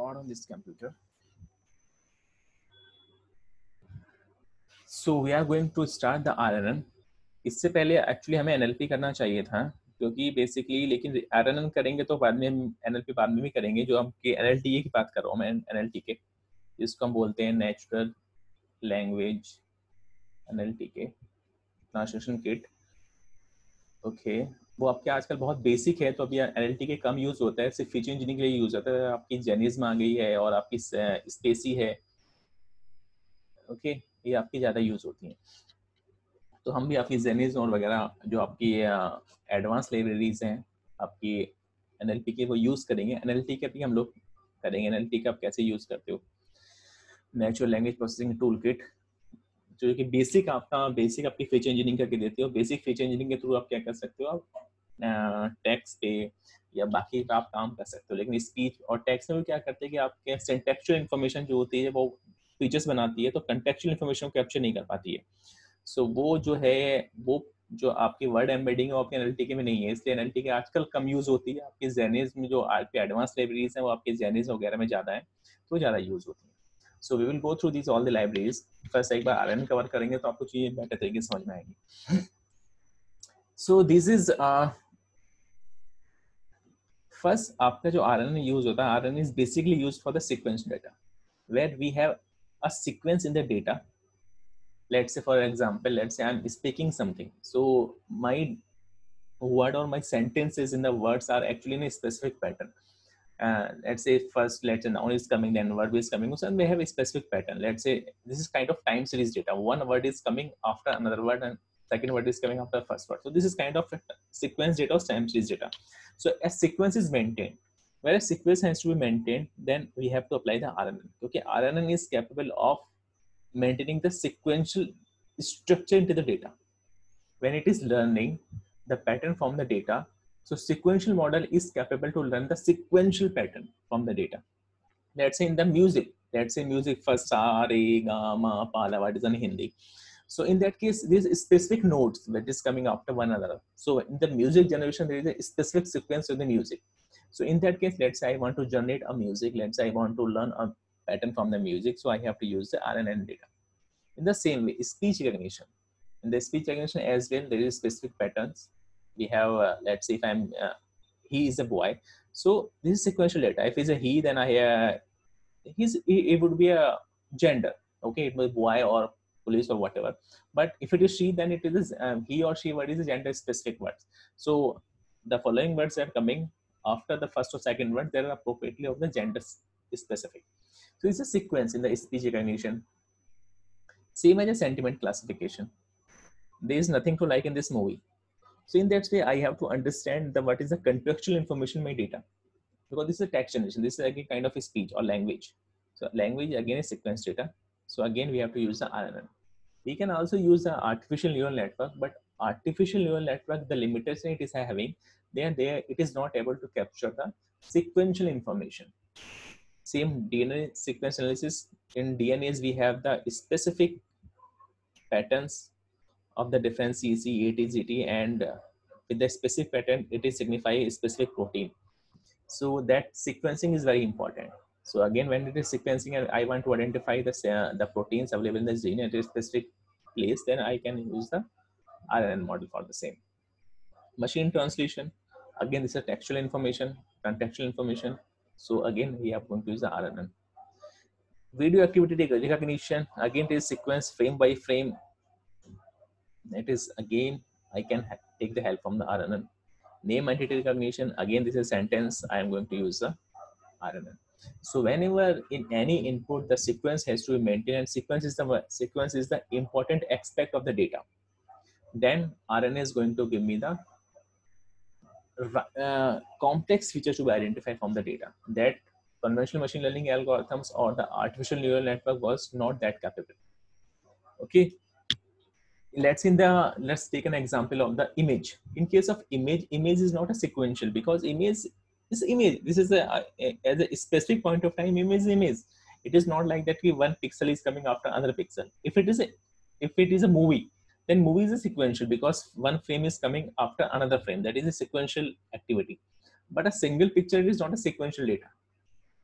record on this computer. So we are going to start the RNN. इससे पहले actually हमें NLP करना चाहिए था, क्योंकि बेसिकली लेकिन RNN करेंगे तो बाद में NLP बाद में भी करेंगे. जो आपके NLTK की बात कर रहा हूँ मैं, NLTK जिसको हम बोलते हैं natural language NLTK translation kit. Okay, वो आपके आजकल बहुत बेसिक है, तो अभी NLTK कम यूज होता है, सिर्फ फीचर इंजीनियरिंग के लिए यूज होता है. आपकी जेनिज्म आ गई है और आपकी स्पेसी है. ओके, ये आपकी ज़्यादा यूज होती हैं. तो हम भी आपकी जेनिज्म और वगैरह जो आपकी एडवांस लाइब्रेरीज हैं आपकी NLP के, वो यूज़ करेंगे. NLTK भी हम लोग करेंगे. NLTK आप कैसे यूज़ करते हो, natural language processing tool kit, जो कि बेसिक आपकी फीचर इंजीनियरिंग करके देती हो. बेसिक फीचर इंजीनियरिंग के थ्रू आप क्या कर सकते हो, आप टेक्स्ट पे या बाकी पे आप काम कर सकते हो. लेकिन स्पीच और टेक्स्ट में भी क्या करते हैं कि आपके सिंटेक्चुअल इन्फॉर्मेशन जो होती है वो फीचर्स बनाती है, तो कंटेक्चुअल इन्फॉर्मेशन को कैप्चर नहीं कर पाती है. सो वो जो है, वो जो आपकी वर्ड एम्बेडिंग है वो आपके NLTK में नहीं है, इसलिए NLTK आजकल कम यूज होती है. आपकी जेनिज्म जो आपकी एडवांस लाइब्रेरीज हैं वो आपके जेनिज्म वगैरह में ज़्यादा है, तो ज़्यादा यूज होती है. So we will go through this all the libraries. First एक बार RNN कवर करेंगे तो आपको चीज़ें बेटर तरीके से समझ में आएगी. सो दिस इज फर्स्ट आपका जो RNN यूज होता है, RNN is basically use for the sequence data, where we have a sequence in the data. Let's say for example, let's say I'm speaking something, so my word or my sentences in the words are actually in a specific pattern. Let's say first, let's say noun is coming, then verb is coming, so we have a specific pattern. Let's say this is kind of time series data, one word is coming after another word and second word is coming after the first word. So this is kind of sequence data or time series data. So a sequence is maintained. Where a sequence has to be maintained, then we have to apply the RNN. Okay, RNN is capable of maintaining the sequential structure into the data. When it is learning the pattern from the data, so sequential model is capable to learn the sequential pattern from the data. Let's say in the music, let's say music first sa re ga ma pa la, what is in Hindi. So in that case, these specific notes that is coming after one another. So in the music generation, there is a specific sequence of the music. So in that case, let's say I want to generate a music, let's say I want to learn a pattern from the music, so I have to use the RNN data. In the same way, speech recognition. In the speech recognition as well, there is specific patterns. We have, let's say if I'm, he is a boy. So this is sequential data. If he's a he, then he would be a gender. Okay, it will be boy or police or whatever. But if it is she, then it is he or she word is a gender specific words. So the following words are coming after the first or second word, they are appropriately of the gender specific. So it's a sequence in the speech recognition. Same as a sentiment classification. There is nothing to like in this movie. So in that way, I have to understand what is the contextual information in my data, because this is a text generation. This is again kind of a speech or language. So language again is sequence data. So again, we have to use the RNN. We can also use the artificial neural network, but artificial neural network, the limitation it is having, it is not able to capture the sequential information. Same DNA sequence analysis. In DNAs, we have the specific patterns of the different CC, ATGT, and with the specific pattern, it is signify a specific protein. So that sequencing is very important. So again, when it is sequencing and I want to identify the proteins available in the gene at a specific place, then I can use the RNN model for the same. Machine translation, again, this is a textual information, contextual information. So again, we are going to use the RNN. Video activity recognition, again, it is sequence frame by frame. It is again, I can take the help from the RNN. Name entity recognition, again, this is a sentence, I am going to use the RNN. So whenever in any input, the sequence has to be maintained, and sequence is the important aspect of the data. Then RNN is going to give me the complex features to be identified from the data that conventional machine learning algorithms or the artificial neural network was not that capable. Okay, let's take an example of the image. In case of image is not a sequential, because image is image. This is as a specific point of time, image. It is not like that one pixel is coming after another pixel. If it is a movie, then movie is a sequential, because one frame is coming after another frame. That is a sequential activity. But a single picture is not a sequential data.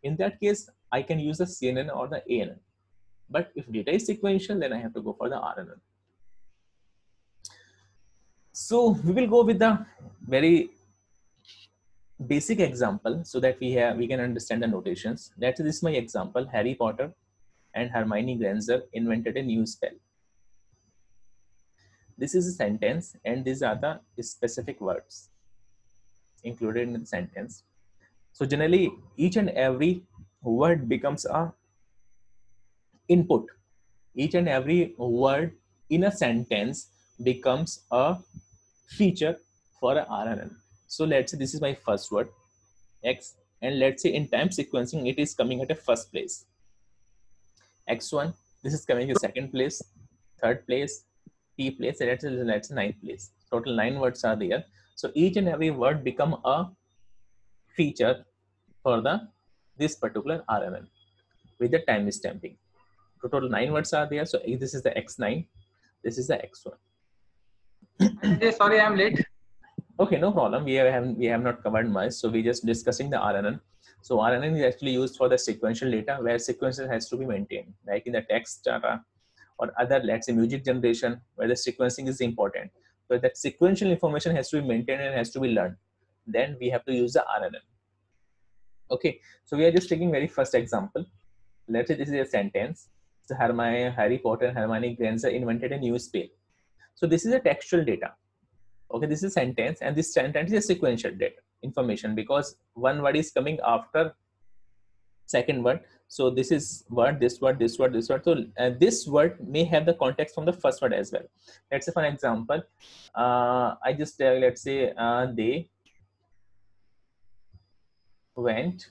In that case, I can use the CNN or the ANN. But if data is sequential, then I have to go for the RNN. So we will go with the very basic example so that we can understand the notations. This is my example. Harry Potter and Hermione Granger invented a new spell. This is a sentence, and these are the specific words included in the sentence. So generally, each and every word becomes a input. Each and every word in a sentence becomes a feature for a RNN. So let's say this is my first word, X, and let's say in time sequencing, it is coming at a first place. X1, this is coming to second place, third place, T place, let's say ninth place. Total 9 words are there. So each and every word become a feature for this particular RNN with the time stamping. Total 9 words are there. So this is the X9, this is the X1. Sorry, I'm late. Okay, no problem. We have not covered much, so we just discussing the RNN. So RNN is actually used for the sequential data where sequences has to be maintained, like in the text data or other, let's say, music generation, where the sequencing is important. So that sequential information has to be maintained and has to be learned. Then we have to use the RNN. Okay, so we are just taking very first example. Let's say this is a sentence. So Harry Potter and Hermione Granger invented a new spell. So this is a textual data. Okay, this is a sentence, and this sentence is a sequential data information because one word is coming after second word. So this is word, this word, this word, this word. So this word may have the context from the first word as well. Let's say for an example, I just let's say they went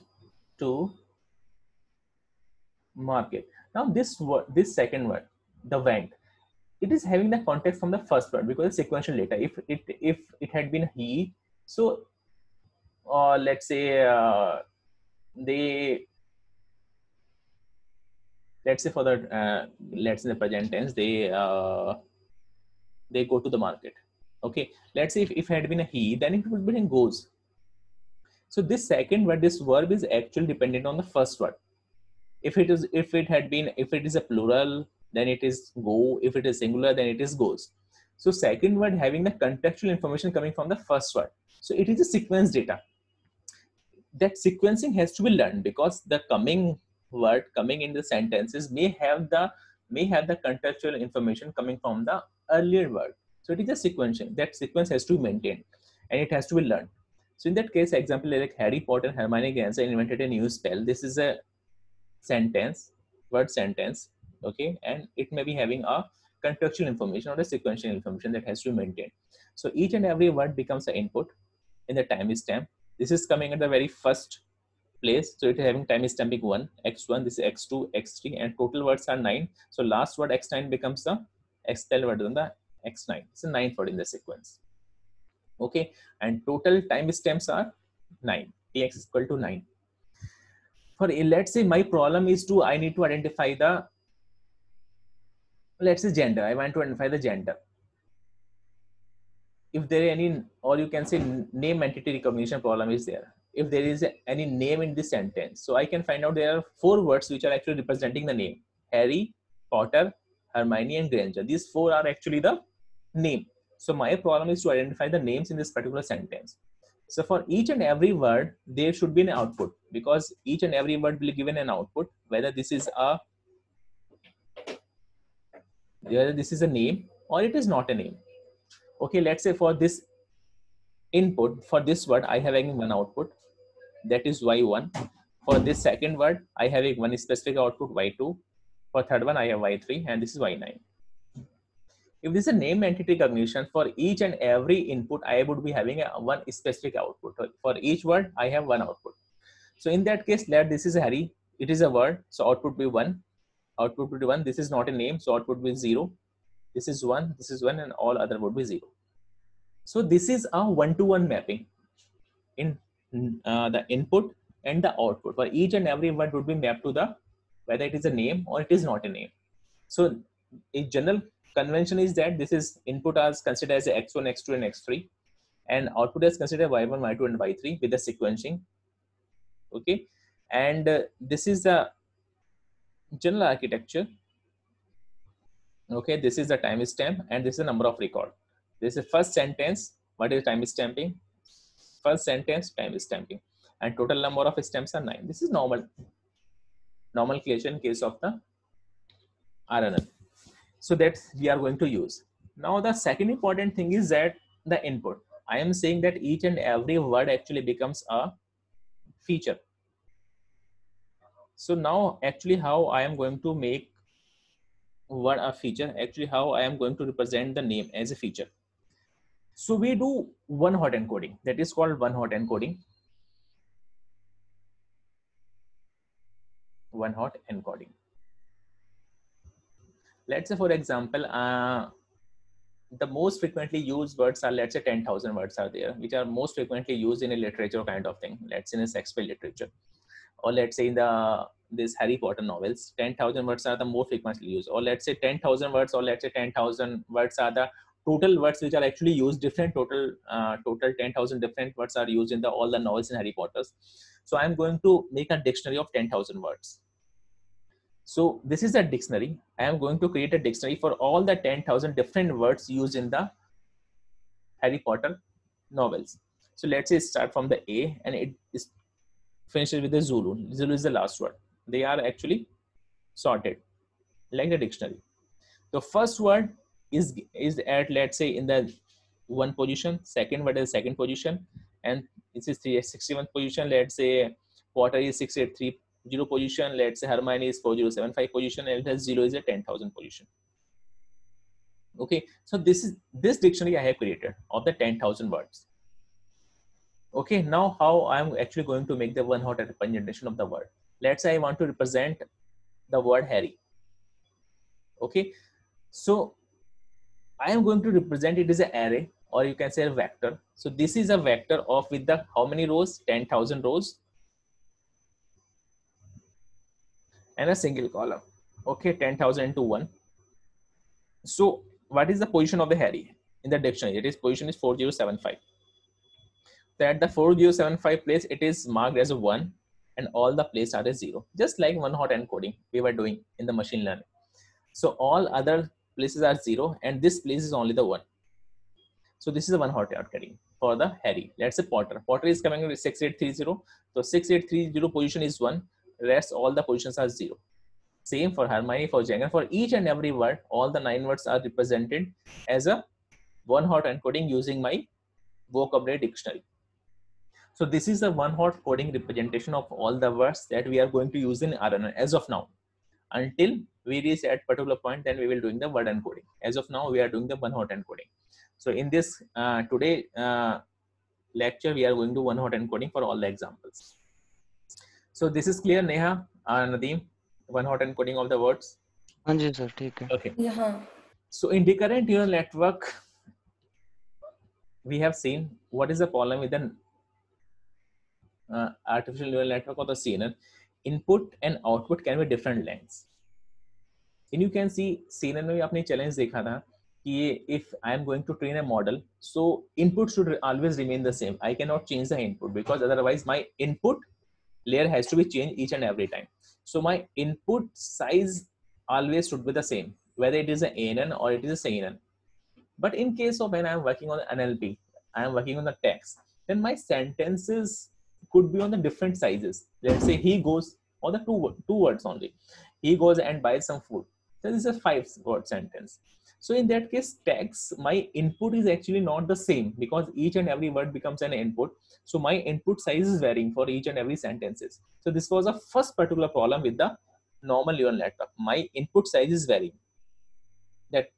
to market. Now this word, this second word, the went, it is having the context from the first word because it's sequential data. If it had been he, so let's say they, let's say for the let's say the present tense, they go to the market. Okay, let's say if it had been a he, then it would be in goes. So this second word, this verb is actually dependent on the first word. If it is a plural, then it is go. If it is singular, then it is goes. So second word having the contextual information coming from the first word. So it is a sequence data. That sequencing has to be learned because the coming word coming in the sentences may have the contextual information coming from the earlier word. So it is a sequencing. That sequence has to be maintained and it has to be learned. So in that case, example like Harry Potter and Hermione Granger invented a new spell. This is a sentence, word sentence, okay, and it may be having a contextual information or a sequential information that has to be maintained. So each and every word becomes an input in the timestamp. This is coming at the very first place, so it is having timestamping 1, X1, this is X2, X3, and total words are 9. So last word X9 becomes the expel word on the X9. It's the 9th word in the sequence. Okay, and total timestamps are 9. Tx is equal to 9. For let's say my problem is I need to identify the, let's say, gender. I want to identify the gender. If there is any, or you can say name entity recognition problem is there. If there is any name in this sentence, so I can find out there are 4 words which are actually representing the name: Harry, Potter, Hermione, and Granger. These 4 are actually the name. So my problem is to identify the names in this particular sentence. So for each and every word, there should be an output because each and every word will be given an output, whether this is a name or it is not a name. Okay, let's say for this input, for this word, I have one output, that is Y1. For this second word, I have one specific output, Y2. For third one, I have Y3, and this is Y9. If this is a name entity recognition, for each and every input, I would be having one specific output. For each word, I have one output. So in that case, this is Harry. It is a word, so output will be 1. Output will be 1. This is not a name, so output will be 0. This is 1. This is 1, and all other would be 0. So this is a one-to-one mapping in the input and the output. For each and every word would be mapped to the whether it is a name or it is not a name. So a general convention is that this is input as considered as X1, X2, and X3, and output is considered Y1, Y2, and Y3 with the sequencing. Okay, and this is the general architecture. Okay, this is the timestamp and this is the number of record. This is first sentence. What is timestamping? First sentence timestamping, and total number of stamps are 9. This is nomenclature in case of the RNN. So that we are going to use. Now the second important thing is that the input. I am saying that each and every word actually becomes a feature. So now actually how I am going to make word a feature, actually how I am going to represent the name as a feature. So we do one hot encoding, that is called one hot encoding. One hot encoding. Let's say for example, the most frequently used words are, let's say 10,000 words are there, which are most frequently used in a literature kind of thing. Let's say in a Shakespeare literature, or let's say in this Harry Potter novels, 10,000 words are the most frequently used. Or let's say 10,000 words, or let's say 10,000 words are the total words which are actually used. Different total 10,000 different words are used in all the novels in Harry Potter. So I'm going to make a dictionary of 10,000 words. So this is a dictionary. I am going to create a dictionary for all the 10,000 different words used in the Harry Potter novels. So let's say start from the A and it is finishes with the Zulu. Zulu is the last word. They are actually sorted like the dictionary. The first word is at, let's say, in the 1 position. Second word is second position, and this is 61st position. Let's say Potter is 6830 position. Let's say Hermione is 4075 position, and it has 0 is a 10,000 position. Okay, so this dictionary I have created of the 10,000 words. Okay, now how I'm actually going to make the one hot representation of the word. Let's say I want to represent the word Harry. Okay, so I am going to represent it as an array, or you can say a vector. So this is a vector of with the how many rows? 10,000 rows and a single column. Okay, 10,000 into 1. So what is the position of the Harry in the dictionary? It is position is 4075. So at the 4075 place, it is marked as a 1 and all the places are a 0. Just like one hot encoding we were doing in the machine learning. So all other places are 0 and this place is only the 1. So this is the one hot encoding for the Harry. Let's say Potter. Potter is coming with 6830. So 6830 position is 1. Rest all the positions are 0. Same for Hermione, for Jagan. For each and every word, all the 9 words are represented as a one hot encoding using my vocabulary dictionary. So this is a one hot coding representation of all the words that we are going to use in RNN as of now. Until we reach at particular point, then we will doing the word encoding. As of now, we are doing the one hot encoding. So in this today lecture, we are going to one hot encoding for all the examples. So this is clear, Neha, Nadeem, one hot encoding of the words. Yes, sir. Okay. Okay. Yeah. So in recurrent neural network, we have seen what is the problem with the artificial neural network or the CNN. Input and output can be different lengths. And you can see CNN में आपने challenge देखा था कि if I am going to train a model, so input should always remain the same. I cannot change the input because otherwise my input layer has to be changed each and every time. So my input size always should be the same, whether it is an ANN or it is a CNN. But in case of when I am working on NLP, I am working on the text, then my sentences could be on the different sizes. Let's say he goes, or the two words only. He goes and buys some food. So this is a 5-word sentence. So in that case, text, my input is actually not the same because each and every word becomes an input. So my input size is varying for each and every sentences. So this was a first particular problem with the normal neural network. My input size is varying. That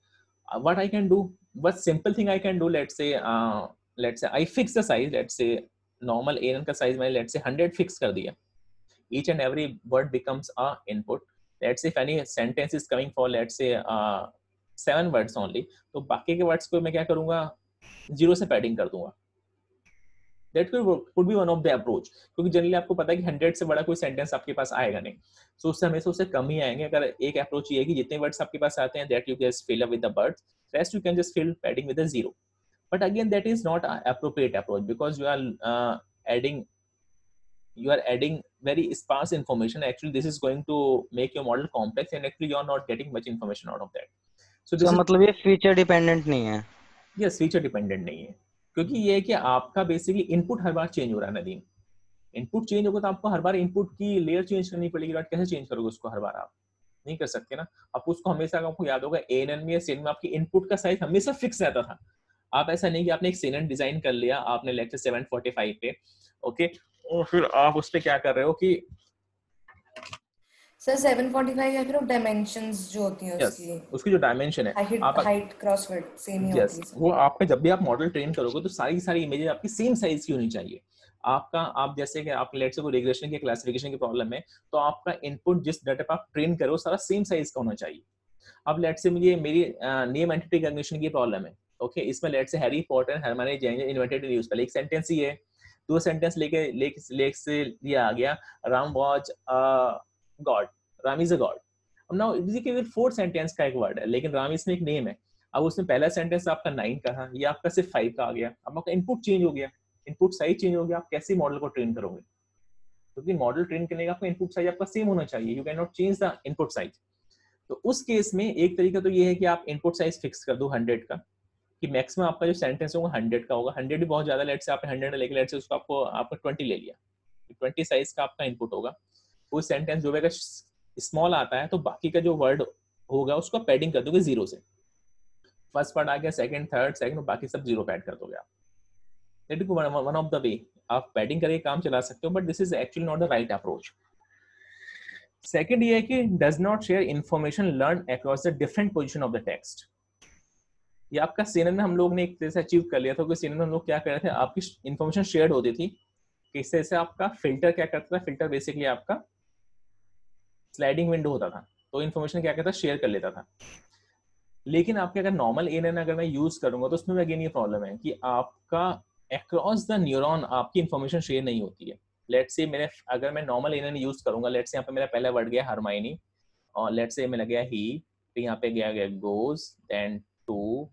what I can do, what simple thing I can do, let's say I fix the size. Let's say normal ANN का size मैंने let's say 100 fix कर दिया. Each and every word becomes a input. Let's say if any sentence is coming for let's say 7 words only, तो बाकी के words को मैं क्या करूँगा, 0 से padding कर दूँगा. That could be one of the approach, क्योंकि जनरली आपको पता है कि 100 से बड़ा कोई सेंटेंस आपके पास आएगा नहीं. सो उससे हमेशा उससे कम ही आएंगे. अगर एक अप्रोच ये है कि जितने वर्ड्स आपके पास आते हैं that you just fill up with the words, rest you can just fill padding with a 0. But again that is not an appropriate approach because you are adding you are adding very sparse information. Actually this is going to make your model complex and actually you are not getting much information out of that. So इसका this is, मतलब ये feature dependent नहीं है। yes, feature dependent नहीं है, क्योंकि ये है कि आपका बेसिकली इनपुट हर बार चेंज हो रहा है नदीम। इनपुट चेंज होगा तो आपको हर बार इनपुट की लेयर चेंज करनी पड़ेगी, बट कैसे चेंज करोगे उसको हर बार? आप नहीं कर सकते ना। आपको उसको हमेशा, आपको याद होगा एएनएन में या सीएनएन में आपकी इनपुट का साइज हमेशा फिक्स रहता था। आप ऐसा नहीं कि आपने एक सीएनएन डिजाइन कर लिया आपने लेक्चर 745 पे, ओके, और फिर आप उस पे क्या कर रहे हो कि सर 745 या फिर डायमेंशंस जो होती हैं उसकी, उसकी जो डायमेंशन है हाइट क्रॉस विड्थ सेम ही होती है। वो आपका जब भी आप मॉडल ट्रेन करोगे तो सारी इमेजेस आपकी सेम साइज की होनी चाहिए। आपका, आप जैसे कि आप लेट्स से कोई रिग्रेशन की क्लासिफिकेशन की प्रॉब्लम है तो आपका इनपुट जिस डाटा पर आप ट्रेन करो सारा सेम साइज का होना चाहिए। अब लेट्स से मुझे मेरी नेम एंटिटी रिकॉग्निशन की प्रॉब्लम है, ओके, इसमें let's say Harry Potter and Hermione Granger invented news, पहले एक सेंटेंस ही है, दो सेंटेंस लेके से लिया आ गया Ram was God, Ram is a God. अब नाउ देखिए फोर्थ सेंटेंस का एक वर्ड है लेकिन राम इसमें एक नेम है। अब उसमें पहला सेंटेंस आपका 9 का था, ये आपका सिर्फ 5 का आ गया। अब आपका इनपुट चेंज हो गया, इनपुट साइज चेंज हो गया, आप कैसे मॉडल को ट्रेन करोगे? क्योंकि मॉडल ट्रेन करने का आपका इनपुट साइज आपका सेम होना चाहिए, you can not change the input size. तो उस केस में एक तरीका तो ये है कि आप इनपुट साइज फिक्स कर दो 100 का, कि मैक्सिमम आपका जो सेंटेंस होगा 100 का होगा। 100 भी बहुत ज्यादा, लेट से आपने 100 लेके लेट से उसको आपको 20 ले लिया, 20 साइज का आपका इनपुट होगा। वो सेंटेंस जो अगर स्मॉल आता है तो बाकी का जो वर्ड होगा उसको पैडिंग कर दोगे 0 से, फर्स्ट वर्ड आ गया, सेकंड थर्ड सेकंड, बाकी सब 0 पे ऐड कर दोगे आप। That is one of the way आप पैडिंग करके काम चला सकते हो, but this is actually not the right approach. Second ये है कि does not share information learn across the different position of the text. ये आपका सीएनएन में हम लोग ने एक तरह से अचीव कर लिया था कि सीएनएन में हम लोग क्या कर रहे थे, आपकी इंफॉर्मेशन शेयर्ड होती थी, किससे से आपका फिल्टर क्या करता था, फिल्टर बेसिकली आपका स्लाइडिंग विंडो होता था, तो इन्फॉर्मेशन क्या करता, शेयर कर लेता था। लेकिन आपके अगर नॉर्मल एएनएन अगर मैं यूज करूंगा तो उसमें अगेन ये प्रॉब्लम है कि आपका अक्रॉस द न्यूरॉन आपकी इंफॉर्मेशन शेयर नहीं होती है। लेट्स से मेरे, अगर मैं नॉर्मल एएनएन यूज करूंगा, लेट्स से यहाँ पे मेरा पहला वर्ड गया हरमाइनी, और लेट्स से मैं गया ही, तो यहाँ पे गया गोज, देन टू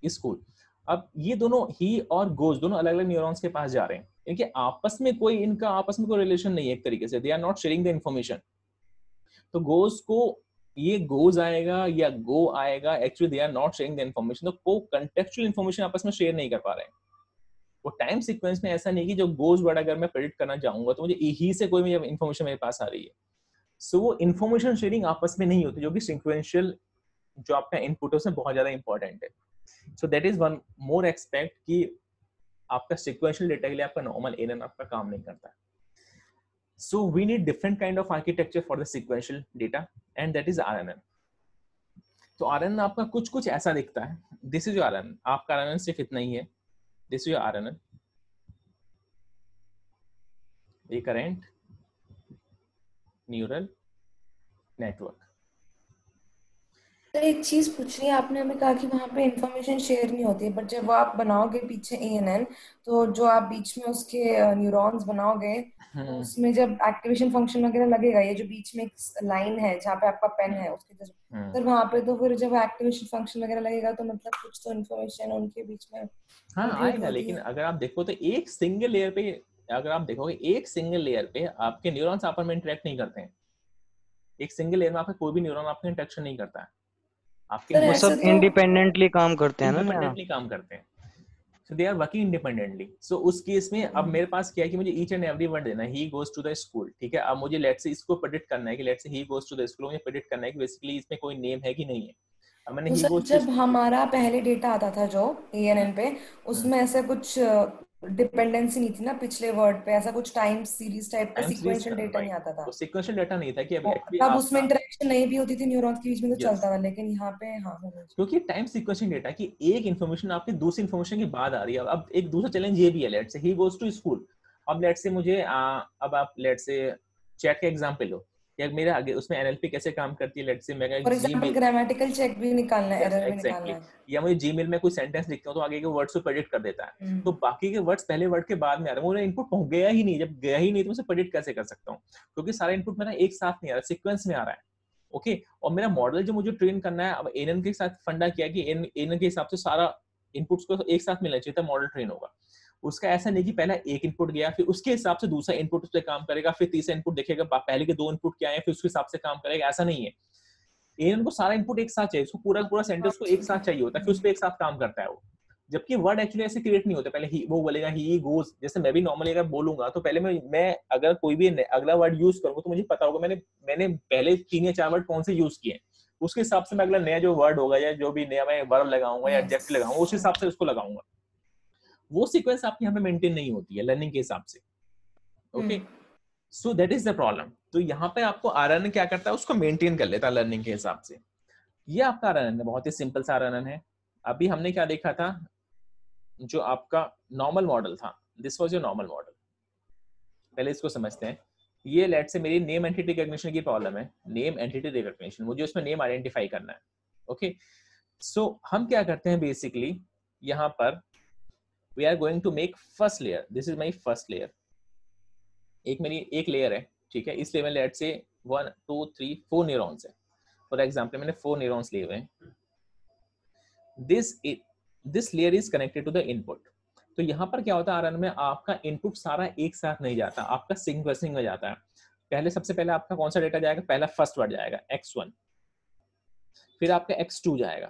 स्कूल। अब ये दोनों ही और गोज दोनों अलग अलग न्यूरॉन्स के पास जा रहे हैं, इनके आपस में कोई रिलेशन नहीं है एक तरीके से, they are not sharing the information. तो गोज को ये गोज आएगा या गो आएगा, actually they are not sharing the information, तो को कंटेक्चुअल इंफॉर्मेशन आपस में शेयर नहीं कर पा रहे हैं। वो टाइम सीक्वेंस में ऐसा नहीं कि जो गोज वर्ड अगर मैं प्रेडिक्ट करना चाहूंगा तो मुझे ही से कोई इंफॉर्मेशन मेरे पास आ रही है। सो वो इंफॉर्मेशन शेयरिंग आपस में नहीं होती, जो कि सीक्वेंशियल जो आपका इनपुट है उसमें बहुत ज्यादा इंपॉर्टेंट है। So that is one more expect कि आपका सीक्वेंशियल डेटा के लिए आपका नॉर्मल एएनएन आपका काम नहीं करता है। So we need different kind of architecture for the sequential data and that is RNN. तो RNN आपका कुछ कुछ ऐसा दिखता है, दिस इज योर RNN। आपका RNN सिर्फ इतना ही है, this is your RNN, recurrent neural network. तो एक चीज पूछनी है, आपने हमें कहा कि वहां पे इंफॉर्मेशन शेयर नहीं होती, बट जब आप बनाओगे पीछे एएनएन तो जो आप बीच में उसके न्यूरॉन्स बनाओगे तो उसमें जब एक्टिवेशन फंक्शन वगैरह लगेगा, ये जो बीच में एक लाइन है जहाँ पे आपका पेन है उसके तो वहां पे तो फिर जब एक्टिवेशन फंक्शन वगैरह लगेगा तो मतलब कुछ तो इंफॉर्मेशन उनके बीच में आएगा। लेकिन अगर आप देखो तो एक सिंगल लेयर पे, अगर आप देखोगे एक सिंगल लेयर पे आपके न्यूरॉन्स आपस में इंटरेक्ट नहीं करते हैं। एक सिंगल लेयर में आपका कोई भी न्यूरॉन आपका इंटरेक्शन नहीं करता है, आपके वो सब इंडिपेंडेंटली काम करते हैं ना, इंडिपेंडेंटली काम करते हैं। So they are working independently. So उस केस में अब मेरे पास क्या है कि मुझे each and every word देना है, he goes to the school, ठीक है। अब मुझे लेट्स से इसको प्रेडिक्ट करना है कि let's say he goes to the school, मुझे प्रेडिक्ट करना है कि बेसिकली इसमें कोई नेम है कि नहीं है। अब मैंने he goes जब हमारा पहले डेटा आता था जो एएनएन पे, उसमें ऐसा कुछ डिपेंडेंसी नहीं थी ना पिछले वर्ड पे, ऐसा कुछ टाइम सीरीज टाइप का सीक्वेंशियल डेटा नहीं आता था। वो सीक्वेंशियल डेटा नहीं था कि अब उसमें इंटरेक्शन नहीं भी होती थी न्यूरॉन्स के बीच में तो चलता था, लेकिन यहाँ पे क्योंकि टाइम सीक्वेंशियल डेटा की एक इन्फॉर्मेशन आपकी दूसरी इन्फॉर्मेशन के बाद आ रही है। अब एक दूसरा चैलेंज ये भी है, let's say he goes to school. अब लेट्स से मुझे अब आप लेट्स से चैट का एग्जांपल लो, या मेरे आगे उसमें एनएलपी कैसे काम करती है, लेट्स से मैं फॉर एग्जांपल ग्रामेटिकल चेक भी निकालना है, एरर भी निकालना है, या मुझे जीमेल में कोई सेंटेंस लिखता हूं तो आगे के वर्ड्स को प्रेडिक्ट कर देता है, तो बाकी के वर्ड्स पहले वर्ड के बाद में आ रहे हैं, वो इनपुट पहुंच गया ही नहीं। जब गया ही नहीं तो उसे प्रेडिक्ट कैसे कर सकता हूं, क्योंकि सारा इनपुट मेरा एक साथ नहीं आ रहा, सीक्वेंस में आ रहा है। ओके, और मेरा मॉडल जो मुझे ट्रेन करना है, अब एएनएन के साथ फंडा किया कि एएनएन के हिसाब से सारा इनपुट्स को एक साथ मिलना चाहिए था, मॉडल ट्रेन होगा। उसका ऐसा नहीं कि पहला एक इनपुट गया, फिर उसके हिसाब से दूसरा इनपुट उस पर काम करेगा, फिर तीसरा इनपुट देखेगा पहले के दो इनपुट क्या है, फिर उसके हिसाब से काम करेगा, ऐसा नहीं है। एएनएन को सारा इनपुट एक साथ चाहिए, उसको पूरा पूरा सेंटेंस को एक साथ चाहिए होता है, फिर उस पर एक साथ काम करता है वो। जबकि वर्ड एक्चुअली ऐसे क्रिएट नहीं होते, पहले ही वो बोलेगा ही गोज, जैसे मैं भी नॉर्मली अगर बोलूंगा तो पहले मैं अगर कोई भी अगला वर्ड यूज करूंगा तो मुझे पता होगा मैंने पहले 3 या 4 वर्ड कौन से यूज किए, उसके हिसाब से मैं अगला नया जो वर्ड होगा या जो भी नया मैं वर्ब लगाऊंगा या एडजेक्टिव लगाऊंगा उस हिसाब से उसको लगाऊंगा। वो सीक्वेंस आपकी यहाँ पे मेंटेन नहीं होती है लर्निंग के हिसाब से। Okay, so that is the problem. तो यहाँ पे आपको आरएनएन क्या करता है, उसको मेंटेन कर लेता है लर्निंग के हिसाब से। ये आपका आरएनएन है, बहुत ही सिंपल सा आरएनएन है। अभी हमने क्या देखा था, जो आपका नॉर्मल मॉडल था, this was your normal model. पहले इसको समझते हैं। ये लेट से मेरी नेम एंटिटी रिकॉग्निशन की प्रॉब्लम है, नेम एंटिटी रिकॉग्निशन, मुझे उसमें नेम आइडेंटिफाई करना है। ओके, सो हम क्या करते हैं बेसिकली, यहाँ पर we are going to make first layer, this is my first layer. एक मेरी एक लेयर है, ठीक है, इस लेयर में लेट से 1 2 3 4 न्यूरॉन्स है। फॉर एग्जाम्पल मैंने 4 न्यूरॉन्स लिए हुए हैं। This layer is connected to the input. तो यहाँ पर क्या होता है, आरएनएन में आपका इनपुट सारा एक साथ नहीं जाता, आपका सीक्वेंसिंग में जाता है। पहले सबसे पहले आपका कौन सा डेटा जाएगा, पहला फर्स्ट वर्ड जाएगा x1, फिर आपका x2 जाएगा,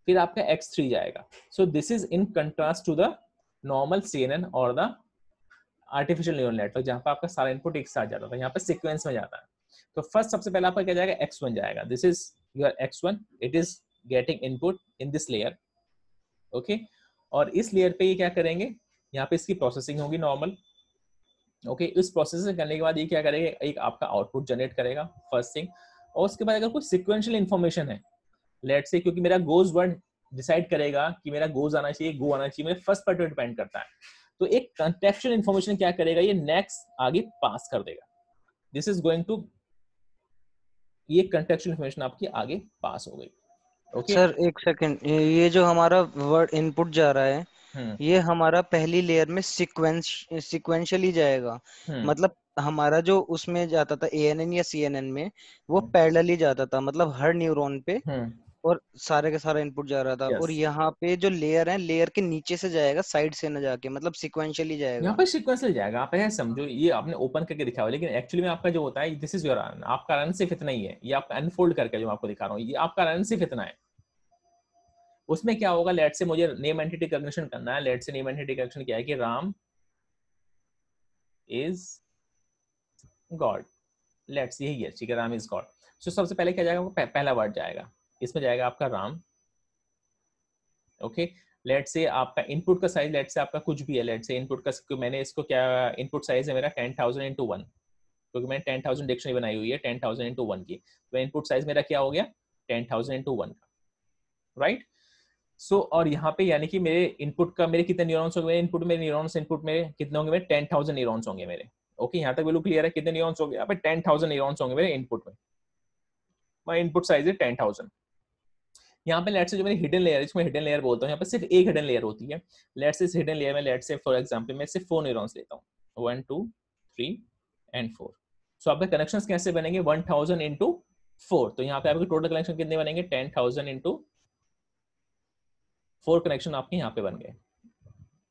फिर आपका x3 जाएगा। So this is in contrast to the normal CNN और द आर्टिफिशियल न्यूरल नेटवर्क, जहाँ पर आपका सारा इनपुट एक साथ जाता था, यहाँ पर सीक्वेंस में जाता है। तो फर्स्ट सबसे पहले आपका क्या जाएगा, x1 जाएगा, this is your x1, it is getting input in this layer. Okay, और इस लेयर पे ये क्या करेंगे, यहाँ पे इसकी प्रोसेसिंग होगी नॉर्मल। ओके, इस प्रोसेसिंग करने के बाद ये क्या करेगा, एक आपका आउटपुट जनरेट करेगा फर्स्ट थिंग। और उसके बाद अगर कोई सिक्वेंशियल इन्फॉर्मेशन है, लेट्स से, क्योंकि मेरा गोज वर्ड डिसाइड करेगा कि मेरा गोज आना चाहिए, गो आना चाहिए, मेरे फर्स्ट पार्ट पे डिपेंड करता है। तो एक कॉन्टेक्चुअल इन्फॉर्मेशन क्या करेगा, ये नेक्स्ट आगे पास कर देगा, दिस इज गोइंग टू, ये कॉन्टेक्चुअल इन्फॉर्मेशन आपकी आगे पास हो गई। ओके सर एक सेकंड, ये जो हमारा वर्ड इनपुट जा रहा है ये हमारा पहली लेयर में सिक्वेंशियली जाएगा। मतलब हमारा जो उसमें जाता था एएनएन या सीएनएन में, वो पैरेलली जाता था, मतलब हर न्यूरॉन पे और सारे का सारा इनपुट जा रहा था। और यस, यहाँ पे जो लेयर है, लेयर के नीचे से जाएगा, साइड से ना जाके, मतलब सिक्वेंशियली यहाँ जाएगा। पर सीक्वेंशियल जाएगा। आप ऐसे समझो, ये आपने ओपन करके दिखा हुआ, लेकिन एक्चुअली में आपका जो होता है, दिस इज योर रन, आपका रन सिर्फ इतना ही है, ये आपका अनफोल्ड करके जो आपको दिखा रहा हूँ, ये आपका रन सिर्फ इतना है। उसमें क्या होगा, लेट से मुझे नेम एंटिटी रिकॉग्निशन करना है, लेट से नेम एंटिटी रिकॉग्निशन क्या है कि राम इज गॉड, लेट्स यही है, ठीक है, राम इज गॉड। सो सबसे पहले क्या जाएगा, पहला वर्ड जाएगा, इसमें जाएगा आपका राम। ओके, लेट से आपका इनपुट का साइज, लेट से आपका कुछ भी है, लेट से इनपुट का, मैंने इसको क्या, इनपुट साइज है मेरा 10,000 into 1, क्योंकि मैंने 10,000 डिक्शनरी बनाई हुई है 10,000 into 1 की, तो इनपुट साइज मेरा क्या हो गया, 10,000 into 1 का, राइट। सो और यहाँ पे यानी कि मेरे इनपुट का, मेरे कितने न्यूरॉन्स होंगे, इनपुट में न्यूरॉन्स, इनपुट में कितने होंगे मेरे, 10,000 न्यूरॉन्स होंगे मेरे। ओके, यहाँ तक बिल्कुल क्लियर है, कितने न्यूरॉन्स होंगे यहाँ पे, 10,000 न्यूरॉन्स होंगे मेरे इनपुट में, माय इनपुट साइज है 10,000। यहाँ पे लेट से जो मेरी हिडन लेयर है, इसमें हिडन लेयर बोलता हूँ, यहाँ पे सिर्फ एक हिडन लेयर होती है। लेट से इस हिडन लेयर में, लेट से फॉर एग्जांपल मैं सिर्फ 4 न्यूरॉन्स लेता हूँ, 1 2 3 and 4। सो आपके कनेक्शंस कैसे बनेंगे, 1000 into 4, तो यहाँ पे आपके टोटल कनेक्शन कितने बनेंगे, 10,000 into 4 कनेक्शन आपके यहाँ पे बन गए।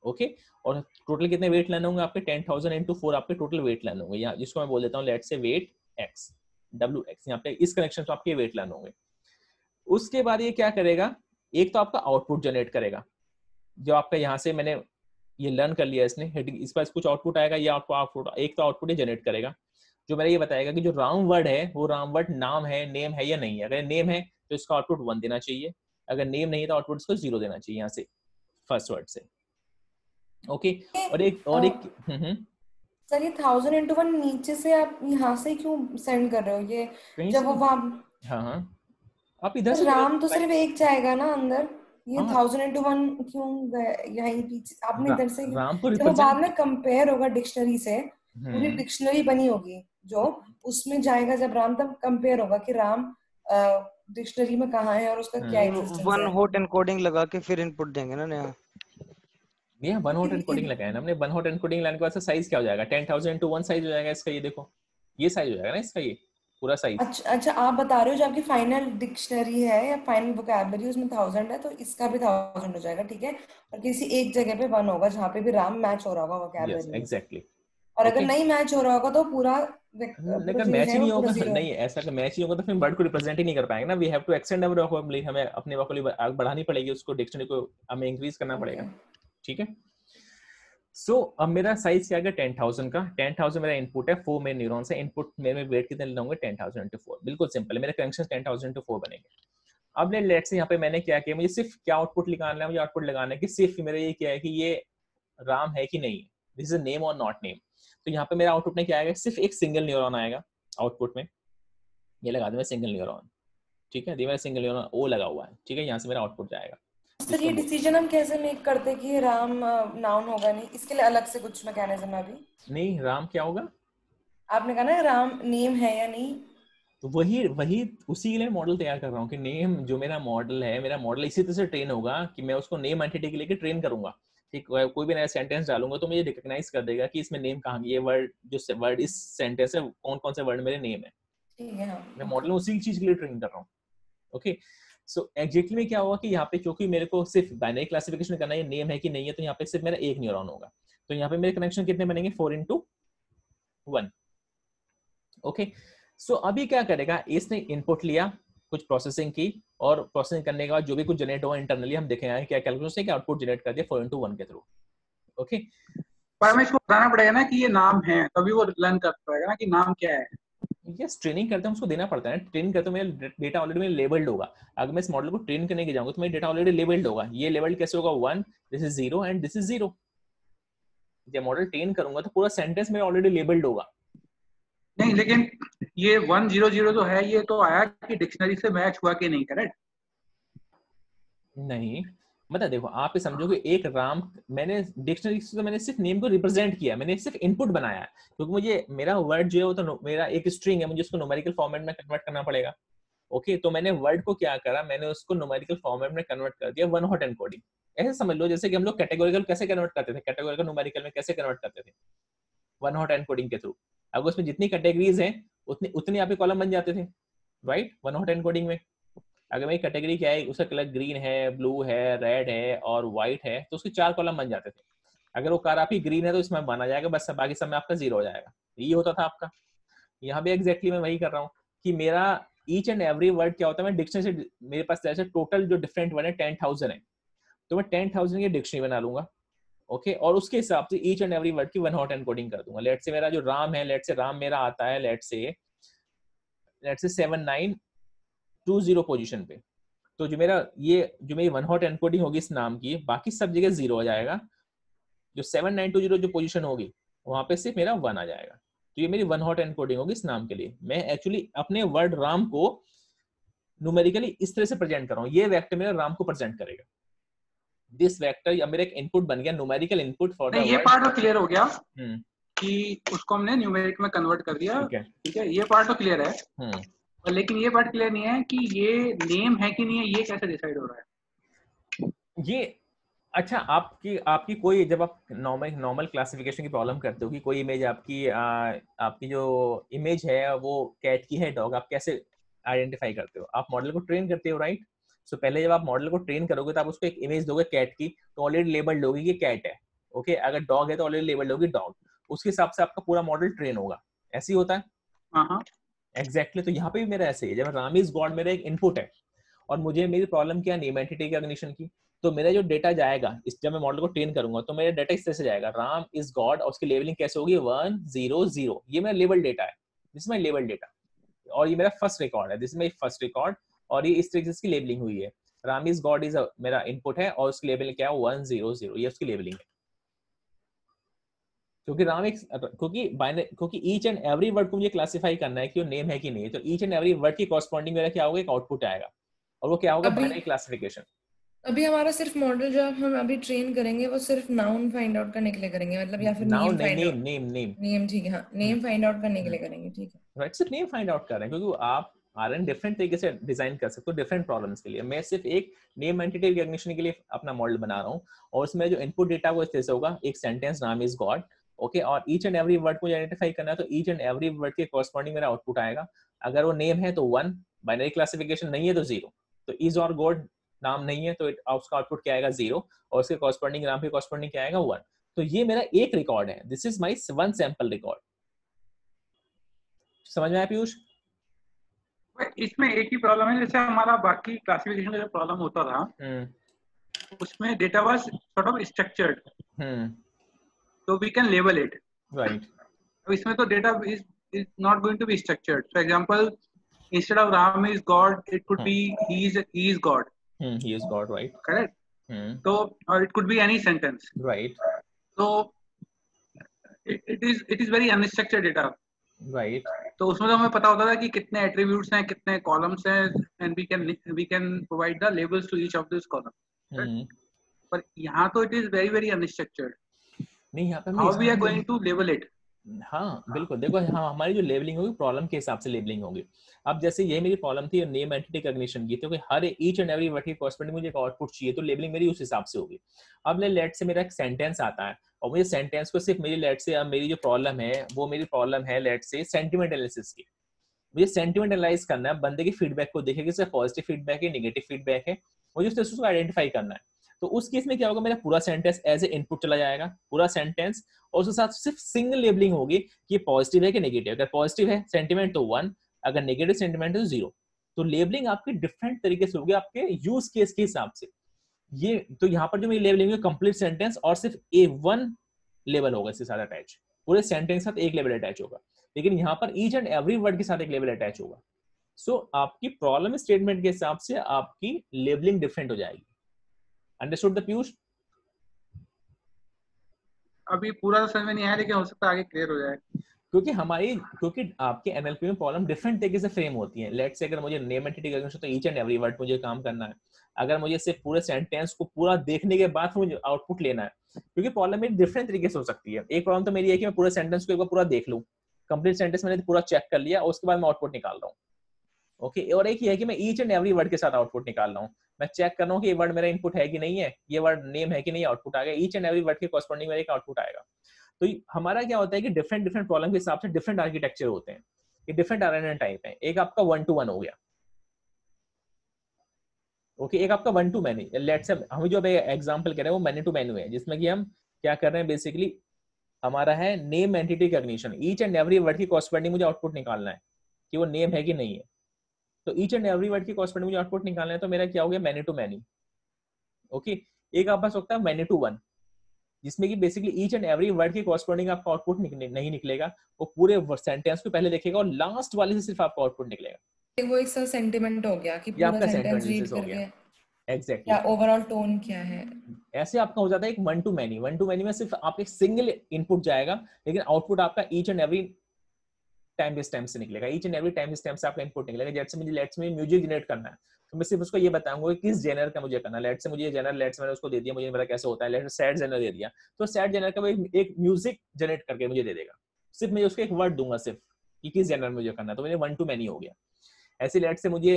ओके, और टोटल कितने वेट लेने होंगे आपके, 10,000 into 4 आपके टोटल वेट लेने होंगे, यहाँ जिसको मैं बोल देता हूँ लेट से वेट x, WX, यहाँ पे इस कनेक्शन से आपके वेट लेने होंगे। उसके बाद ये क्या करेगा, एक तो आपका आउटपुट जनरेट करेगा, जो आपका यहाँ से मैंने ये लर्न कर लिया इसने, इस पर कुछ आउटपुट आएगा, ये आपको आउटपुट, एक तो आउटपुट ये जनरेट करेगा, जो मेरा ये बताएगा कि जो राम वर्ड है वो राम वर्ड नाम है, नेम है या नहीं है। अगर नेम है तो इसका आउटपुट 1 देना चाहिए, अगर नेम नहीं है तो आउटपुट इसको 0 देना चाहिए यहाँ से फर्स्ट वर्ड से। ओके, और एक सर, ये 1000 into 1 नीचे से आप यहाँ से क्यों सेंड कर रहे हो ये, कहीं जब से, वो वहाँ, हाँ आप इधर से राम तो सिर्फ एक जाएगा ना अंदर, ये हाँ 1000 into 1 क्यों गए यहीं पीछे आपने इधर से, राम को जब वो बाद में रिप्रेजेंट, कंपेयर होगा डिक्शनरी से, पूरी डिक्शनरी बनी होगी जो उसमें जाएगा, जब राम, तब कंपेयर होगा कि राम डिक्शनरी में कहाँ है और उसका क्या एग्जिस्टेंस वन है। हॉट एनकोडिंग लगा के फिर इनपुट देंगे ना नया। ये वन हॉट एनकोडिंग लगाया ना हमने, वन हॉट एनकोडिंग लाने के बाद साइज क्या हो जाएगा, 10,000 into 1 साइज हो जाएगा इसका, ये देखो ये साइज हो जाएगा ना इसका, ये पूरा साइज। अच्छा आप बता रहे हो जो आपकी फाइनल डिक्शनरी है या फाइनल वोकैबुलरी उसमें 1000 है, तो इसका भी 1000 हो जाएगा, ठीक है। और किसी एक जगह पे 1 होगा जहाँ पे भी राम मैच हो रहा होगा यस वोकैबुलरी से। एग्जैक्टली। और अगर ओके, नहीं मैच हो रहा होगा तो पूरा अगर जो मैच ही है वो नहीं पूरा होगा, जीरो। नहीं ऐसा अगर मैच ही होगा तो फिर वर्ड को रिप्रेजेंट ही नहीं कर पाएंगे ना। We have to extend our vocabulary, हमें अपने वोकैबुलरी आगे बढ़ानी पड़ेगी, उसको डिक्शनरी को हमें इंक्रीज करना पड़ेगा, ठीक है। सो अब मेरा साइज क्या है 10,000 का। 10,000 मेरा इनपुट है, 4 मेरे न्यूरॉन्स है। इनपुट मेरे वेट कितने लगाऊंगे 10,000 into 4, बिल्कुल सिंपल है, मेरे कनेक्शन 10,000 into 4 बनेंगे। अब लेट्स से यहाँ पे मैंने क्या किया, मुझे सिर्फ क्या आउटपुट निकालना है, मुझे आउटपुट लगाना है कि सिर्फ मेरा ये क्या है कि ये राम है कि नहीं, दिस इज अ नेम और नॉट नेम। तो यहाँ पे मेरा आउटपुट में क्या आएगा, सिर्फ एक सिंगल न्यूरॉन आएगा आउटपुट में, ये लगा दूं मैं सिंगल न्यूरॉन, ठीक है, मेरा सिंगल न्यूरॉन ओ लगा हुआ है, ठीक है, यहाँ से मेरा आउटपुट जाएगा। सर ये डिसीजन हम कैसे मेक करते हैं कि राम नाउन होगा नहीं, इसके लिए अलग से कुछ मैकेनिज्म है अभी? नहीं, राम क्या होगा, आपने कहा ना राम नेम है या नहीं, तो वही वही उसी के लिए मॉडल तैयार कर रहा हूँ कि नेम जो मेरा मॉडल है, मेरा मॉडल इसी तरह से ट्रेन होगा कि मैं उसको नेम एंटिटी के लेके ट्रेन करूंगा, ठीक। कोई भी नया सेंटेंस डालूंगा तो मुझे रिकॉग्नाइज कर देगा कि इसमें नेम कहाँ, ये वर्ड जो वर्ड इस सेंटेंस है कौन कौन से वर्ड मेरे नेम है, ठीक है। मैं मॉडल में उसी चीज के लिए ट्रेन कर रहा हूँ। ओके, सो एग्जैक्टली में क्या होगा कि यहाँ पे क्योंकि मेरे को सिर्फ बाइनरी क्लासिफिकेशन करना है नेम है कि नहीं है, तो यहाँ पे सिर्फ मेरा एक न्यूरॉन होगा, तो यहाँ पे मेरे कनेक्शन कितने बनेंगे 4 into 1। ओके, सो अभी क्या करेगा, इसने इनपुट लिया, कुछ प्रोसेसिंग की, और प्रोसेसिंग करने के बाद जो भी कुछ जनरेट हुआ इंटरनली हम देखेंगे क्या कैलकुलेशन है कि आउटपुट जनरेट कर दिया 4 into 1 के थ्रू। ओके, पर हमें इसको बताना पड़ेगा ना कि ये नाम है, तभी वो लर्न कर पाएगा ना कि नाम क्या है। यस, ट्रेनिंग करते हैं उसको देना पड़ता है, ट्रेन करते हैं मेरा डेटा ऑलरेडी मेरा लेबल्ड होगा। अगर मैं इस मॉडल को ट्रेन करने के जाऊंगा तो मेरा डेटा ऑलरेडी लेबल्ड होगा, ये लेबल्ड कैसे होगा 1, this is 0 and this is 0। जब मॉडल ट्रेन करूंगा तो पूरा सेंटेंस मेरा ऑलरेडी लेबल्ड होगा। नहीं, लेकिन ये 100 तो है, ये तो आया कि डिक्शनरी से मैच हुआ कि नहीं, करेक्ट? नहीं, मतलब देखो आप ये समझो कि एक राम, मैंने डिक्शनरी से तो मैंने सिर्फ नेम को रिप्रेजेंट किया, मैंने सिर्फ इनपुट बनाया है, क्योंकि मुझे मेरा वर्ड जो है वो तो मेरा एक स्ट्रिंग है, मुझे उसको न्यूमेरिकल फॉर्मेट में कन्वर्ट करना पड़ेगा। ओके, तो मैंने वर्ड को क्या करा, मैंने उसको न्यूमेरिकल फॉर्मेट में कन्वर्ट कर दिया, वन हॉट एनकोडिंग। ऐसे समझ लो जैसे कि हम लोग कैटेगोरिकल कैसे कन्वर्ट करते थे, कैटेगोरिकल न्यूमेरिकल में कैसे कन्वर्ट करते थे, वन हॉट एनकोडिंग के थ्रू। अगर उसमें जितनी कैटेगरीज हैं उतनी उतने आपके कॉलम बन जाते थे, राइट, वन हॉट एनकोडिंग में। अगर मेरी कैटेगरी क्या है, उसका कलर ग्रीन है, ब्लू है, रेड है और व्हाइट है, तो उसके 4 कॉलम बन जाते थे। अगर वो कार आपकी ग्रीन है तो इसमें बना जाएगा, बस बाकी सब में आपका 0 हो जाएगा। ये होता था आपका। यहाँ भी एग्जैक्टली मैं वही कर रहा हूँ कि मेरा ईच एंड एवरी वर्ड क्या होता है, मैं डिक्शनरी से, मेरे पास जैसे टोटल जो डिफरेंट वर्ड है 10,000 है, तो मैं 10,000 की डिक्शनरी बना लूंगा। ओके, और उसके हिसाब से ईच एंड एवरी वर्ड की वन हॉट एनकोडिंग कर दूंगा। लेट से मेरा जो राम है, लेट से राम मेरा आता है लेट से 7920 पोजीशन पे, तो जो मेरा ये जो मेरी वन हॉट एनकोडिंग होगी इस नाम की, बाकी सब जगह 0 हो जाएगा, जो 7920 जो पोजीशन होगी वहां पे सिर्फ मेरा 1 आ जाएगा। तो ये मेरी वन हॉट एनकोडिंग होगी इस नाम के लिए। मैं एक्चुअली अपने वर्ड राम को न्यूमेरिकली इस तरह से प्रेजेंट कर रहा हूँ, ये वेक्टर मेरा राम को प्रेजेंट करेगा। दिस वेक्टर या मेरा एक इनपुट बन गया, numerical input for the word. ये पार्ट तो क्लियर हो गया कि उसको हमने न्यूमेरिक में कन्वर्ट कर दिया, ठीक है, ये पार्ट तो क्लियर है। लेकिन ये पार्ट क्लियर नहीं है कि ये नेम है कि नहीं है, ये कैसे डिसाइड हो रहा है ये। अच्छा, आपकी कोई, जब आप नॉर्मल क्लासिफिकेशन की प्रॉब्लम करते हो कि कोई इमेज आपकी जो इमेज है वो कैट की है, डॉग, आप कैसे आइडेंटिफाई करते हो? आप मॉडल को ट्रेन करते हो, राइट। सो पहले जब आप मॉडल को ट्रेन करोगे तो आप उसको एक इमेज दोगे कैट की, तो ऑलरेडी लेबल्ड होगी कि कैट है। ओके, अगर डॉग है तो ऑलरेडी लेबल्ड होगी डॉग, उसके हिसाब से आपका पूरा मॉडल ट्रेन होगा। ऐसे ही होता है। एग्जैक्टली। तो यहाँ पे भी मेरा ऐसे ही है, जब राम इज गॉड मेरा एक इनपुट है और मुझे मेरी प्रॉब्लम क्या, नेम एंटिटी रिकॉग्निशन की, तो मेरा जो डेटा जाएगा जब मैं मॉडल को ट्रेन करूंगा तो मेरा डेटा इस तरह से जाएगा, राम इज गॉड, और उसकी लेबलिंग कैसे होगी 1 0 0, ये मेरा लेबल डेटा है, दिस माय लेबल डेटा, और ये मेरा फर्स्ट रिकॉर्ड है, दिस माय फर्स्ट रिकॉर्ड, और ये इस तरीके से लेबलिंग हुई है। राम इज गॉड इज मेरा इनपुट है और उसकी लेबलिंग क्या है 1 0 0, ये उसकी लेबलिंग है। क्योंकि राम एक क्योंकि ईच एंड एवरी वर्ड को मुझे क्लासिफाई करना है कि वो नेम है कि नहीं, तो ईच एंड एवरी वर्ड की कॉरस्पॉन्डिंग मेरा क्या होगा, एक आउटपुट आएगा, और वो क्या होगा, बाइनरी क्लासिफिकेशन। अभी हमारा सिर्फ मॉडल जो हम अभी ट्रेन करेंगे वो सिर्फ नाउन फाइंड आउट करने के लिए करेंगे, मतलब, या फिर नेम फाइंड आउट, नेम, ठीक है, हाँ, नेम फाइंड आउट करने के लिए करेंगे, ठीक है, राइट। सिर्फ नेम फाइंड आउट कर रहे हैं क्योंकि आप आरएन डिफरेंट तरीके से डिजाइन कर सकते हो डिफरेंट प्रॉब्लम्स के लिए। मैं सिर्फ एक नेम एंटिटी रिकॉग्निशन के लिए अपना मॉडल बना रहा हूँ, और उसमें जो इनपुट डेटा वो इस तरह से होगा, एक सेंटेंस नाम इज गॉड, ओके और ईच एंड एवरी वर्ड को आइडेंटिफाई करना है तो ईच एंड एवरी वर्ड के कॉरस्पॉन्डिंग मेरा आउटपुट आएगा। अगर वो नेम है तो 1, बाइनरी क्लासिफिकेशन नहीं है तो 0, तो इज और गॉड नाम नहीं है तो उसका आउटपुट क्या आएगा 0 और उसके कॉरस्पॉन्डिंग नाम के कॉरस्पॉन्डिंग क्या आएगा 1। तो ये मेरा एक रिकॉर्ड है, this is my one sample record. समझ में आया पीयूष? इसमें एक ही प्रॉब्लम है, जैसे हमारा बाकी क्लासिफिकेशन का जो प्रॉब्लम होता था उसमें data was sort of structured, तो we can label it, right. अब इसमें तो data is not going to be structured. For example, instead of Ram is God, it could be he is God. He is God, right? Correct. So, or it could be any sentence. Right. So, it is very unstructured data. Right. तो उसमें तो हमें पता होता था कि कितने attributes हैं, कितने columns हैं, and we can provide the labels to each of these columns. Right? पर यहाँ तो it is very very unstructured. नहीं यहाँ पे how we are going to label it? हाँ बिल्कुल, देखो हाँ हमारी जो लेबलिंग होगी प्रॉब्लम के हिसाब से लेबलिंग होगी। अब जैसे ये मेरी प्रॉब्लम थी नेम एंटिटी रिकॉग्निशन की, तो हर ईच एंड एवरी वर्ड की कॉरस्पॉन्डिंग मुझे एक आउटपुट चाहिए, तो लेबलिंग मेरी उस हिसाब से होगी। अब लेट से मेरा एक सेंटेंस आता है और मुझे सेंटेंस को सिर्फ मेरी लेट से, अब मेरी जो प्रॉब्लम है वो मेरी प्रॉब्लम है लेट से सेंटिमेंट एनालिसिस की। मुझे सेंटिमेंट एनालाइज करना है, बंदे की फीडबैक को देखेगा कि पॉजिटिव फीडबैक है नेगेटिव फीडबैक है, मुझे उसको आइडेंटिफाई करना है। तो उस केस में क्या होगा, मेरा पूरा सेंटेंस एज ए इनपुट चला जाएगा, पूरा सेंटेंस, और उसके साथ सिर्फ सिंगल लेबलिंग होगी कि पॉजिटिव है कि नेगेटिव। अगर पॉजिटिव है सेंटीमेंट तो 1, अगर नेगेटिव सेंटीमेंट तो 0। तो लेबलिंग आपकी डिफरेंट तरीके से होगी आपके यूज केस के हिसाब से। ये तो यहाँ पर जो मेरी लेबलिंग है कंप्लीट सेंटेंस और सिर्फ A1 लेबल होगा इसके साथ अटैच, पूरे सेंटेंस के साथ एक लेबल अटैच होगा, लेकिन यहाँ पर ईच एंड एवरी वर्ड के साथ एक लेबल अटैच होगा। सो आपकी प्रॉब्लम स्टेटमेंट के हिसाब से आपकी लेबलिंग डिफरेंट हो जाएगी। Understood the Piyush? अभी पूरा तो समझ में नहीं आया, लेकिन हो सकता है आगे क्लियर हो जाए, क्योंकि आपके एनएलपी में प्रॉब्लम डिफरेंट तरीके से फ्रेम होती है। लेट्स से अगर मुझे नेम एंटिटी रिकॉग्निशन तो ईच एंड एवरी वर्ड मुझे काम करना है, अगर मुझे सिर्फ पूरे सेंटेंस को पूरा देखने के बाद मुझे आउटपुट लेना है, क्योंकि प्रॉब्लम मेरी डिफरेंट तरीके से हो सकती है। एक प्रॉब्लम तो मेरी है कि मैं पूरे सेंटेंस को एक बार पूरा देख लूं, कंप्लीट सेंटेंस मैंने पूरा चेक कर लिया और उसके बाद मैं आउटपुट निकाल रहा हूँ, ओके। और एक ही है कि मैं ईच एंड एवरी वर्ड के साथ आउटपुट निकाल रहा हूँ, मैं चेक कर रहा हूँ कि ये वर्ड मेरा इनपुट है कि नहीं है, ये वर्ड नेम है कि नहीं, आउटपुट आ गया, ईच एंड एवरी वर्ड के कॉरस्पॉन्डिंग मेरा एक आउटपुट आएगा। तो हमारा क्या होता है कि डिफरेंट डिफरेंट प्रॉब्लम के हिसाब से डिफरेंट आर्किटेक्चर होते हैं, ये डिफरेंट आरएनएन टाइप है। एक आपका 1-to-1 हो गया, ओके, एक आपका 1-to-many। लेट्स से हम जो एग्जांपल कर रहे हैं वो मैनी टू मैनी है, जिसमें कि हम क्या कर रहे हैं, बेसिकली हमारा है name entity recognition. Each and every word की कॉरस्पॉन्डिंग मुझे आउटपुट निकालना है कि वो नेम है कि नहीं है। तो ईच एंड एवरी वर्ड की कॉरस्पॉन्डिंग मुझे आउटपुट निकालना है, तो मेरा क्या हो गया, मैनी टू मैनी, ओके। एक आप पास होता है मैनी टू वन, जिसमें कि basically each and every word की कॉरस्पॉन्डिंग आपका आउटपुट नहीं निकलेगा, वो पूरे सेंटेंस को पहले देखेगा और लास्ट वाले से सिर्फ आपका आउटपुट निकलेगा। वो एक सा सेंटीमेंट हो गया कि पूरा सेंटेंस रीड करके एग्जैक्टली या ओवरऑल टोन क्या है। ऐसे आपका हो जाता है एक 1-to-many। 1-to-many में सिर्फ आप एक सिंगल इनपुट जाएगा, लेकिन आउटपुट आपका each and every time stamp से निकलेगा, each and every time stamp से आपका इनपुट निकलेगा। जैसे मुझे लेट्स में म्यूजिक जनरेट करना है, तो मैं सिर्फ उसको ये बताऊंगा कि किस जेनर का मुझे करना है। लेट्स से मुझे जेनर, लेट्स मैंने उसको दे दिया, मुझे पता कैसे होता है, लेट्स सैड जेनर दे दिया, तो सैड जेनर का वो एक म्यूजिक जनरेट करके मुझे दे देगा, सिर्फ मैं उसको एक वर्ड दूंगा सिर्फ कि किस जेनर में मुझे करना है, तो मेरे 1-to-many हो गया। ऐसे लेट्स से मुझे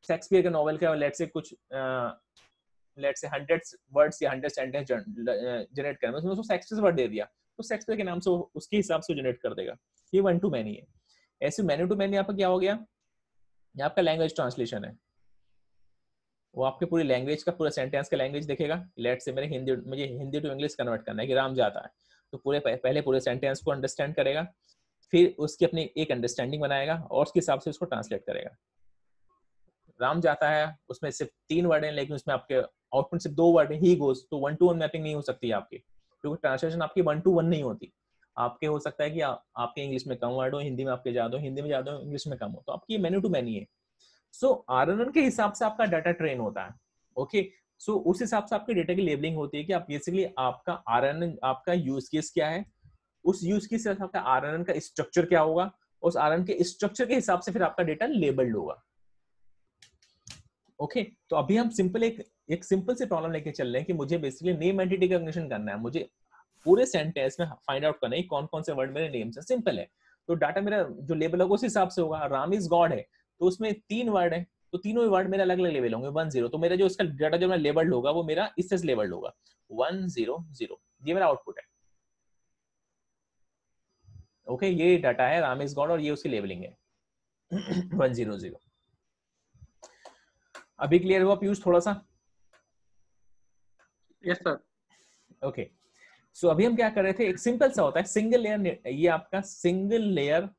शेक्सपियर के नॉवेल का लेट्स से कुछ लेट्स से 100 वर्ड्स या 100 सेंटेंस जनरेट करना है, उसमें उसको शेक्सपियर वर्ड दे दिया, तो शेक्सपियर के नाम से उसके हिसाब से जनरेट कर देगा। ये 1-to-many है। ऐसे मैनी टू मैनी आपका क्या हो गया, ये आपका लैंग्वेज ट्रांसलेशन है, वो आपके पूरी लैंग्वेज का पूरा सेंटेंस का लैंग्वेज देखेगा। लेट्स से मुझे हिंदी टू इंग्लिश कन्वर्ट करना है कि राम जाता है, तो पहले पूरे सेंटेंस को अंडरस्टैंड करेगा, फिर उसकी अपनी एक अंडरस्टैंडिंग बनाएगा और उसके हिसाब से उसको ट्रांसलेट करेगा। राम जाता है उसमें सिर्फ 3 वर्ड है, लेकिन उसमें आपके आउटपुट सिर्फ 2 वर्ड है, ही गोज, तो 1-to-1 मैपिंग नहीं हो सकती आपकी, क्योंकि ट्रांसलेशन आपकी 1-to-1 नहीं होती। आपके हो सकता है कि आपके इंग्लिश में कम वर्ड हो, हिंदी में आपके ज्यादा हो, हिंदी में ज्यादा हो, इंग्लिश में कम हो, तो आपकी मैनी टू मैनी है। सो आरएनएन के हिसाब से आपका डाटा ट्रेन होता है, ओके। सो उस हिसाब से आपके डेटा की लेबलिंग होती है कि आप बेसिकली आपका आरएनएन, आपका यूज केस क्या है, उस यूज केस से आपका आरएनएन का स्ट्रक्चर क्या होगा, उस आरएनएन के स्ट्रक्चर के हिसाब से फिर आपका डेटा लेबल्ड होगा, ओके। तो अभी हम सिंपल एक सिंपल से प्रॉब्लम लेके चल रहे हैं कि मुझे बेसिकली नेम एंटिटी रिकॉग्निशन करना है, मुझे पूरे सेंटेंस में फाइंड आउट करना है कौन कौन से वर्ड मेरे नेम से, सिंपल है। तो डाटा मेरा जो लेबल होगा उस हिसाब से होगा। राम इज गॉड है तो उसमें 3 वर्ड है, तो तीनों वर्ड मेरे अलग अलग लेवल होंगे 1-0, तो मेरा जो इसका डाटा जो मेरा लेबल्ड होगा वो मेरा इससे लेबल्ड होगा 1-0-0, ये मेरा आउटपुट है, ओके, ये डाटा है राम इज गॉड और ये उसकी लेबलिंग है 100। अभी क्लियर हुआ पीयूष थोड़ा सा? Yes sir. ओके, सो अभी हम क्या कर रहे थे, एक सिंपल सा होता है सिंगल लेयर, ये आपका सिंगल लेयर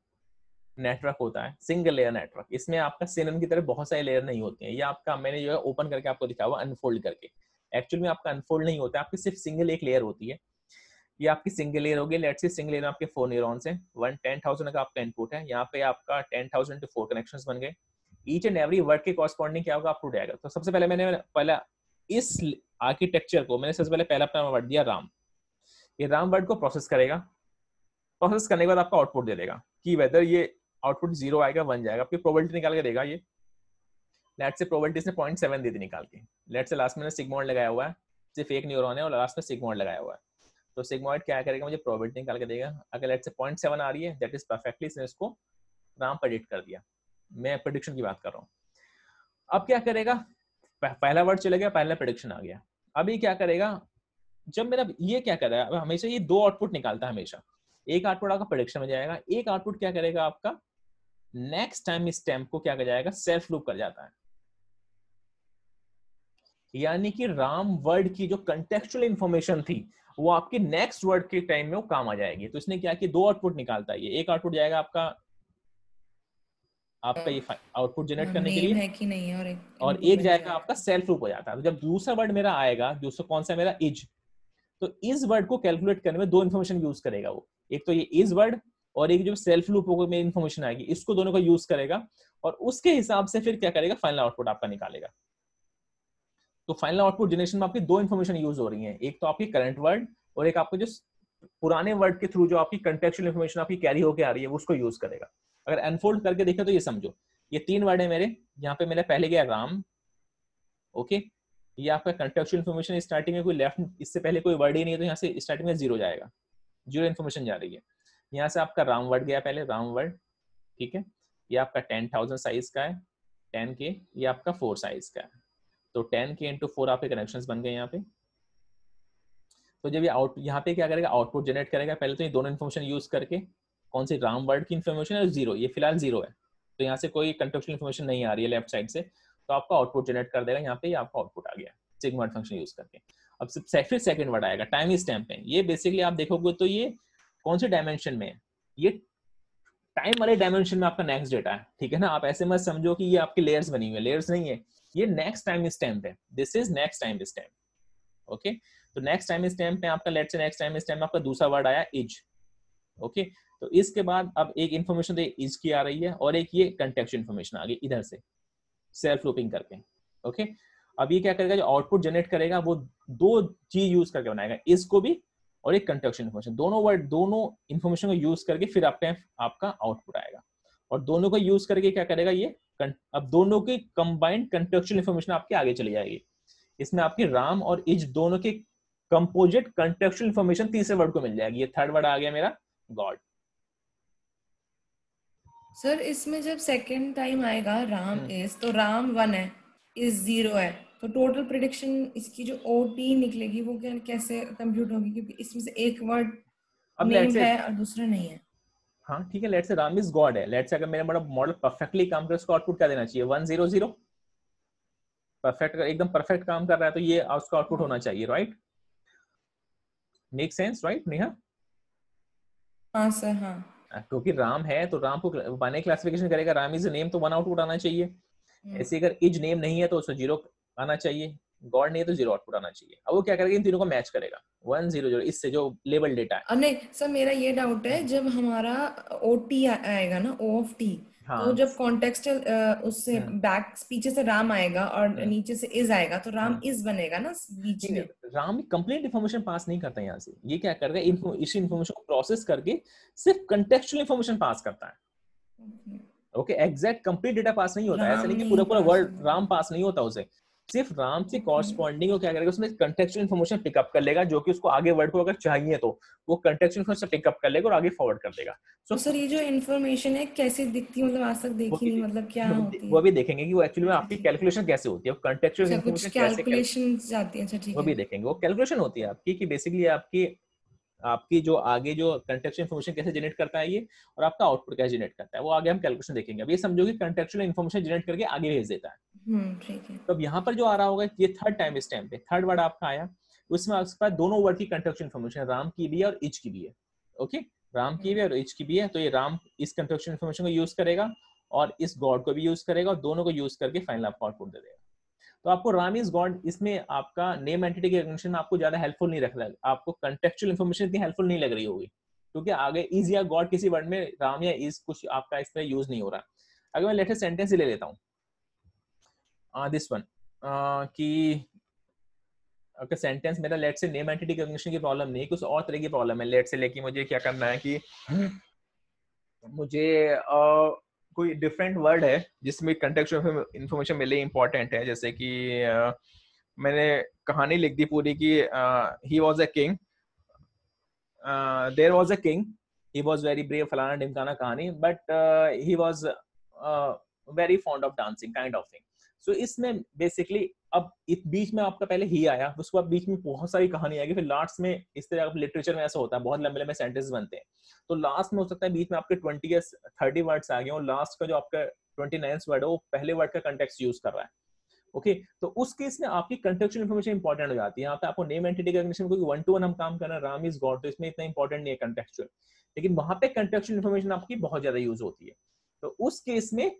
नेटवर्क होता है, सिंगल लेयर नेटवर्क। इसमें आपका CNN की तरह बहुत सारे लेयर नहीं होते हैं। ये आपका मैंने जो है ओपन करके आपको दिखाया हुआ अनफोल्ड करके, एक्चुअली में आपका अनफोल्ड नहीं होता है, आपकी सिर्फ सिंगल एक लेयर होती है। ये आपकी सिंगल लेयर होगी। लेट्स से सिंगल लेयर में आपके 4 न्यूरॉन्स हैं, 10,000 का आपका इनपुट है, यहाँ पे आपका 10,000 to 4 कनेक्शंस बन गए। ईच एंड एवरी वर्ड के कॉरस्पॉन्डिंग क्या होगा आउटपुट आएगा। तो सबसे पहले मैंने पहला इस आर्किटेक्चर को मैंने सबसे पहले पहला अपना वर्ड दिया राम। ये राम वर्ड को प्रोसेस करेगा, प्रोसेस करने के बाद आपका आउटपुट दे देगा कि वेदर ये आउटपुट 0 आएगा 1 जाएगा, आपकी प्रोबेबिलिटी निकाल के देगा। ये लेट्स से प्रोबेबिलिटी इसने 0.7 दी थी निकाल के। लेट्स से लास्ट में सिग्मॉइड लगाया हुआ है, सिर्फ एक न्यूरॉन है और लास्ट में सिग्मॉइड लगाया हुआ है। तो सिग्मॉइड क्या करेगा, मुझे प्रोबेबिलिटी निकाल के देगा। अगर लेट्स से 0.7 आ रही है, दैट इज परफेक्टली इसने इसको राम प्रेडिक्ट कर दिया। मैं प्रेडिक्शन की बात कर रहा हूँ। अब क्या करेगा, पहला वर्ड चले गया, पहला प्रेडिक्शन आ गया। अभी क्या करेगा, जब मेरा ये क्या कर रहा है, हमेशा ये 2 आउटपुट निकालता है हमेशा। एक आउटपुट आपका प्रेडिक्शन में जाएगा, एक आउटपुट क्या करेगा आपका नेक्स्ट टाइम स्टैम्प को क्या कर जाएगा, सेल्फ लूप कर जाता है। यानी कि राम वर्ड की जो कंटेक्चुअल इंफॉर्मेशन थी वो आपके नेक्स्ट वर्ड के टाइम में वो काम आ जाएगी। तो इसने क्या किया, 2 आउटपुट निकालता है। ये एक आउटपुट जाएगा आपका ये आउटपुट जनरेट करने के लिए है कि नहीं है, और एक जाएगा आपका सेल्फ लूप हो जाता है। तो जब दूसरा वर्ड मेरा आएगा, दूसरा कौन सा मेरा इज, तो इस वर्ड को कैलकुलेट करने में 2 इन्फॉर्मेशन यूज करेगा वो। एक तो ये इज वर्ड और एक जो सेल्फ लूप में इन्फॉर्मेशन आएगी, इसको दोनों को यूज करेगा और उसके हिसाब से फिर क्या करेगा, फाइनल आउटपुट आपका निकालेगा। तो फाइनल आउटपुट जनरेशन में आपकी 2 इन्फॉर्मेशन यूज हो रही है, एक तो आपकी करंट वर्ड और एक आपको जो पुराने वर्ड के थ्रू जो आपकी कंटेक्चुअल इन्फॉर्मेशन आपकी कैरी होकर आ रही है वो उसको यूज करेगा। अगर अनफोल्ड करके देखें तो ये समझो, ये 3 वर्ड है मेरे, यहाँ पे मेरा पहले गया राम। ओके, ये आपका कंटेक्चुअल इन्फॉर्मेशन स्टार्टिंग में कोई लेफ्ट, इससे पहले कोई वर्ड ही नहीं है, तो यहाँ से स्टार्टिंग में 0 जाएगा, 0 इन्फॉर्मेशन जा रही है। यहाँ से आपका राम वर्ड गया पहले, राम वर्ड, ठीक है। ये आपका 10,000 साइज का है, 10K, ये आपका 4 साइज का है। तो 10K into 4 आपके कनेक्शंस बन गए यहाँ पे। तो जब ये यहाँ पे क्या करेगा, आउटपुट जनरेट करेगा। पहले तो ये दोनों इन्फॉर्मेशन यूज करके, कौन सी राम वर्ड की इन्फॉर्मेशन है 0, ये फिलहाल 0 है, तो यहाँ से कोई कंटेक्चुअल इन्फॉर्मेशन नहीं आ रही है लेफ्ट साइड से, तो आपका आउटपुट जनरेट कर देगा। यहाँ पे आपका आउटपुट आ गया सिग्मा वर्ड फंक्शन यूज करके। अब फिर सेकंड वर्ड आएगा टाइम स्टैम्प में। ये बेसिकली आप देखोगे तो ये कौन से डायमेंशन में है, ये टाइम वाले डायमेंशन में आपका नेक्स्ट डेटा है, ठीक है ना। आप ऐसे मत समझो कि ये आपकी लेयर्स बनी हुई है, लेयर्स नहीं है, ये नेक्स्ट टाइम स्टैम्प है। This is next time stamp. Okay, तो नेक्स्ट टाइम स्टैम्प में आपका let's say next time stamp में आपका दूसरा वर्ड आया इज। ओके, तो इसके बाद अब एक इन्फॉर्मेशन इज की आ रही है और एक ये कंटेक्चुअल इन्फॉर्मेशन आ गई इधर से सेल्फ लूपिंग करके। ओके, अब ये क्या करेगा, जो आउटपुट जनरेट करेगा वो 2 चीज यूज करके बनाएगा, इसको भी और एक कंटेक्चुअल इन्फॉर्मेशन। दोनों वर्ड, दोनों इन्फॉर्मेशन को यूज करके फिर आपका आउटपुट आएगा और दोनों को यूज करके क्या करेगा ये, अब दोनों की कंबाइंड कंटेक्चुअल इन्फॉर्मेशन आपके आगे चली जाएगी। इसमें आपके राम और इज दोनों के कंपोजिट कंटेक्चुअल इन्फॉर्मेशन तीसरे वर्ड को मिल जाएगी। ये थर्ड वर्ड आ गया मेरा गॉड। सर इसमें जब सेकंड टाइम आएगा राम इज, तो राम 1 है, इज 0 है, तो टोटल प्रेडिक्शन इसकी जो ओटी निकलेगी वो कैसे कंप्यूट होगी, क्योंकि इसमें से एक वर्ड नेम है और दूसरा नहीं है। हाँ ठीक है, लेट्स से राम इज गॉड है, लेट्स से अगर मेरा मॉडल परफेक्टली काम करे उसको आउटपुट क्या देना चाहिए, 1 0 0। परफेक्ट, एकदम परफेक्ट काम कर रहा है तो ये उसका आउटपुट होना चाहिए, right? Make sense, right Neha? हाँ सर, हाँ। क्योंकि राम है तो राम को बाइनरी क्लासिफिकेशन करेगा, राम इज नेम तो 1 आउटपुट आना चाहिए। ऐसे अगर इज नेम नहीं है तो उसको 0 आना चाहिए, गॉड नहीं है तो 0 आउटपुट आना चाहिए। अब वो क्या करेगा, इन तीनों को मैच करेगा 1 0 0 इससे जो लेबल डेटा है। नहीं सर, मेरा ये डाउट है, जब हमारा ओटी आएगा ना, ओ ऑफ टी, तो जब कॉन्टेक्स्टल उससे बैक पीछे से राम आएगा और नीचे से इज आएगा, तो राम इज बनेगा ना बीच में। राम कंप्लीट इन्फॉर्मेशन पास नहीं करता यहाँ से, ये क्या करेगा, इस इन्फॉर्मेशन को प्रोसेस करके सिर्फ कंटेक्चुअल इन्फॉर्मेशन पास करता है। Okay, exact complete data pass नहीं होता है, ऐसा नहीं कि पूरा वर्ड राम पास नहीं होता उसे, सिर्फ राम से कॉरस्पॉन्डिंग को क्या करेगा, उसमें कंटेक्चुअल इन्फॉर्मेशन पिकअप कर लेगा, जो कि उसको आगे वर्ड को अगर चाहिए तो वो कंटेक्चुअल इन्फॉर्मेशन पिकअप कर लेगा और आगे फॉरवर्ड कर देगा। तो सर ये जो इन्फॉर्मेशन है कैसे दिखती है, मतलब आज तक देखी नहीं, मतलब क्या होती है? वो भी देखेंगे कि वो एक्चुअली में आपकी कैलकुलेशन कैसे होती है, कंटेक्चुअल इन्फॉर्मेशन कैसे कैलकुलेशन जाती है। अच्छा ठीक है, वो भी देखेंगे। वो कैलकुलेशन होती है आपकी कि बेसिकली आपकी आपकी जो आगे जो कंटेक्चुअल इन्फॉर्मेशन कैसे जनरेट करता है ये, और आपका आउटपुट कैसे जनरेट करता है, वो आगे हम कैलकुलेशन देखेंगे। अब ये समझो कि कंटेक्चुअल इन्फॉर्मेशन जनरेट करके आगे भेज देता है। ठीक है। तो अब यहाँ पर जो आ रहा होगा ये थर्ड टाइम स्टैम्प पे थर्ड वर्ड आपका आया, उसमें आपके पास दोनों वर्ड की कंटेक्चुअल इन्फॉर्मेशन, राम की भी है और इच की भी है। ओके, राम की भी है और इच की भी है। तो ये राम इस कंटेक्चुअल इन्फॉर्मेशन को यूज करेगा और इस गॉड को भी यूज करेगा, और दोनों को यूज करके फाइनल आपको आउटपुट दे देगा। तो आपको राम इज गॉड इसमें आपका नेम एंटिटी के रिकॉग्निशन में आपको ज्यादा हेल्पफुल नहीं रख रहा है, आपको कंटेक्चुअल इन्फॉर्मेशन इतनी हेल्पफुल नहीं लग रही होगी, क्योंकि आगे इज या गॉड किसी वर्ड में राम या इज कुछ आपका इस तरह यूज नहीं हो रहा। अगर मैं लेटेस्ट सेंटेंस ही ले लेता हूँ दिस वन कि अगर सेंटेंस मेरा लेट से नेम एंटिटी रिकॉग्निशन की प्रॉब्लम नहीं, कुछ और तरह की प्रॉब्लम है। लेट से लेके मुझे क्या करना है कि मुझे कोई डिफरेंट वर्ड है जिसमें कंटेक्चुअल इन्फॉर्मेशन मिले इंपॉर्टेंट है, जैसे कि मैंने कहानी लिख दी पूरी की he was a king, there was a king, he was very brave, फलाना ढिमकाना कहानी, but he was very fond of dancing kind of thing. So इसमें बेसिकली अब इस बीच में आपका पहले ही आया, उसके बाद बीच में बहुत सारी कहानी आएगी, फिर लास्ट में इस तरह लिटरेचर में ऐसा होता है, बहुत लंबे लंबे सेंटेंस बनते हैं, तो लास्ट में हो सकता है बीच में आपके 20 या 30 वर्ड्स आ गए और लास्ट का जो आपका 29th वर्ड है वो पहले वर्ड का कंटेक्स्ट यूज कर रहा है। ओके, तो उस केस में आपकी कंटेक्चुअल इन्फॉर्मेशन इंपॉर्टेंट हो जाती है। यहाँ पे आपको नेम एंटिटी रिकॉग्निशन को 1-to-1 हम काम कर रहे हैं, राम इज गॉड, तो इसमें इतना इंपॉर्टेंट नहीं है कंटेक्चुअल, लेकिन वहां पे कंटेक्चुअल इन्फॉर्मेशन आपकी बहुत ज्यादा यूज होती है। तो उस केस में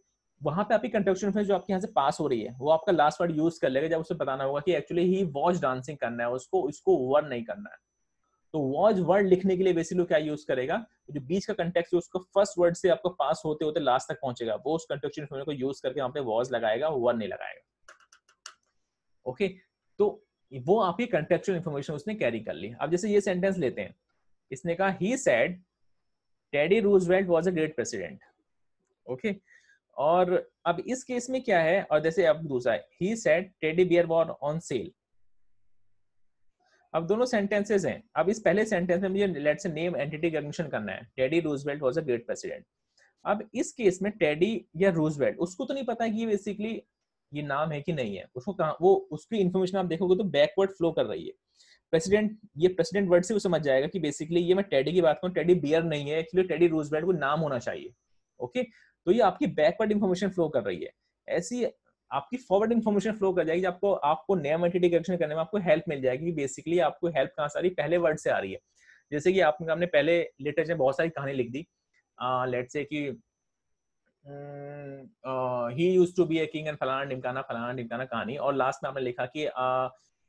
वहां पे आपकी कंटेक्चुअल इन्फॉर्मेशन जो आपके यहाँ से पास हो रही है वो आपका लास्ट वर्ड यूज कर लेगा, जब उसे बताना होगा कि एक्चुअली ही वॉच डांसिंग करना है, उसको इसको वर्ड नहीं करना है। तो वॉच वर्ड लिखने के लिए बेसिकली क्या यूज करेगा, जो बीच का कंटेक्स्ट है उसको फर्स्ट वर्ड से आपको पास होते होते लास्ट तक पहुंचेगा, वो उस कंटेक्चुअल इन्फॉर्मेशन को यूज करके वहां पे वॉच लगाएगा, वर्ड नहीं लगाएगा। ओके, तो वो आपकी कंटेक्चुअल इन्फॉर्मेशन उसने कैरी कर ली। अब जैसे ये सेंटेंस लेते हैं, इसने कहा he said teddy Roosevelt was a great president. Okay, और अब इस केस में क्या है, और जैसे अब दूसरा है he said teddy bear was on sale. अब दोनों सेंटेंसेस हैं। अब इस पहले सेंटेंस में मुझे let's say name entity recognition करना है, teddy Roosevelt was a great president. अब इस केस में टेडी या रूजवेल्ट उसको तो नहीं पता है कि ये बेसिकली ये नाम है कि नहीं है, उसको कहां वो उसकी इन्फॉर्मेशन आप देखोगे तो बैकवर्ड फ्लो कर रही है। प्रेसिडेंट, ये प्रेसिडेंट वर्ड से वो समझ जाएगा कि बेसिकली ये मैं टेडी की बात करूं, टेडी बियर नहीं है, एक्चुअली टेडी रूजवेल्ट को नाम होना चाहिए। ओके, तो ये आपकी बैकवर्ड इन्फॉर्मेशन फ्लो कर रही है। ऐसी आपकी फॉरवर्ड इन्फॉर्मेशन फ्लो कर जाएगी, आपको आपको नेम एंटिटी रिकॉग्निशन करने में आपको हेल्प मिल जाएगी। बेसिकली आपको हेल्प कहां से आ रही है, पहले वर्ड से आ रही है। जैसे कि आपने पहले लिटरेचर में बहुत सारी कहानी लिख दी, लेट्स से कि he used to be a king and फलाना ढिमकाना कहानी, और लास्ट में आपने लिखा कि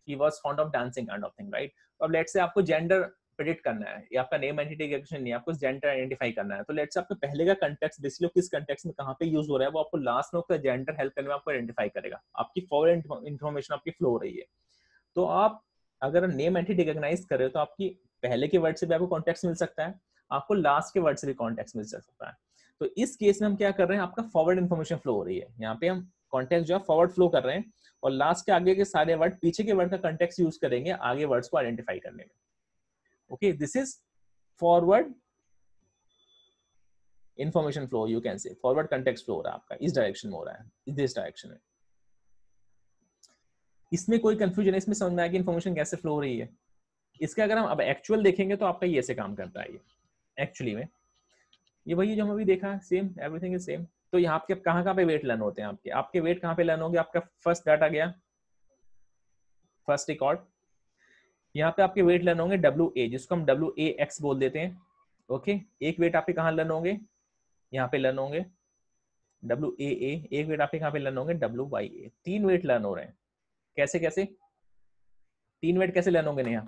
he was fond of dancing kind of thing, right? तो अब लेट्स से आपको जेंडर प्रेडिक्ट करना है, ये आपका नेम एंटिटी रिकॉग्निशन नहीं है, आपको जेंडर आइडेंटिफाई करना है। तो लेट्स से आपको पहले का कंटेक्स्ट बेसिकली किस कंटेक्स्ट में कहां पे यूज हो रहा है वो आपको लास्ट में उसका जेंडर हेल्प करने में आपको आइडेंटिफाई करेगा। आपकी फॉरवर्ड इन्फॉर्मेशन आपकी फ्लो हो रही है। तो आप अगर नेम एंटिटी रिकॉग्नाइज कर रहे हो तो आपकी पहले के वर्ड से भी आपको कॉन्टेक्स्ट मिल सकता है, आपको लास्ट के वर्ड से भी कॉन्टेक्स्ट मिल सकता है। तो इस केस में हम क्या कर रहे हैं, आपका फॉरवर्ड इन्फॉर्मेशन फ्लो हो रही है, यहाँ पे हम कॉन्टेक्स्ट जो है फॉरवर्ड फ्लो कर रहे हैं, और लास्ट के आगे के सारे वर्ड पीछे के वर्ड का कॉन्टेक्स्ट यूज करेंगे आगे वर्ड्स को आइडेंटिफाई करने में। Okay, this is forward information flow, you can say forward context flow हो रहा है आपका, इस डायरेक्शन में हो रहा है, इस डायरेक्शन में। इसमें कोई कंफ्यूजन है, इसमें समझ में आया कि इन्फॉर्मेशन कैसे फ्लो हो रही है। इसका अगर हम अब एक्चुअल देखेंगे तो आपका ये ऐसे काम करता है। ये एक्चुअली में ये वही जो हम अभी देखा, सेम, एवरीथिंग इज सेम। तो यहाँ पे कहाँ पे वेट लर्न होते हैं आपके वेट कहाँ पे लर्न होंगे, आपका फर्स्ट डाटा गया, फर्स्ट रिकॉर्ड, यहाँ पे आपके वेट लर्न होंगे WA, जिसको हम WAX बोल देते हैं। ओके, एक वेट आपके कहाँ लर्न होंगे, यहाँ पे लर्न होंगे WAA, एक वेट आपके कहाँ पे लर्न होंगे WYA। 3 वेट लर्न हो रहे हैं। कैसे कैसे 3 वेट कैसे लर्न होंगे नेहा,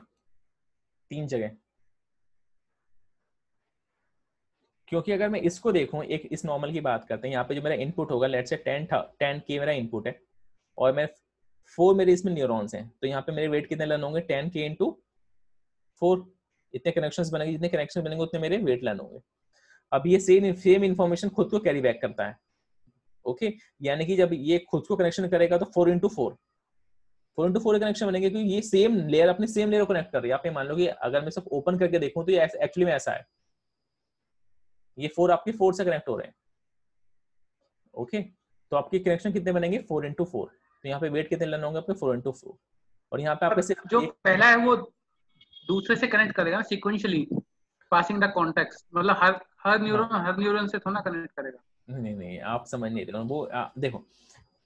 3 जगह, क्योंकि अगर मैं इसको देखूं, एक इस नॉर्मल की बात करते हैं, यहाँ पे जो मेरा इनपुट होगा लेट्स से 10K मेरा इनपुट है, और मैं 4 मेरे इसमें न्यूरॉन्स हैं, तो यहाँ पे मेरे वेट कितने लर्न होंगे 10K × 4, इतने कनेक्शंस बनेंगे, जितने कनेक्शन बनेंगे उतने मेरे वेट लर्न होंगे। अब ये सेम इन्फॉर्मेशन खुद को कैरी बैक करता है। ओके, यानी कि जब ये खुद को कनेक्शन करेगा तो 4 × 4 कनेक्शन बनेंगे, क्योंकि ये सेम लेयर अपने सेम लेयर को कनेक्ट कर रही है। आप ये मान लो कि अगर मैं सब ओपन करके देखूं तो ये एक्चुअली में ऐसा है, ये 4 आपके 4 से कनेक्ट हो रहे हैं। ओके, तो आपके कनेक्शन कितने बनेंगे 4 × 4, तो यहाँ पे वेट कितने लर्न होंगे आपके 4 × 4, और यहाँ पे आपके सिर्फ जो पहला है वो दूसरे से कनेक्ट करेगा सीक्वेंशियली, पासिंग द कॉन्टेक्स्ट, मतलब हर न्यूरॉन से थोड़ा कनेक्ट करेगा। नहीं नहीं, आप समझ नहीं रहे वो। देखो,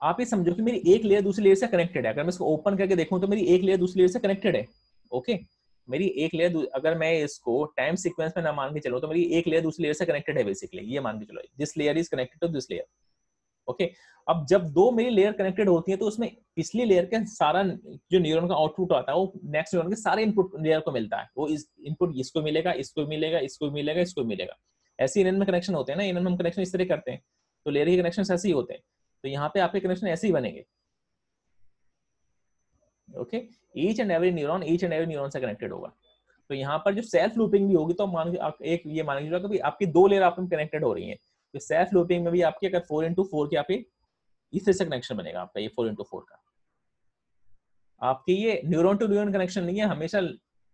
आप ये समझो कि मेरी एक लेयर दूसरी लेयर से कनेक्टेड है। अगर मैं इसको ओपन करके देखूं तो मेरी एक लेयर दूसरी लेयर से कनेक्टेड है। ओके, मेरी एक लेयर, अगर मैं इसको टाइम सीक्वेंस में ना मान के चलो तो मेरी एक लेयर दूसरी लेयर से कनेक्टेड है बेसिकली, ये मान के चलो this layer is connected to this layer. Okay, अब जब दो मेरी लेयर कनेक्टेड होती है तो उसमें पिछली लेयर का सारा जो न्यूरॉन का आउटपुट आता है वो नेक्स्ट न्यूरॉन के सारे इनपुट लेयर को मिलता है। वो इस इनपुट इसको मिलेगा, इसको मिलेगा, इसको मिलेगा, इसको मिलेगा। ऐसे इनन में कनेक्शन होते हैं ना, इनन में हम कनेक्शन इस तरह करते हैं, तो लेयर के कनेक्शन ऐसे ही होते हैं। तो यहाँ पे आपके कनेक्शन ऐसे ही बनेंगे। Okay, each and every neuron से कनेक्टेड होगा। तो यहाँ पर जो सेल्फ लूपिंग भी होगी तो मान के आप एक ये मान लीजिएगा कि आपकी दो लेयर आपस में कनेक्टेड हो रही हैं, तो सेल्फ लूपिंग में भी आपके अगर 4x4 के आपके इस तरह से कनेक्शन बनेगा आपका, ये 4x4 का। आपके ये न्यूरॉन टू न्यूरॉन कनेक्शन नहीं है, हमेशा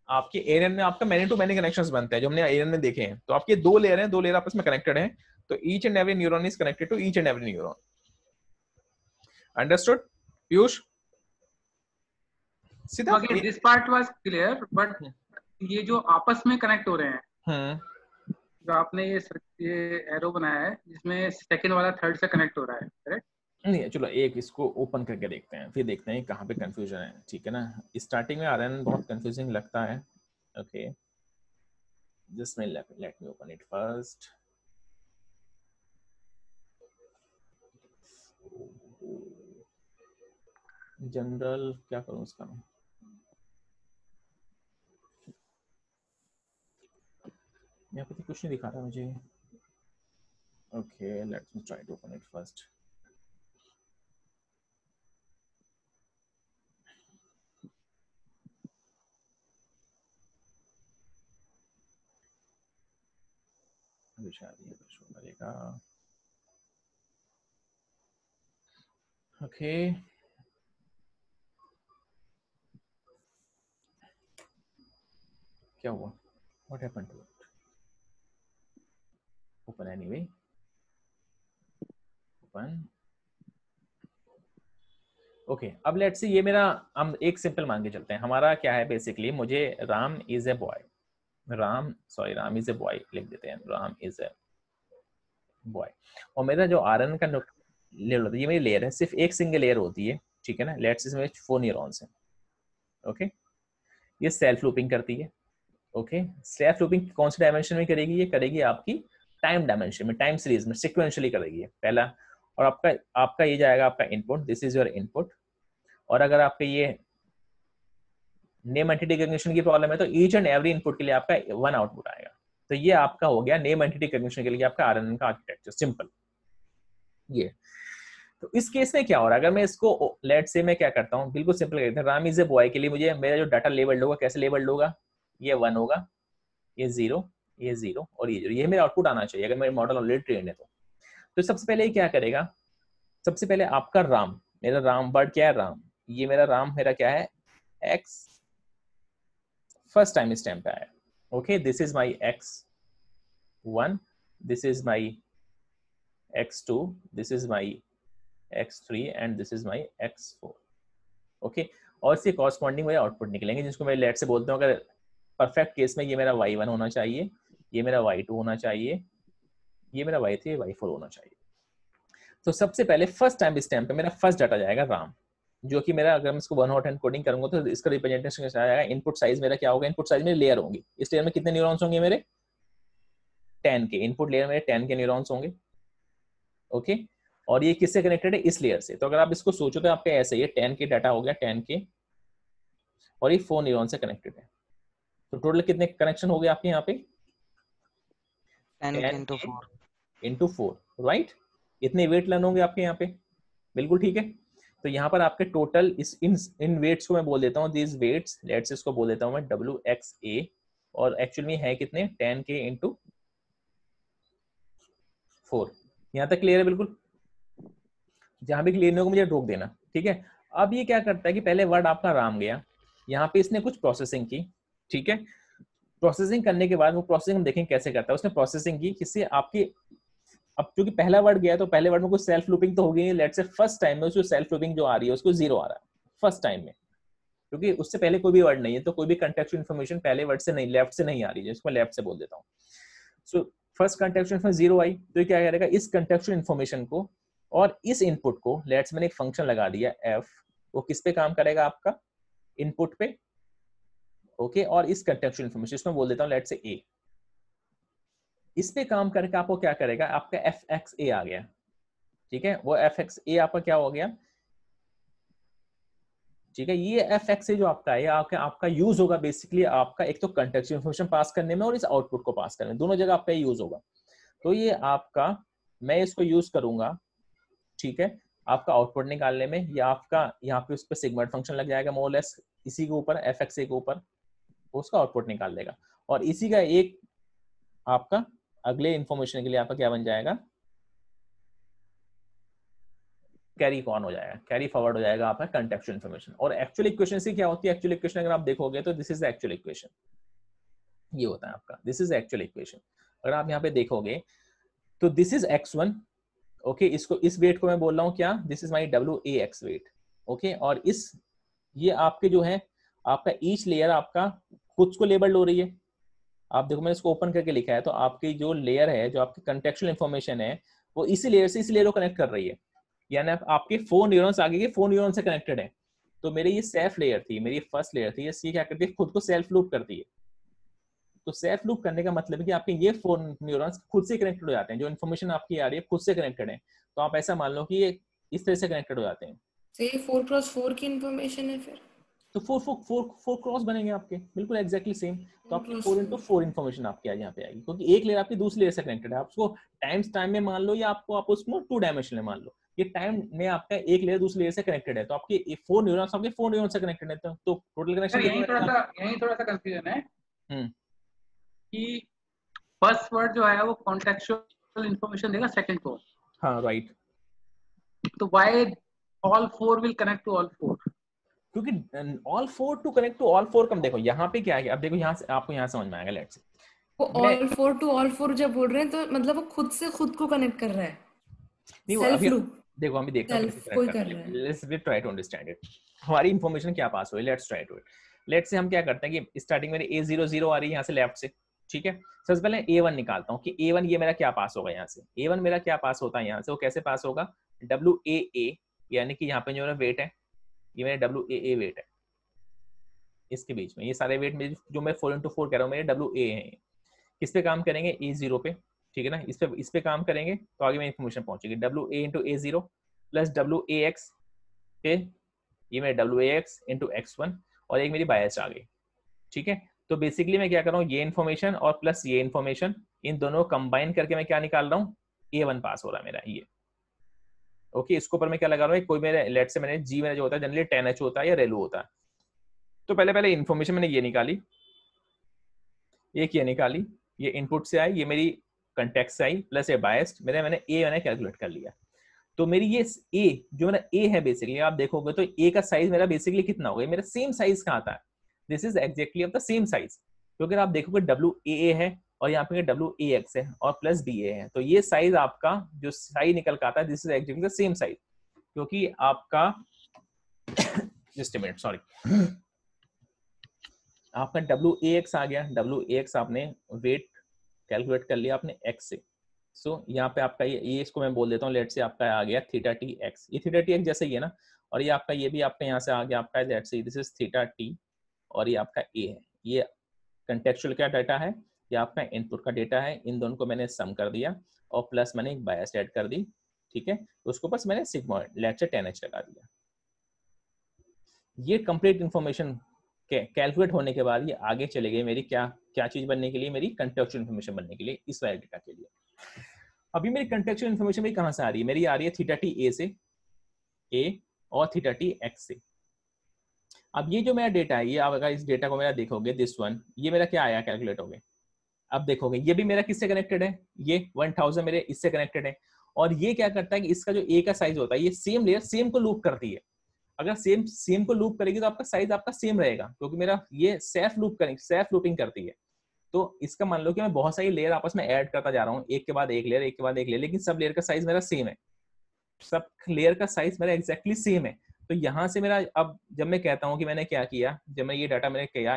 आपके एएनएन में आपका मैनी टू मैनी कनेक्शंस बनते हैं जो हमने एएनएन में देखे हैं। तो आपके दो लेयर हैं, दो लेयर आपस में कनेक्टेड हैं, तो each and every neuron is connected to each and every neuron. Understood Piyush? सीधा this part was clear, but ये जो आपस में कनेक्ट हो रहे हैं, जो आपने ये एरो बनाया है जिसमें सेकंड वाला थर्ड से कनेक्ट हो रहा है, करेक्ट? नहीं, चलो एक इसको ओपन करके देखते हैं, फिर देखते हैं कहाँ पे कंफ्यूजन है। ठीक है ना, स्टार्टिंग में आरएन बहुत कंफ्यूजिंग लगता है। Okay, just let me open it first. General क्या करूं उसका मैं? यहाँ पे कुछ नहीं दिखा रहा मुझे। Okay, let's me try to open it first. Okay, क्या हुआ? What happened to it? Open anyway. Open. Okay, अब लेट्स सी ये मेरा, हम एक सिंपल मान के चलते हैं। हमारा क्या है बेसिकली, मुझे Ram is a boy, Ram is a boy लिख देते हैं, राम इज ए बॉय। और मेरा जो आरएन का लेयर होता है, ये मेरी लेयर है, सिर्फ एक सिंगल लेयर होती है। ठीक है ना, लेट्स इसमें 4 न्यूरॉन्स हैं। ओके, ये सेल्फ लूपिंग करती है। ओके, सेल्फ लूपिंग कौन से डायमेंशन में करेगी? ये करेगी आपकी टाइम डायमेंशन में, टाइम सीरीज में, सिक्वेंशियली करेगी पहला। और आपका ये जाएगा आपका input, this is your input. और अगर आपके ये नेम एंटिटी रिकॉग्निशन की प्रॉब्लम है तो ईच एंड एवरी इनपुट के लिए आपका 1 आउटपुट आएगा। तो ये आपका हो गया नेम एंटिटी रिकॉग्निशन के लिए आपका आरएनएन का आर्किटेक्चर, सिंपल ये। तो इस केस में क्या हो रहा है, अगर मैं इसको लेट्स से मैं क्या करता हूँ, बिल्कुल सिंपल कहते हैं, राम इज ए बॉय के लिए मुझे मेरा जो डाटा लेबल्ड होगा, कैसे लेबल्ड होगा? ये 1 होगा, ये 0, ये 0 और ये 0, ये मेरा आउटपुट आना चाहिए अगर मेरा मॉडल ऑलरेडी ट्रेंड है तो सबसे पहले क्या करेगा, सबसे पहले आपका राम, मेरा राम वर्ड क्या है? राम। ये मेरा राम मेरा क्या है? x, फर्स्ट टाइम स्टैम्प पे आया। Okay, this is my x1, this is my x2, this is my x3 and this is my x4। Okay, और इसके कॉरस्पॉन्डिंग मेरे आउटपुट निकलेंगे जिसको मैं लेट से बोलता हूँ, अगर परफेक्ट केस में ये मेरा y1 होना चाहिए, ये मेरा y2 होना चाहिए, ये मेरा y3, y4 होना चाहिए। तो सबसे पहले फर्स्ट टाइम स्टैम्प पे मेरा फर्स्ट डाटा जाएगा राम, जो कि मेरा अगर मैं इसको 1 हॉट एनकोडिंग करूंगा तो इसका रिप्रेजेंटेशन कैसा आएगा? इनपुट साइज मेरा क्या होगा? इनपुट साइज में लेयर होंगी, इस लेयर में कितने न्यूरॉन्स होंगे मेरे? 10 के। इनपुट लेयर में 10 के न्यूरॉन्स होंगे। ओके, और ये किससे कनेक्टेड है? इस लेयर से। तो अगर आप इसको सोचो तो आपका ऐसे ही 10 के डाटा हो गया, 10 के, और ये 4 न्यूरॉन से कनेक्टेड है। तो टोटल कितने कनेक्शन हो गए आपके यहाँ पे? 10 into 4, राइट? इतने वेट लर्न होंगे आपके यहाँ पे, बिल्कुल ठीक है। तो यहाँ पर आपके टोटल इन वेट्स को मैं बोल देता हूँ, these weights, लेट्स इसको बोल देता हूँ मैं WXA, और एक्चुअल में है कितने? 10K into 4। यहाँ तक क्लियर है? बिल्कुल, जहां भी क्लियर नहीं होगा मुझे रोक देना, ठीक है। अब ये क्या करता है कि पहले वर्ड आपका राम गया, यहाँ पे इसने कुछ प्रोसेसिंग की, ठीक है। प्रोसेसिंग करने के बाद वो प्रोसेसिंग हम देखेंगे कैसे करता है। उसने प्रोसेसिंग की किससे? आपकी, अब क्योंकि पहला वर्ड गया तो पहले वर्ड में कुछ सेल्फ लूपिंग तो होगी नहीं। लेट्स से फर्स्ट टाइम में उसको सेल्फ लूपिंग जो आ रही है उसको 0 आ रहा है फर्स्ट टाइम में, क्योंकि उससे पहले कोई भी वर्ड नहीं है, तो कोई भी कंटेक्चुअल इन्फॉर्मेशन पहले वर्ड से नहीं, लेफ्ट से नहीं आ रही है, जिसको लेफ्ट से बोल देता हूँ। सो फर्स्ट कंटेक्चुअल इन्फॉर्मेशन 0 आई, तो क्या करेगा, इस कंटेक्चुअल इन्फॉर्मेशन को और इस इनपुट को, लेट्स मैंने एक फंक्शन लगा दिया f, वो किस पे काम करेगा, आपका इनपुट पे, ओके, और इस कंटेक्चुअल इन्फॉर्मेशन इसमें बोल देता हूँ लेट्स से a, इस पे काम करके आपको क्या करेगा, आपका fxa आ गया, ठीक है, वो fxa आपका क्या हो गया, ठीक है। ये fxa जो आपका है, आपका यूज होगा बेसिकली आपका एक तो कंटेक्चुअल इन्फॉर्मेशन पास करने में और इस आउटपुट को पास करने में, दोनों जगह आपका यूज होगा। तो ये आपका, मैं इसको यूज करूंगा, ठीक है, आपका आउटपुट निकालने में, या आपका यहाँ पे उस पर सिग्मॉइड फंक्शन लग जाएगा मोर लेस इसी के ऊपर, fxa के ऊपर, उसका आउटपुट निकाल देगा। और इसी का एक आपका अगले इंफॉर्मेशन के लिए आपका क्या बन जाएगा, कैरी कौन हो जाएगा, कैरी फॉरवर्ड हो जाएगा आपका कंटेक्चुअल इन्फॉर्मेशन। और एक्चुअल इक्वेशन से क्या होती है, एक्चुअल इक्वेशन अगर आप देखोगे तो this is the actual equation, ये होता है आपका, दिस इज एक्चुअल इक्वेशन। अगर आप यहाँ पे देखोगे तो दिस इज x1, ओके, इसको, इस वेट को मैं बोल रहा हूँ क्या, this is my WAX weight, okay, और इस, ये आपके जो है आपका ईच लेयर आपका खुद को लेबल्ड हो रही है। आप देखो मैंने इसको ओपन करके लिखा है, तो आपकी जो लेयर है, जो आपकी कंटेक्चुअल इन्फॉर्मेशन है, वो इसी लेयर से इस लेयर को कनेक्ट कर रही है, यानी आपके 4 न्यूरॉन्स आगे के 4 न्यूरॉन से कनेक्टेड है। तो मेरी ये सेल्फ लेयर थी, मेरी फर्स्ट लेयर थी, ये क्या करती है, खुद को सेल्फ लूप करती है। तो सेल्फ लूप करने का मतलब है कि आपके ये 4 न्यूरॉन्स खुद से कनेक्टेड हो जाते हैं, जो इन्फॉर्मेशन आपकी आ रही है खुद से कनेक्टेड है। तो आप ऐसा मान लो कि ये इस तरह से कनेक्टेड हो जाते हैं। तो ये 4x4 की इन्फॉर्मेशन है फिर, तो 4 क्रॉस बनेंगे आपके, बिल्कुल एग्जैक्टली सेम। तो आपकी 4x4 इन्फॉर्मेशन आपकी आज यहाँ पे आएगी, क्योंकि एक लेयर आपकी दूसरी लेयर से कनेक्टेड है। आप उसको टाइम में मान लो, या आप उसको 2 डायमेंशन में मान लो, ये टाइम में आपका एक लेयर दूसरी लेयर से कनेक्टेड है। तो आपके 4 न्यूरॉन्स आपके 4 न्यूरॉन से कनेक्टेड है, तो टोटल कनेक्शन यही थोड़ा सा कंफ्यूजन है कि फर्स्ट वर्ड जो है वो कॉन्टेक्चुअल इंफॉर्मेशन देगा सेकंड को। हाँ राइट। तो why all 4 will connect to all 4? क्योंकि all 4 to connect to all 4 come, देखो यहाँ पे क्या है, अब देखो यहाँ से आपको यहाँ समझ में आएगा। लेट्स से वो ऑल 4 टू ऑल 4 जब बोल रहे हैं तो मतलब वो खुद से खुद को कनेक्ट कर रहा है, सेल्फ लूप। देखो हम भी देखते हैं कैसे कोई कनेक्ट कर रहा है। Let's try to understand it. हमारी इंफॉर्मेशन क्या पास हुई, let's try to it. Let's say हम क्या करते हैं कि स्टार्टिंग मेरी A00 आ रही है यहाँ से लेफ्ट से, ठीक है। सबसे पहले A1 निकालता हूँ कि A1 ये मेरा क्या पास होगा यहाँ से। A1 मेरा क्या पास होता है यहाँ से, वो कैसे पास होगा, WAA, यानी कि यहाँ पे जो मेरा वेट है, ये मेरा WAA वेट है, इसके बीच में ये सारे वेट मेरे जो मैं 4x4 कह रहा हूँ मेरे WA हैं। किस पे काम करेंगे, A0 पे, ठीक है ना। इस पे काम करेंगे तो आगे में इंफॉर्मेशन पहुंचेगी। WA into A0 plus WAX पे, ये मेरा WAX into X1, और एक मेरी बायस आ गई, ठीक है। तो बेसिकली मैं क्या कर रहा हूँ, ये इन्फॉर्मेशन और प्लस ये इन्फॉर्मेशन, इन दोनों कंबाइन करके मैं क्या निकाल रहा हूँ, A1 पास हो रहा है मेरा ये, ओके। इसके ऊपर मैं क्या लगा रहा हूँ, कोई मेरे लेट से मैंने G मेरा जो होता है जनरली 10H होता है या रेलू होता है। तो पहले इन्फॉर्मेशन मैंने ये निकाली, एक ये निकाली, ये इनपुट से आई, ये मेरी कंटेक्स्ट से आई, प्लस ये बायस्ड मैंने ए मैंने कैलकुलेट कर लिया। तो मेरी ये ए जो मेरा ए है बेसिकली, आप देखोगे तो ए का साइज मेरा बेसिकली कितना होगा, मेरा सेम साइज का आता है, this is exactly of the same size. क्योंकि आप देखोगे WAA है और यहाँ पे WAX है और प्लस BA है, तो ये साइज आपका जो साइज निकल का आता है, this is exactly the same size. क्योंकि आपका जस्ट अ मिनट, सॉरी, आपका WAX आ गया, WAX आपने वेट कैलकुलेट कर लिया आपने x से। सो यहाँ पे आपका ये इसको मैं बोल देता हूँ, लेट से आपका आ गया θTx, ये θTx जैसे ही है ना। और ये आपका ये भी आपका यहाँ से आ गया आपका लेट से दिस इज θT, और ये आपका a है, ये कंटेक्चुअल क्या डाटा है, ये आपका इनपुट का डेटा है। इन दोनों को मैंने सम कर दिया और प्लस मैंने एक बायस ऐड कर दी, ठीक है। उसको बस मैंने सिग्मा लेट से 10H लगा दिया। ये कंप्लीट इन्फॉर्मेशन कैलकुलेट होने के बाद ये आगे चले गए मेरी क्या चीज बनने के लिए, मेरी कंटेक्चुअल इन्फॉर्मेशन बनने के लिए, इस वाले डेटा के लिए। अभी मेरी कंटेक्चुअल इन्फॉर्मेशन मेरी कहां से आ रही है, मेरी आ रही है θTA से A और θTx से। अब ये जो मेरा डेटा है, ये आप अगर इस डेटा को मेरा देखोगे, दिस वन, ये मेरा क्या आया कैलकुलेट हो गया। अब देखोगे ये भी मेरा किससे कनेक्टेड है, ये 1000 मेरे इससे कनेक्टेड है। और ये क्या करता है कि इसका जो A का साइज होता है, ये सेम लेयर सेम को लूप करती है। अगर सेम को लूप करेगी तो आपका साइज आपका सेम रहेगा, क्योंकि मेरा ये सेल्फ लूपिंग करती है। तो इसका मान लो कि मैं बहुत सारी लेयर आपस में ऐड करता जा रहा हूँ, एक के बाद एक लेयर, एक के बाद एक लेयर, लेकिन सब लेयर का साइज मेरा सेम है, सब लेयर का साइज मेरा एग्जैक्टली सेम है। तो यहाँ से मेरा अब जब मैं कहता हूँ कि मैंने क्या किया, जब मैं ये डाटा मैंने किया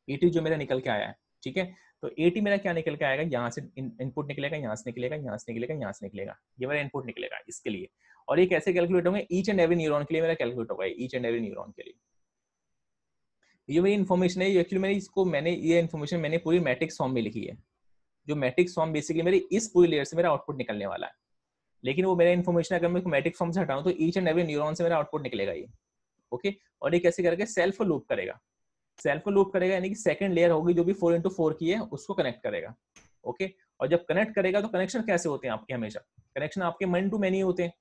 80 जो मेरा निकल के आया है, ठीक है, तो 80 मेरा क्या निकल के आएगा, यहाँ से इनपुट निकलेगा, यहाँ से निकलेगा, यहाँ से निकलेगा, यहाँ से निकलेगा, ये मेरा इनपुट निकलेगा इसके लिए। और ये कैसे कैलकुलेट होंगे, ईच एंड एवरी न्यूरॉन के लिए मेरा कैलकुलेट होगा, ईच एंड एवरी न्यूरॉन के लिए। ये मेरी इन्फॉर्मेशन है, एक्चुअली ये इन्फॉर्मेशन मैंने पूरी मैट्रिक्स फॉर्म में लिखी है। जो मैट्रिक्स फॉर्म बेसिकली मेरी इस पूरी लेयर से मेरा आउटपुट निकलने वाला है, लेकिन वो मेरा इन्फॉर्मेशन अगर मैं मैट्रिक्स फॉर्म से हटाऊं तो ईच एंड एवरी न्यूरॉन से मेरा आउटपुट निकलेगा ये। ओके, और ये कैसे करके सेल्फ लूप करेगा, यानी कि सेकंड लेयर होगी जो भी 4x4 की है उसको कनेक्ट करेगा। ओके, और जब कनेक्ट करेगा तो कनेक्शन कैसे होते हैं आपके, हमेशा कनेक्शन आपके मैन टू मैनी होते हैं,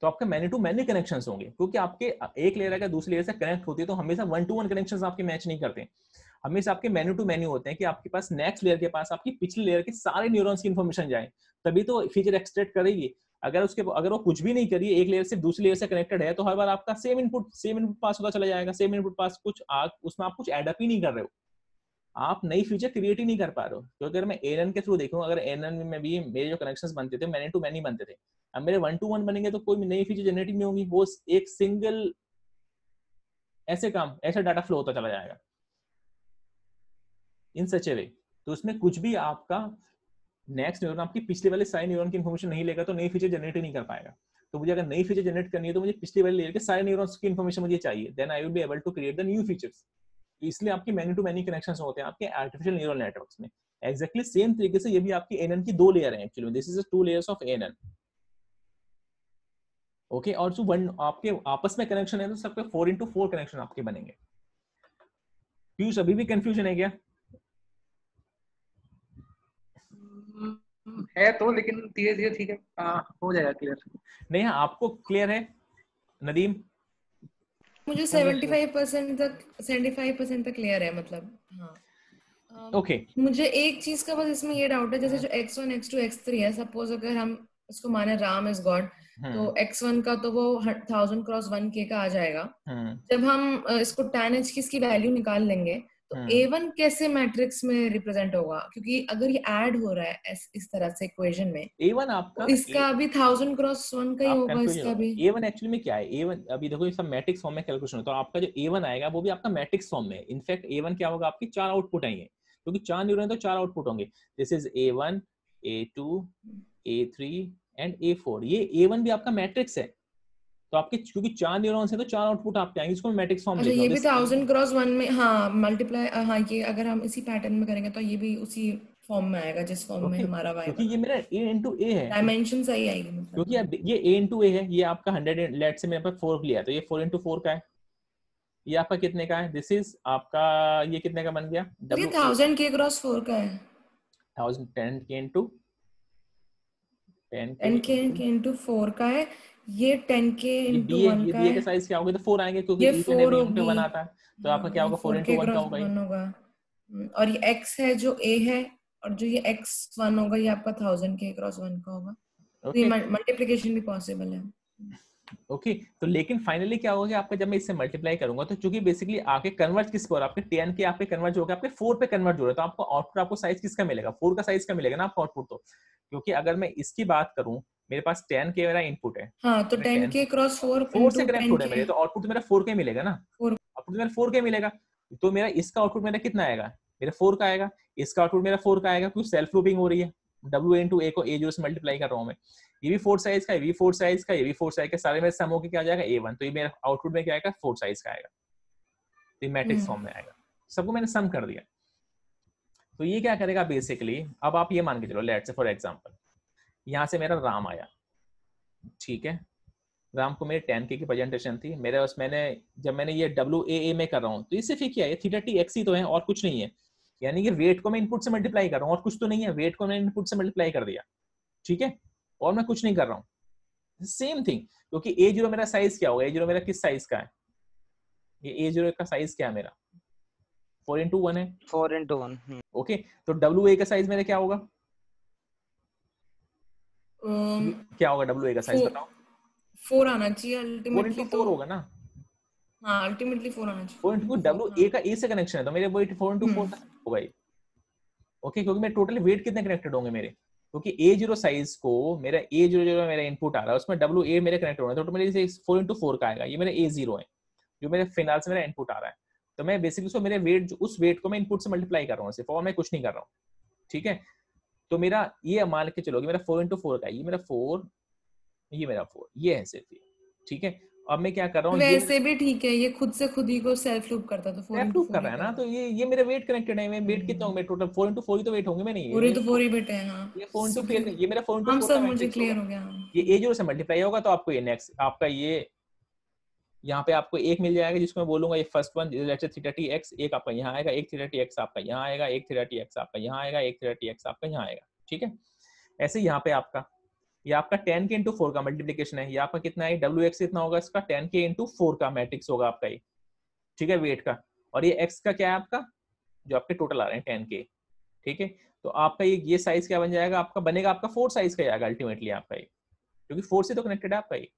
तो आपके मैनी टू मैनी कनेक्शंस होंगे, क्योंकि आपके एक लेयर अगर दूसरी लेयर से कनेक्ट होती है तो हमेशा 1-to-1 कनेक्शंस आपके मैच नहीं करते, हमेशा आपके मैनी टू मैनी होते हैं कि आपके पास नेक्स्ट लेयर के पास आपकी पिछली लेयर के सारे न्यूरॉन्स की इन्फॉर्मेशन जाए, तभी तो फीचर एक्सट्रैक्ट करेगी। अगर वो कुछ भी नहीं करी, एक लेयर से दूसरी लेयर से कनेक्टेड है, तो हर बार आपका सेम इनपुट पास होता चला जाएगा, सेम इनपुट पास, उसमें आप कुछ एड अप ही नहीं कर रहे हो, आप नई फीचर क्रिएट ही नहीं कर पा रहे हो। तो अगर मैं ANN के थ्रू देखूं, अगर ANN में भी मेरे जो कनेक्शंस बनते थे मैनी टू मैनी बनते थे, अब मेरे 1-to-1 बनेंगे तो कोई नई फीचर जनरेट नहीं होगी, वो एक सिंगल ऐसा डाटा फ्लो होता चला जाएगा इन सच ए वे। तो उसमें कुछ भी आपका नेक्स्ट न्यूरॉन आपकी पिछले वाले सारे न्यूरॉन की इन्फॉर्मेशन नहीं लेगा, तो नई फीचर जनरेट ही नहीं कर पाएगा। तो मुझे अगर नई फीचर जनरेट करनी है तो मुझे पिछले वाले लेयर के सारे न्यूरॉन्स की इन्फॉर्मेशन मुझे चाहिए, then I will be able to create the new features. इसलिए आपकी मैनी टू मैनी कनेक्शंस होते हैं आपके आर्टिफिशियल न्यूरल नेटवर्क्स में। एग्जैक्टली सेम तरीके से ये भी आपकी ANN की 2 लेयर है, actually this is 2 layers of ANN। Okay, और जो आपके आपस में कनेक्शन है तो सबके 4x4 कनेक्शन आपके बनेंगे। पीयूष अभी भी कंफ्यूजन है क्या? है तो, लेकिन धीरे धीरे ठीक है, हो जाएगा क्लियर। नहीं, आपको क्लियर है नदीम? मुझे 75% तक क्लियर है, मतलब हाँ। ओके, मुझे एक चीज का बस इसमें ये डाउट है, जैसे जो x1 x2 x3 है, सपोज अगर हम इसको माने राम इज गॉड, तो x1 का तो वो 1000x1k का आ जाएगा। जब हम इसको tan h की इसकी वैल्यू निकाल लेंगे तो A1 कैसे मैट्रिक्स में रिप्रेजेंट होगा, क्योंकि अगर ये ऐड हो रहा है इस तरह से इक्वेशन में, A1 आपका तो इसका भी 1000x1 का ही होगा, इसका भी। A1 एक्चुअली में क्या है, A1 अभी देखो ये सब मैट्रिक्स फॉर्म में कैलकुलेशन होता है, तो आपका जो A1 आएगा वो भी आपका मैट्रिक्स फॉर्म में। इनफैक्ट A1 क्या होगा, आपकी 4 आउटपुट आएंगे, क्योंकि 4 न्यूरॉन तो 4 आउटपुट होंगे। This is A1, A2, A3 and A4। ये A1 भी आपका मैट्रिक्स है, तो आपके क्योंकि 4 न्यूरॉन्स हैं तो 4 आउटपुट आपके आएंगे, इसको मैट्रिक्स फॉर्म अच्छा, ये भी 1000x1 में, हाँ मल्टीप्लाई, हाँ ये अगर हम इसी पैटर्न में करेंगे तो ये भी उसी फॉर्म में आएगा जिस फॉर्म में हमारा y, क्योंकि ये मेरा A है, डायमेंशन सही आएगी, मतलब क्योंकि अब ये A है, ये आपका 100, लेट से मेरे पास 4 लिया तो ये 4x4 का है, ये आपका कितने का है, दिस इज आपका ये कितने का बन गया, ये 1000k×4 का है, 10k×4 का है, ये 10k×1 का है। का साइज क्या होगा, तो 4 आएंगे, क्योंकि ये 4 होगी, 1 आता है, तो आपका क्या होगा, 4x1 का होगा। और ये x है जो A है, और जो ये x1 होगा ये आपका 1000k×1 का होगा। तो ये मल्टीप्लिकेशन भी पॉसिबल है। ओके, तो लेकिन फाइनली क्या होगा कि आपका जब मैं इससे मल्टीप्लाई करूंगा तो चूंकि बेसिकली आके कन्वर्ट किस पर, आपके 10 के आपके कन्वर्ट हो गया, आपके 4 पे कन्वर्ट हो रहा है, तो आपको आउटपुट आपको साइज किसका मिलेगा, 4 का साइज का मिलेगा ना आपको आउटपुट। तो क्योंकि अगर मैं इसकी बात करूं, मेरे पास 10 के मेरा इनपुट है, हाँ, तो 10k×4 4 से कनेक्ट हो रहा है मेरे, तो आउटपुट मेरा 4 का मिलेगा ना, आउटपुट मेरा 4 का मिलेगा। तो मेरा इसका आउटपुट मेरा कितना आएगा, मेरा 4 का आएगा, इसका आउटपुट मेरा 4 का आएगा, क्योंकि सेल्फ लूपिंग हो रही है, W को A0 से मल्टीप्लाई कर रहा हूं मैं, ये भी 4 साइज का, ये भी 4 साइज का, ये भी 4 साइज का, सारे में सम होके क्या आ जाएगा A1, तो ये मेरा आउटपुट में क्या आएगा, 4 साइज का आएगा, तो ये मैट्रिक्स फॉर्म में आएगा, सबको मैंने सम कर दिया। तो ये क्या करेगा बेसिकली, अब आप ये मान के चलो, लेट्स से फॉर एग्जांपल यहाँ से मेरा राम आया, ठीक है, राम को मेरे 10k की प्रेजेंटेशन थी मेरे उस, जब मैंने ये WAA में कर रहा हूँ तो ये सिर्फ क्या है, θTX ही तो है और कुछ नहीं है, यानी कि वेट को मैं इनपुट से मल्टीप्लाई कर रहा हूँ और कुछ तो नहीं है, वेट को मैंने इनपुट से मल्टीप्लाई कर दिया, ठीक है, और मैं कुछ नहीं कर रहा हूँ। सेम थिंग, क्योंकि A0 मेरा साइज क्या होगा, A0 मेरा किस साइज का है, ये A0 का साइज क्या है मेरा, 4x1 है, 4x1। ओके, तो WA का साइज मेरा क्या होगा, क्या होगा WA का साइज बताओ, 4 आना चाहिए अल्टीमेटली, 4x4 होगा ना, हाँ अल्टीमेटली 4 आना चाहिए, 4x WA का A से कनेक्शन है, तो मेरे वेट 4x4 होगा ही, ओके, क्योंकि मेरे टोटली वेट कितने कनेक्टेड होंगे मेरे, क्योंकि A0 साइज को मेरा A00 मेरा इनपुट आ रहा है, उसमें WA मेरे कनेक्ट हो रहा है, तो मेरे 4x4 का आएगा, ये मेरा A0 है जो मेरे फिनाल से मेरा इनपुट आ रहा है। तो मैं बेसिकली उसको मेरे वेट, उस वेट को मैं इनपुट से मल्टीप्लाई कर रहा हूँ सिर्फ, और मैं कुछ नहीं कर रहा हूँ, ठीक है। तो मेरा ये मान के चलोगे मेरा 4x4 का है, ये मेरा 4, ये मेरा 4, ये है सिर्फ ये, ठीक है। अब मैं क्या कर रहा हूँ, वैसे भी ठीक है, ये खुद से खुद ही को सेल्फ लूप करता, तो 4x4 कर रहा है ना, तो ये मेरा वेट कनेक्टेड है, मैं वेट कितना होंगे टोटल 4x4 ही तो वेट होंगे, मैं नहीं पूरे तो 4 ही बेटे हैं। हाँ ये 4x4, ये मेरा 4x4 हम का सब मुझे मैट्रिक्स क्लियर होगा। हो गया। ये A0 से मल्टीप्लाई होगा तो आपको ये नेक्स्ट आपका ये यहाँ पे आपको एक मिल जाएगा, जिसको मैं बोलूंगा ये first one let's say theta T x, एक आपका यहाँ आएगा, एक थीटा टी एक्स आपका यहाँ आएगा, एक थीटा टी एक्स आपका यहाँ आएगा, एक थीटा टी एक्स आपका यहाँ आएगा, ठीक है। ऐसे यहाँ पे आपका ये आपका 10 के इंटू 4 का मल्टीप्लीकेशन है, ये आपका कितना है डब्ल्यू एक्स कितना होगा इसका 10 के इंटू 4 का मैट्रिक्स होगा आपका ये, ठीक है, वेट का। और ये एक्स का क्या है आपका जो आपके टोटल आ रहे हैं 10 के, ठीक है। तो आपका ये साइज क्या बन जाएगा, आपका बनेगा आपका 4 साइज का आएगा अल्टीमेटली आपका ये, क्योंकि 4 से तो कनेक्टेड है आपका ये।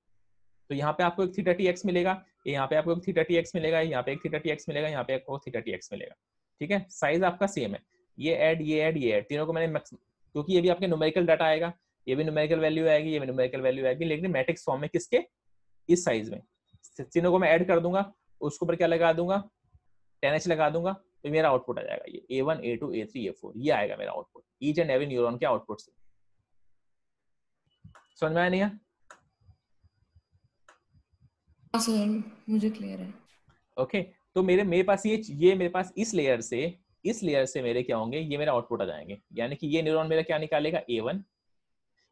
तो यहाँ पे आपको एक थीटा टी एक्स मिलेगा, यहाँ पे आपको एक थीटा टी एक्स मिलेगा, यहाँ पे एक थीटा टी एक्स मिलेगा, यहाँ पे आपको थीटा टी एक्स मिलेगा, ठीक है। साइज आपका सेम है, ये ऐड तीनों को मैंने क्योंकि ये भी आपके न्यूमेरिकल डाटा आएगा, ये भी न्यूमेरिकल वैल्यू आएगी, ये भी न्यूमेरिकल वैल्यू आएगी, लेकिन मैट्रिक्स फॉर्म में किसके, इस साइज में, तीनों को मैं ऐड कर दूंगा, उसके ऊपर क्या लगा दूंगा 10h लगा दूंगा, तो मेरा आउटपुट आ जाएगा ये A1 A2 A3 A4, ये आएगा मेरा output each and every neuron के आउटपुट से। समझ में आया नहीं? सर मुझे क्लियर है। ओके तो मेरे पास ये मेरे पास इस लेयर से मेरे क्या होंगे, ये मेरा आउटपुट आ जाएंगे, यानी कि ये न्यूरॉन मेरा क्या निकालेगा A1,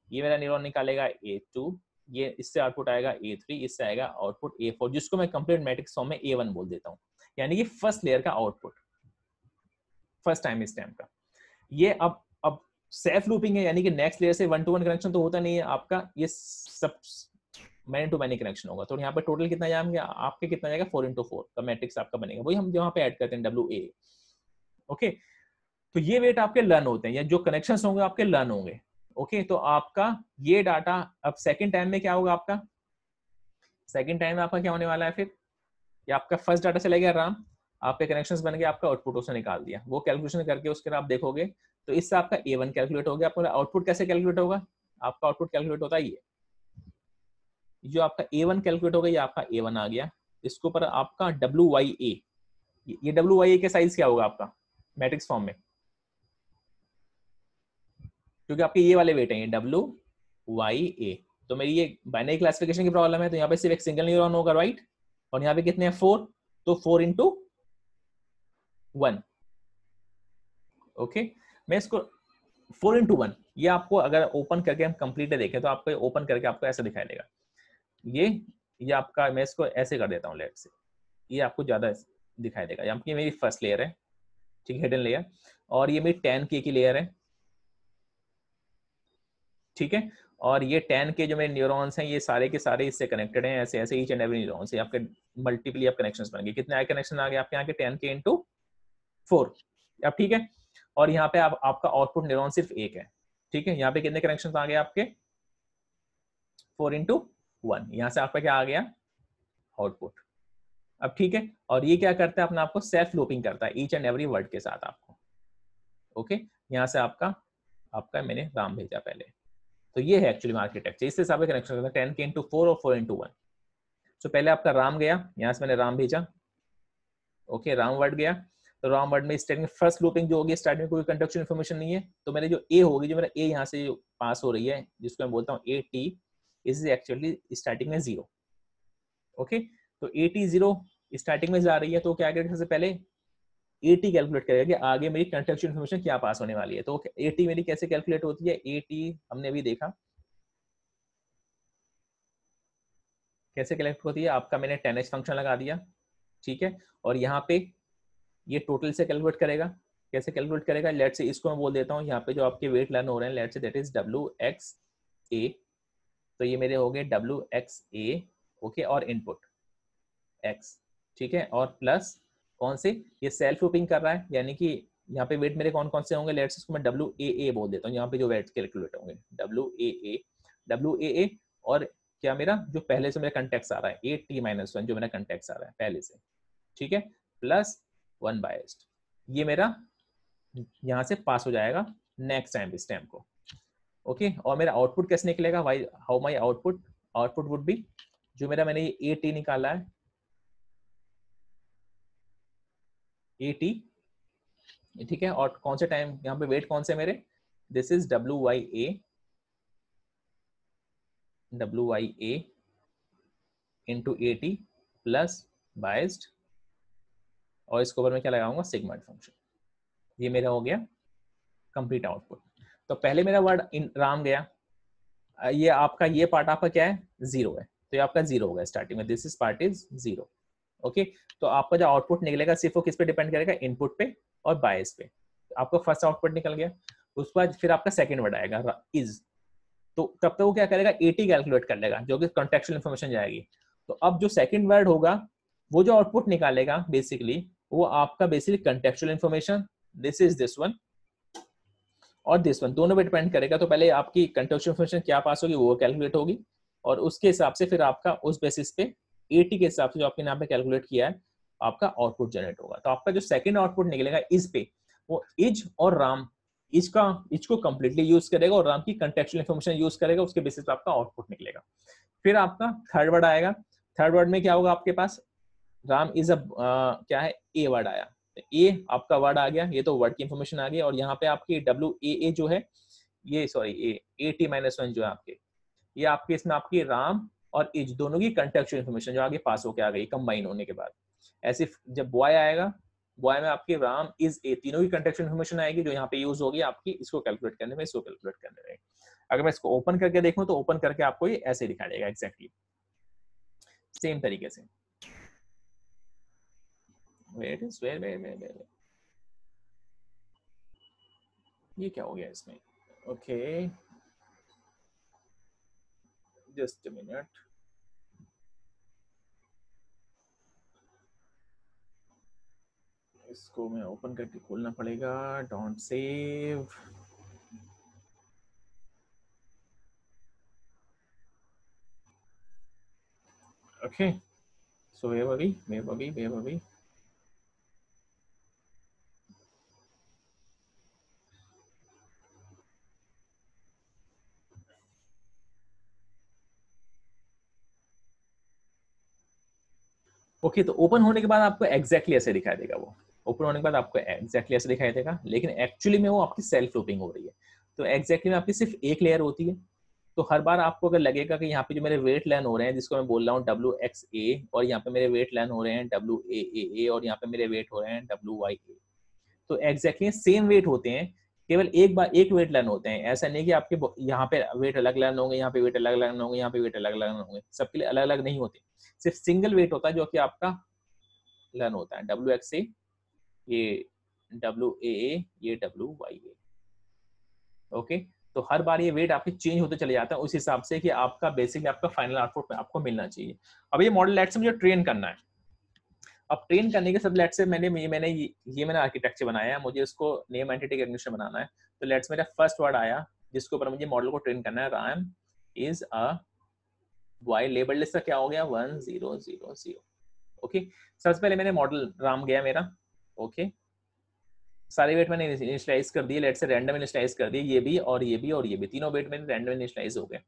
ये मेरा न्यूरॉन निकालेगा A2, ये इससे आउटपुट आएगा A3, इससे आएगा आउटपुट A4, जिसको मैं कंप्लीट मैट्रिक्स फॉर्म में A1 बोल देता हूँ, यानी कि फर्स्ट लेयर का आउटपुट, फर्स्ट टाइम स्टैम्प का। ये अब सेल्फ लूपिंग है, यानी कि नेक्स्ट लेयर से 1-to-1 कनेक्शन तो होता नहीं है आपका, ये सब मैनी टू मैनी कनेक्शन होगा। तो यहाँ पे टोटल कितना जाएंगे आपके, कितना जाएगा 4x4 का मैट्रिक्स आपका बनेगा, वही हम यहाँ पे ऐड करते हैं WA। ओके तो ये वेट आपके लर्न होते हैं, या जो कनेक्शंस होंगे आपके लर्न होंगे। ओके तो आपका ये डाटा अब सेकंड टाइम में क्या होगा, आपका सेकंड टाइम में आपका क्या होने वाला है, फिर ये आपका फर्स्ट डाटा चला गया राम, आपके कनेक्शंस बन गए, आपका आउटपुट उसने निकाल दिया, वो कैलकुलेशन करके उसके बाद आप देखोगे तो इससे आपका A1 कैलकुलेट हो गया। आपका आउटपुट कैसे कैलकुलेट होगा, आपका आउटपुट कैलकुलेट होता है ये जो आपका A1 कैलकुलेट हो गया, ये आपका A1 आ गया, इसके ऊपर आपका WYA, ये WYA के साइज क्या होगा आपका मैट्रिक्स फॉर्म में, क्योंकि आपके ये वाले वेट हैं ये WYA। तो मेरी ये बाइनरी क्लासिफिकेशन की प्रॉब्लम है, तो यहाँ पे सिर्फ एक सिंगल न्यूरॉन होगा, राइट, और यहाँ पे कितने हैं 4, तो 4x1। ओके मैं इसको 4x1, ये आपको अगर ओपन करके हम कंप्लीट देखें तो आपको ओपन करके आपको ऐसा दिखाई देगा, ये आपका, मैं इसको ऐसे कर देता हूँ लेट से, ये आपको ज्यादा दिखाई देगा। यहाँ की मेरी फर्स्ट लेयर है, ठीक है, हिडन लेयर, और ये मेरी 10K की लेयर है, ठीक है। और ये 10K जो मेरे न्यूरॉन्स हैं ये सारे के सारे इससे कनेक्टेड हैं, ऐसे ऐसे ईच एंड एवरी न्यूरॉन से आपके मल्टीपली आप कनेक्शंस बन गए। कितने आए कनेक्शन आ गए आपके यहाँ के 10K into 4, अब ठीक है। और यहाँ पे आपका आउटपुट न्यूरॉन सिर्फ एक है, ठीक है। यहाँ पे कितने कनेक्शंस आ गए आपके 4x1, यहाँ से आपका क्या आ गया आउटपुट, अब ठीक है। और ये क्या करता है अपना आपको सेल्फ लूपिंग करता है ईच एंड एवरी वर्ड के साथ आपको। ओके यहाँ से आपका मैंने राम भेजा पहले, तो ये है एक्चुअली आर्किटेक्चर, इससे हिसाब से कनेक्शन करता है 10K into 4 और 4x1। तो पहले आपका राम गया, यहाँ से मैंने राम भेजा, ओके राम वर्ड गया, तो राम वर्ड में स्टार्टिंग में फर्स्ट लूपिंग जो होगी, स्टार्टिंग में कोई कंटेक्चुअल इन्फॉर्मेशन नहीं है, तो मेरे जो ए होगी, जो मेरा ए यहाँ से जो पास हो रही है जिसको मैं बोलता हूँ AT, इज एक्चुअली स्टार्टिंग में 0। ओके तो AT 0 स्टार्टिंग में जा रही है, तो क्या करेगा सबसे पहले AT कैलकुलेट करेगा कि आगे मेरी कंटेक्चुअल इन्फॉर्मेशन क्या पास होने वाली है। तो AT मेरी कैसे कैलकुलेट होती है, AT हमने अभी देखा कैसे कैलकुलेट होती है, आपका मैंने 10h फंक्शन लगा दिया, ठीक है। और यहाँ पे ये टोटल से कैलकुलेट करेगा, कैसे कैलकुलेट करेगा, लेट से इसको मैं बोल देता हूँ, यहाँ पे जो आपके वेट लर्न हो रहे हैं late say that is WXA, तो ये मेरे हो गए WXA, ओके, और इनपुट X, ठीक है, और प्लस कौन से, ये सेल्फ लूपिंग कर रहा है, यानी कि यहाँ पे वेट मेरे कौन कौन से होंगे, लेट्स इसको मैं WAA बोल देता हूँ, यहाँ पे जो वेट कैलकुलेट होंगे WAA, और क्या मेरा जो पहले से मेरा कंटेक्स आ रहा है AT-1 जो मेरा कंटेक्स आ रहा है पहले से, ठीक है, प्लस 1 बायस्ड, ये मेरा यहाँ से पास हो जाएगा नेक्स्ट टाइम स्टैम्प को। ओके और मेरा आउटपुट कैसे निकलेगा, why how my output, output would be जो मेरा मैंने ये AT निकाला है, AT, ठीक है, और कौन से टाइम यहाँ पे वेट कौन से मेरे, this is WYA into AT plus biased, और इसके ऊपर मैं क्या लगाऊंगा, सिग्माइड फंक्शन। ये मेरा हो गया कंप्लीट आउटपुट। तो पहले मेरा वर्ड इन राम गया, ये आपका ये पार्ट आपका क्या है, 0 है, तो ये आपका 0 होगा स्टार्टिंग में, this is part is 0। Okay तो आपका जो आउटपुट निकलेगा सिर्फ वो किस पे डिपेंड करेगा, इनपुट पे और बायस पे। आपका फर्स्ट आउटपुट निकल गया, उसके बाद फिर आपका सेकंड वर्ड आएगा इज, तो तब तक वो क्या करेगा, AT कैलकुलेट कर लेगा जो कि कॉन्टेक्चुअल इन्फॉर्मेशन जाएगी। तो अब जो सेकंड वर्ड होगा वो जो आउटपुट निकालेगा बेसिकली वो आपका basically contextual information, this is this one और दिस वन, दोनों पे डिपेंड करेगा। तो पहले आपकी कॉन्टेक्चुअल इन्फॉर्मेशन क्या पास होगी वो कैलकुलेट होगी, और उसके हिसाब से फिर आपका उस बेसिस पे AT के हिसाब से जो आपने यहाँ पे कैलकुलेट किया है आपका आउटपुट जनरेट होगा। तो आपका जो सेकंड आउटपुट निकलेगा इज पे, वो इज और राम, इज को कंप्लीटली यूज करेगा और राम की कॉन्टेक्चुअल इन्फॉर्मेशन यूज करेगा, उसके बेसिस पे आपका आउटपुट निकलेगा। फिर आपका थर्ड वर्ड आएगा, थर्ड वर्ड में क्या होगा आपके पास, राम इज क्या है, ए वर्ड आया, तो ए आपका वर्ड आ गया, ये तो वर्ड की इंफॉर्मेशन आ गई, और यहाँ पे आपकी WAA जो है ये सॉरी AT-1 जो है आपके, ये आपके इसमें आपकी राम और इज दोनों की कॉन्टेक्चुअल इन्फॉर्मेशन जो आगे पास होके आ गई कंबाइन होने के बाद। ऐसे जब बॉय आएगा, बॉय में आपके राम इज ए तीनों की कॉन्टेक्चुअल इन्फॉर्मेशन आएगी जो यहाँ पे यूज होगी आपकी इसको कैलकुलेट करने में, इसको कैलकुलेट करने में। अगर मैं इसको ओपन करके देखूं तो ओपन करके आपको ये ऐसे दिखा देगा एग्जैक्टली सेम तरीके से। वेट इज वेट ये क्या हो गया इसमें, ओके जस्ट अ मिनट, इसको मैं ओपन करके खोलना पड़ेगा, don't save, okay so where were we? Okay तो ओपन होने के बाद आपको एग्जैक्टली ऐसे दिखाई देगा, वो ओपन होने के बाद आपको एग्जैक्टली ऐसे दिखाई देगा, लेकिन एक्चुअली में वो आपकी सेल्फ लूपिंग हो रही है। तो एग्जैक्टली में आपकी सिर्फ एक लेयर होती है, तो हर बार आपको अगर लगेगा कि यहाँ पे जो मेरे वेट लर्न हो रहे हैं जिसको मैं बोल रहा हूँ WXA, और यहाँ पे मेरे वेट लर्न हो रहे हैं WAA, और यहाँ पे मेरे वेट हो रहे हैं WYA, तो एग्जैक्टली सेम वेट होते हैं, केवल एक बार एक वेट लर्न होते हैं। ऐसा नहीं कि आपके यहाँ पे वेट अलग लर्न होंगे, यहाँ पे वेट अलग लर्न होंगे, यहाँ पे वेट अलग लर्न होंगे, सबके लिए अलग अलग नहीं होते, सिर्फ सिंगल वेट होता है जो कि आपका लर्न होता है, WXA, ये WAA, ये WYA। ओके तो हर बार ये वेट आपके चेंज होते चले जाते हैं उस हिसाब से कि आपका बेसिकली आपका फाइनल आउटपुट में आपको मिलना चाहिए। अब ये मॉडल लेट्स से मुझे ट्रेन करना है, अब ट्रेन करने के सब लेट्स से मैंने आर्किटेक्चर बनाया है, मुझे इसको नेम एंटिटी रिकॉग्निशन बनाना है। तो लेट्स मेरा फर्स्ट वर्ड आया जिसके ऊपर मुझे मॉडल को ट्रेन करना है, Ram is a boy, label list का क्या हो गया 1000। ओके सबसे पहले मैंने मॉडल राम गया मेरा, ओके सारे वेट मैंने इनिशियलाइज कर दिए, लेट्स से रैंडम इनिशियलाइज कर दिए, ये भी और ये भी और ये भी, तीनों वेट मैंने रैंडम इनिशियलाइज हो गए।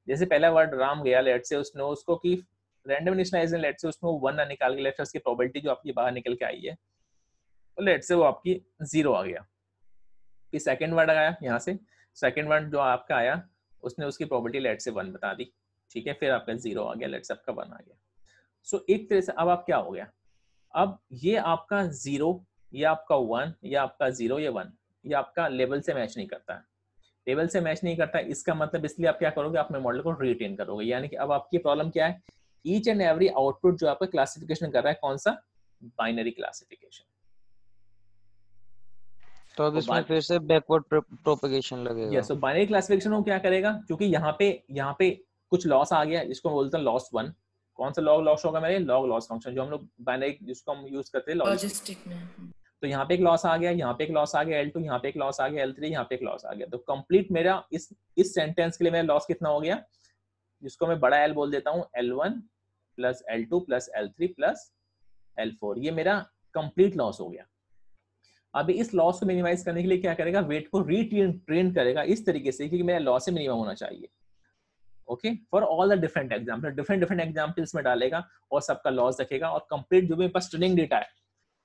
जैसे पहला वर्ड राम गया, लेट्स से उसने उसको की रैंडम इनिशियलाइज ने लेट्स से उसमें 1 ना निकाल के, लेट्स से उसकी प्रोबेबिलिटी जो आपकी बाहर निकल के आई है तो लेट्स से वो आपकी 0 आ गया। फिर सेकंड वर्ड आया, यहाँ से सेकंड वर्ड जो आपका आया उसने उसकी प्रोबेबिलिटी लेट्स से 1 बता दी, ठीक है, फिर आपका 0 आ गया, लेट्स से आपका 1 आ गया। सो एक तरह से अब आप क्या हो गया, अब ये आपका 0, ये आपका 1, ये आपका 0, ये 1, ये आपका लेवल से मैच नहीं करता है, लेवल से मैच नहीं करता है, इसका मतलब इसलिए आप क्या करोगे, अपने मॉडल को रिटेन करोगे। यानी कि अब आपकी प्रॉब्लम क्या है, ईच एंड एवरी आउटपुट जो आपका क्लासिफिकेशन कर रहा है कौन सा, बाइनरी क्लासिफिकेशन। तो अब इसमें फिर से बैकवर्ड प्रोपगेशन लगेगा। यस, तो बाइनरी क्लासिफिकेशन वो क्या करेगा, क्योंकि यहाँ पे कुछ लॉस आ गया जिसको बोलते हैं लॉस 1। कौन सा लॉग लॉस होगा मेरे, लॉग लॉस फंक्शन जो हम लोग बाइनरी जिसको हम यूज करते हैं लॉजिस्टिक में। तो यहाँ पे एक लॉस आ गया, यहाँ पे एक लॉस आ गया L2, यहाँ पे एक लॉस आ गया L3, यहाँ पे एक लॉस आ गया। तो कंप्लीट मेरा इस सेंटेंस के लिए मेरा लॉस कितना हो गया, जिसको मैं बड़ा L बोल देता हूँ, L1 plus L2 plus L3 plus L4, ये मेरा कंप्लीट लॉस हो गया। अभी इस लॉस को मिनिमाइज करने के लिए क्या करेगा, वेट को रीट्रेन करेगा इस तरीके से कि मेरा लॉस मिनिमम होना चाहिए। Okay, for all the different example, different examples में डालेगा और सबका लॉस रखेगा, और कंप्लीट जो भी पास ट्रेनिंग डेटा है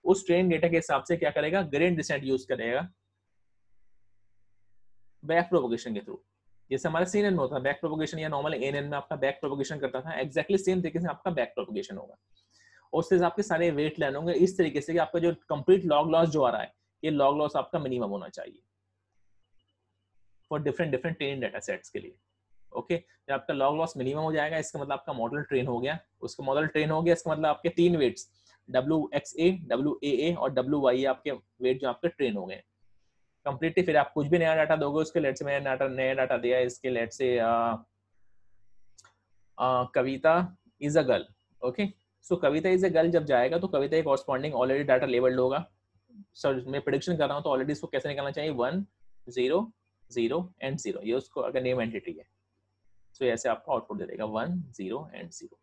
उस ट्रेनिंग डेटा के हिसाब से क्या करेगा, ग्रेडिएंट डिसेंट यूज करेगा बैक प्रोपगेशन के थ्रू। जैसे हमारा CNN में होता है बैक प्रोपगेशन, या नॉर्मल ANN में आपका बैक प्रोपगेशन करता था, एक्जैक्टली सेम तरीके से आपका बैक प्रोपगेशन होगा। और उससे आपके सारे वेट लेन होंगे इस तरीके से कि आपका जो कंप्लीट लॉग लॉस जो आ रहा है, ये लॉग लॉस आपका मिनिमम होना चाहिए for different training data sets के लिए। ओके, जब आपका लॉग लॉस मिनिमम हो जाएगा, इसका मतलब आपका मॉडल ट्रेन हो गया। उसका मॉडल ट्रेन हो गया, इसका मतलब आपके 3 वेट्स WXA, WAA और WYA आपके वेट जो आपके ट्रेन हो गए कंप्लीटली। फिर आप कुछ भी नया डाटा दोगे उसके, लेट से मैंने नया डाटा दिया है इसके, लेट से Kavita is a girl. Okay, so Kavita is a girl जब जाएगा तो कविता एक कॉरस्पॉन्डिंग ऑलरेडी डाटा लेबल्ड होगा। सर मैं प्रेडिक्शन कर रहा हूँ तो ऑलरेडी इसको कैसे निकालना चाहिए, 1 0 0 एंड 0, ये उसको अगर नेम एंटिटी है सो ऐसे आपको आउटपुट दे देगा 1 0 एंड 0,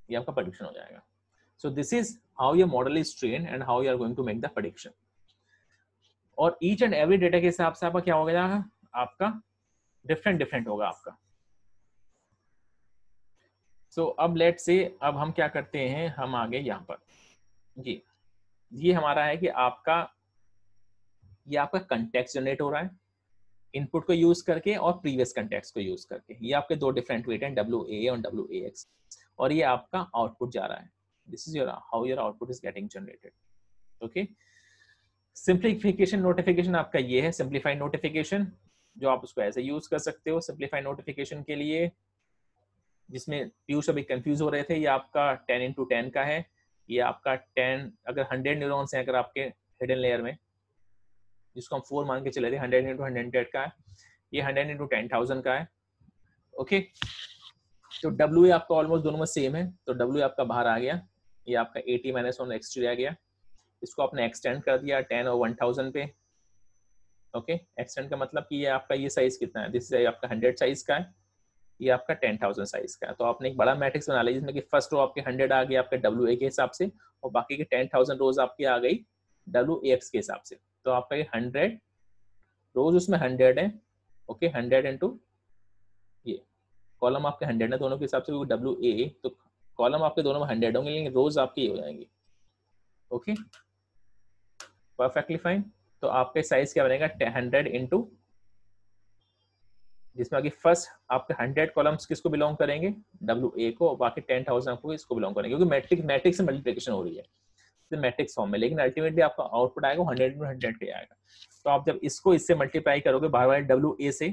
ये आपका प्रेडिक्शन हो जाएगा। So this is how your model is train and how you are going to make the prediction. और ईच एंड एवरी डेटा के हिसाब से आपका क्या हो जाएगा, आपका डिफरेंट होगा आपका। सो अब लेट से अब हम क्या करते हैं, हम आगे यहाँ पर जी, ये हमारा है कि आपका ये आपका कंटेक्स्ट जनरेट हो रहा है इनपुट को यूज करके और प्रीवियस कंटेक्स्ट को यूज करके। ये आपके दो डिफरेंट वेट हैं WAA और WAX, और ये आपका आउटपुट जा रहा है। This is your how your output is getting generated. Okay, simplification notification आपका ये है, सिंप्लीफाइड नोटिफिकेशन, जो आप उसको ऐसे यूज कर सकते हो सिंप्लीफाइड नोटिफिकेशन के लिए, जिसमें पीयूष अभी कंफ्यूज हो रहे थे। ये आपका 10 × 10 का है, ये आपका 10 अगर 100 न्यूरॉन्स हैं अगर आपके हिडन लेयर में, जिसको हम 4 मान के चले थे, 100 × 100 का है, ये 100 × 10,000 का है। ओके, तो WA आपका ऑलमोस्ट दोनों में सेम है, तो WA आपका बाहर आ गया, ये आपका 80 - 1 एक्सट्री आ गया, इसको आपने एक्सटेंड कर दिया 10 और 1000 पे। ओके, एक्सटेंड का मतलब कि ये आपका ये साइज कितना है, दिस आपका 100 साइज का है, ये आपका 10,000 साइज का है। तो आपने एक बड़ा मैट्रिक्स बना लिया जिसमें कि फर्स्ट रो आपके 100 आ गई आपके WA के हिसाब से, और बाकी के 10,000 रोज आपकी आ गई WAX के हिसाब से। तो आपका ये 100 रोज उसमें 100 है। ओके, 100 इंटू ये कॉलम आपके 100 है दोनों के हिसाब से, WAA, तो कॉलम आपके दोनों में 100 होंगे लेकिन रोज आपके ये हो जाएंगे। Okay, perfectly fine. तो आपके साइज क्या बनेगा, 100 इंटू, जिसमें आगे फर्स्ट आपके 100 कॉलम्स किसको बिलोंग करेंगे, WA को, और बाकी 10,000 आपको इसको बिलोंग करेंगे, क्योंकि मैट्रिक्स से मल्टीप्लिकेशन हो रही है मैट्रिक्स फॉर्म में, लेकिन अल्टीमेटली आपका आउटपुट आएगा 100 × 100 के आएगा। तो आप जब इसको इससे मल्टीप्लाई करोगे बाहर वाले WA से,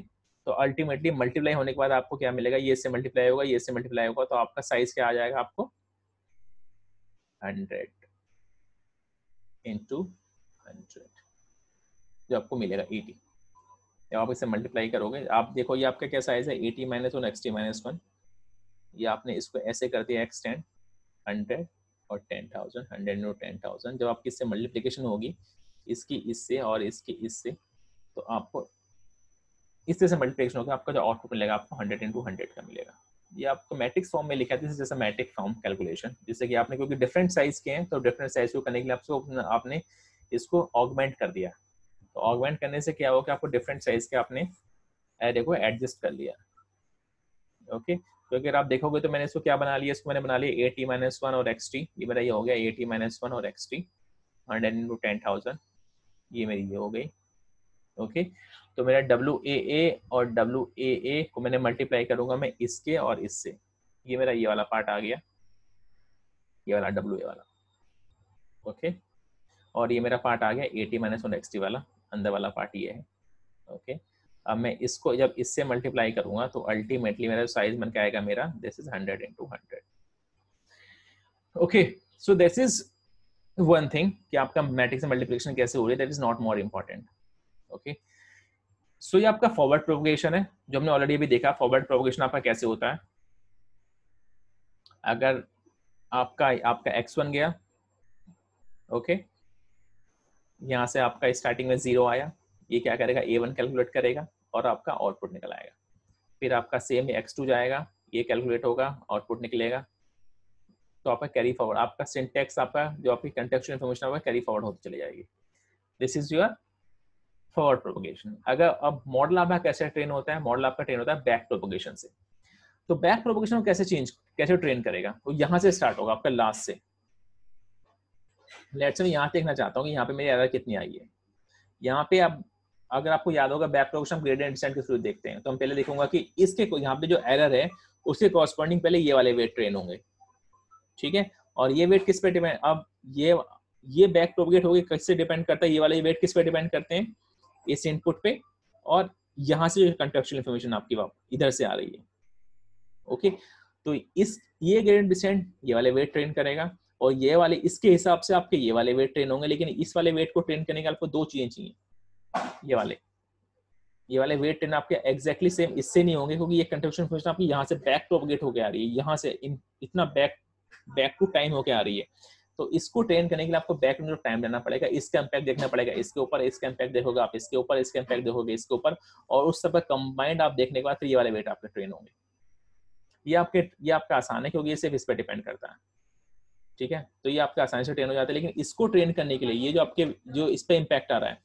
तो अल्टीमेटली मल्टीप्लाई होने के बाद आपको क्या मिलेगा, ये से मल्टीप्लाई होगा, ये से मल्टीप्लाई होगा, तो आपका साइज क्या आ जाएगा, आपको 100 × 100 जो आपको मिलेगा 80। जब आप इसे मल्टीप्लाई करोगे, आप देखो ये आपका क्या साइज है, 80 - 1 XT - 1, ये आपने इसको ऐसे कर दिया एक्सटेंड 100 और 10,000, 100 × 10,000। जब आपकी इससे मल्टीप्लिकेशन होगी इसकी इससे और इसकी इससे, तो आपको इस तरह से मल्टीप्लिकेशन होगा, आपका जो आउटपुट मिलेगा आपको 100 × 100 का मिलेगा। ये आपको मैट्रिक्स फॉर्म में लिखा है, जैसे मैट्रिक फॉर्म कैलकुलेशन, जिससे कि आपने, क्योंकि डिफरेंट साइज के हैं तो डिफरेंट साइज को करने के लिए आपने इसको ऑगमेंट कर दिया। तो ऑगमेंट करने से क्या होगा, आपको डिफरेंट साइज के आपने एरे को एडजस्ट कर लिया। ओके, तो अगर आप देखोगे तो मैंने इसको क्या बना लिया, इसको मैंने बना लिया 80 - 1 और XT, ये मेरा ये हो गया 80 - 1 और XT 100 × 10,000, ये मेरी ये हो गई। ओके, तो मेरा WAA और WAA को मैंने मल्टीप्लाई करूंगा मैं इसके और इससे, ये मेरा ये वाला पार्ट आ गया, ये वाला WA वाला। ओके, और ये मेरा पार्ट आ गया 80 - 1 XT वाला, अंदर वाला पार्ट ये है। ओके, अब मैं इसको जब इससे मल्टीप्लाई करूंगा तो अल्टीमेटली मेरा साइज बन के आएगा मेरा, this is 100 × 100। Okay, so this is one thing कि आपका मैट्रिक्स से मल्टीप्लिकेशन कैसे हो रही है, that is not more important. Okay, so ये आपका फॉरवर्ड प्रोपगेशन है जो हमने ऑलरेडी अभी देखा। फॉरवर्ड प्रोपगेशन आपका कैसे होता है, अगर आपका X1 गया, ओके, यहाँ से आपका स्टार्टिंग में 0 आया, ये क्या करेगा, A1 कैलकुलेट करेगा और आपका आउटपुट निकल आएगा। फिर आपका सेम X2 जाएगा, ये कैलकुलेट होगा, आउटपुट निकलेगा। तो आपका कैरी फॉरवर्ड, आपका सिंटेक्स, आपका जो आपकी कंटेक्चुअल इन्फॉर्मेशन होगा कैरी फॉरवर्ड होती चली जाएगी। This is your forward propagation. अगर अब मॉडल आपका कैसे ट्रेन होता है, मॉडल आपका ट्रेन होता है बैक प्रोपगेशन से। तो बैक प्रोपगेशन को कैसे ट्रेन करेगा, तो यहाँ से स्टार्ट होगा आपका लास्ट से। लेट्स से मैं यहाँ देखना चाहता हूँ कि यहाँ पे मेरी एरर कितनी आई है। यहाँ पे आप अगर आपको याद होगा बैक प्रोपगेशन ग्रेडियंट डिसेंट के थ्रू देखते हैं, तो हम पहले देखूंगा कि इसके यहाँ पे जो एरर है उसके कॉरस्पॉन्डिंग पहले ये वाले वेट ट्रेन होंगे, ठीक है। और ये वेट किस पे डिपेंड, अब ये बैक प्रोपगेट होगी किससे डिपेंड करता है, ये वाले वेट किस पे डिपेंड करते हैं, इस इनपुट पे, और यहाँ से जो कंटेक्चुअल इंफॉर्मेशन आपकी इधर से आ रही है। ओके, तो ये ग्रेडियंट डिसेंट ये वाले वेट ट्रेन करेगा, और ये वाले इसके हिसाब से आपके ये वाले वेट ट्रेन होंगे। लेकिन इस वाले वेट को ट्रेन करने के आपको दो चीजें चाहिए। ये वाले वेट ट्रेन आपके एग्जैक्टली सेम इससे नहीं होंगे, क्योंकि ये कंटेक्चुअल इंफॉर्मेशन आपकी यहाँ से बैक प्रोपगेट होकर आ रही है, यहाँ से इतना बैक टू टाइम होके आ रही है। तो इसको ट्रेन करने के लिए आपको बैक में टाइम लेना पड़ेगा, इसका इम्पैक्ट देखना पड़ेगा, इसके ऊपर इसका इम्पैक्ट देखोगे आप, इसके ऊपर इसका इम्पैक्ट देखोगे, इसके ऊपर, और उस सब कंबाइंड आप देखने के बाद फिर ये वाले वेट आपके ट्रेन होंगे। ये आपका आसान है क्योंकि ये सिर्फ इस पर डिपेंड करता है, ठीक है। तो ये आपके आसानी से ट्रेन हो जाता है। लेकिन इसको ट्रेन करने के लिए ये जो इस पे इम्पैक्ट आ रहा है,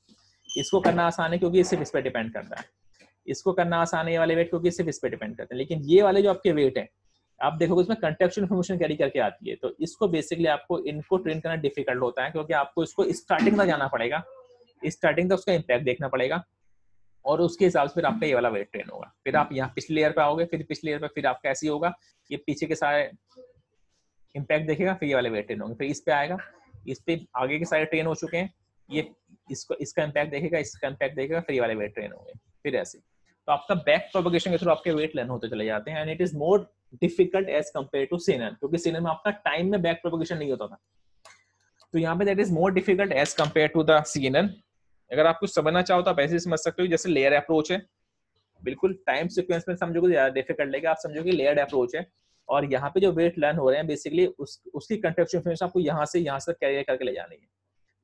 इसको करना आसान है क्योंकि ये सिर्फ इस पे डिपेंड करता है। इसको करना आसान है ये वाले वेट, क्योंकि सिर्फ इस पे डिपेंड करते हैं। लेकिन ये वाले जो आपके वेट है, आप देखोगे इसमें कंटेक्चुअल इन्फॉर्मेशन कैरी करके आती है, तो इसको बेसिकली आपको इनको ट्रेन करना डिफिकल्ट होता है, क्योंकि आपको इसको स्टार्टिंग तक जाना पड़ेगा, स्टार्टिंग तक उसका इम्पैक्ट देखना पड़ेगा, और उसके हिसाब से फिर आपका ये वाला वेट ट्रेन होगा। फिर आप यहाँ पिछले लेयर पे आओगे, फिर पिछले लेयर पे फिर आपका ऐसे ही होगा, ये पीछे के सारे इम्पैक्ट देखेगा, फिर ये वाले वेट ट्रेन होंगे, फिर इस पे आएगा, इस पे आगे के सारे ट्रेन हो चुके हैं, ये इसका इम्पैक्ट देखेगा, इसका इम्पैक्ट देखेगा, फिर ये वाले वेट ट्रेन होंगे, फिर ऐसे। तो आपका बैक प्रोपगेशन के थ्रू आपके वेट लर्न होते चले जाते हैं, and it is more difficult as compare to CNN, क्योंकि CNN में आपका टाइम में बैक प्रोपगेशन नहीं होता था। तो यहाँ पे that is more difficult as compare to the CNN। अगर आप कुछ समझना चाहो तो आप ऐसे समझ सकते हो, जैसे लेयर अप्रोच है, बिल्कुल टाइम सीक्वेंस में समझोगे ज्यादा डिफिकल्ट लगेगा, आप समझोगे लेयर्ड अप्रोच है, और यहाँ पे जो वेट लर्न हो रहे हैं बेसिकली उसकी कंटेक्चुअल इन्फॉर्मेशन आपको यहाँ से कैरियर करके ले जानी है।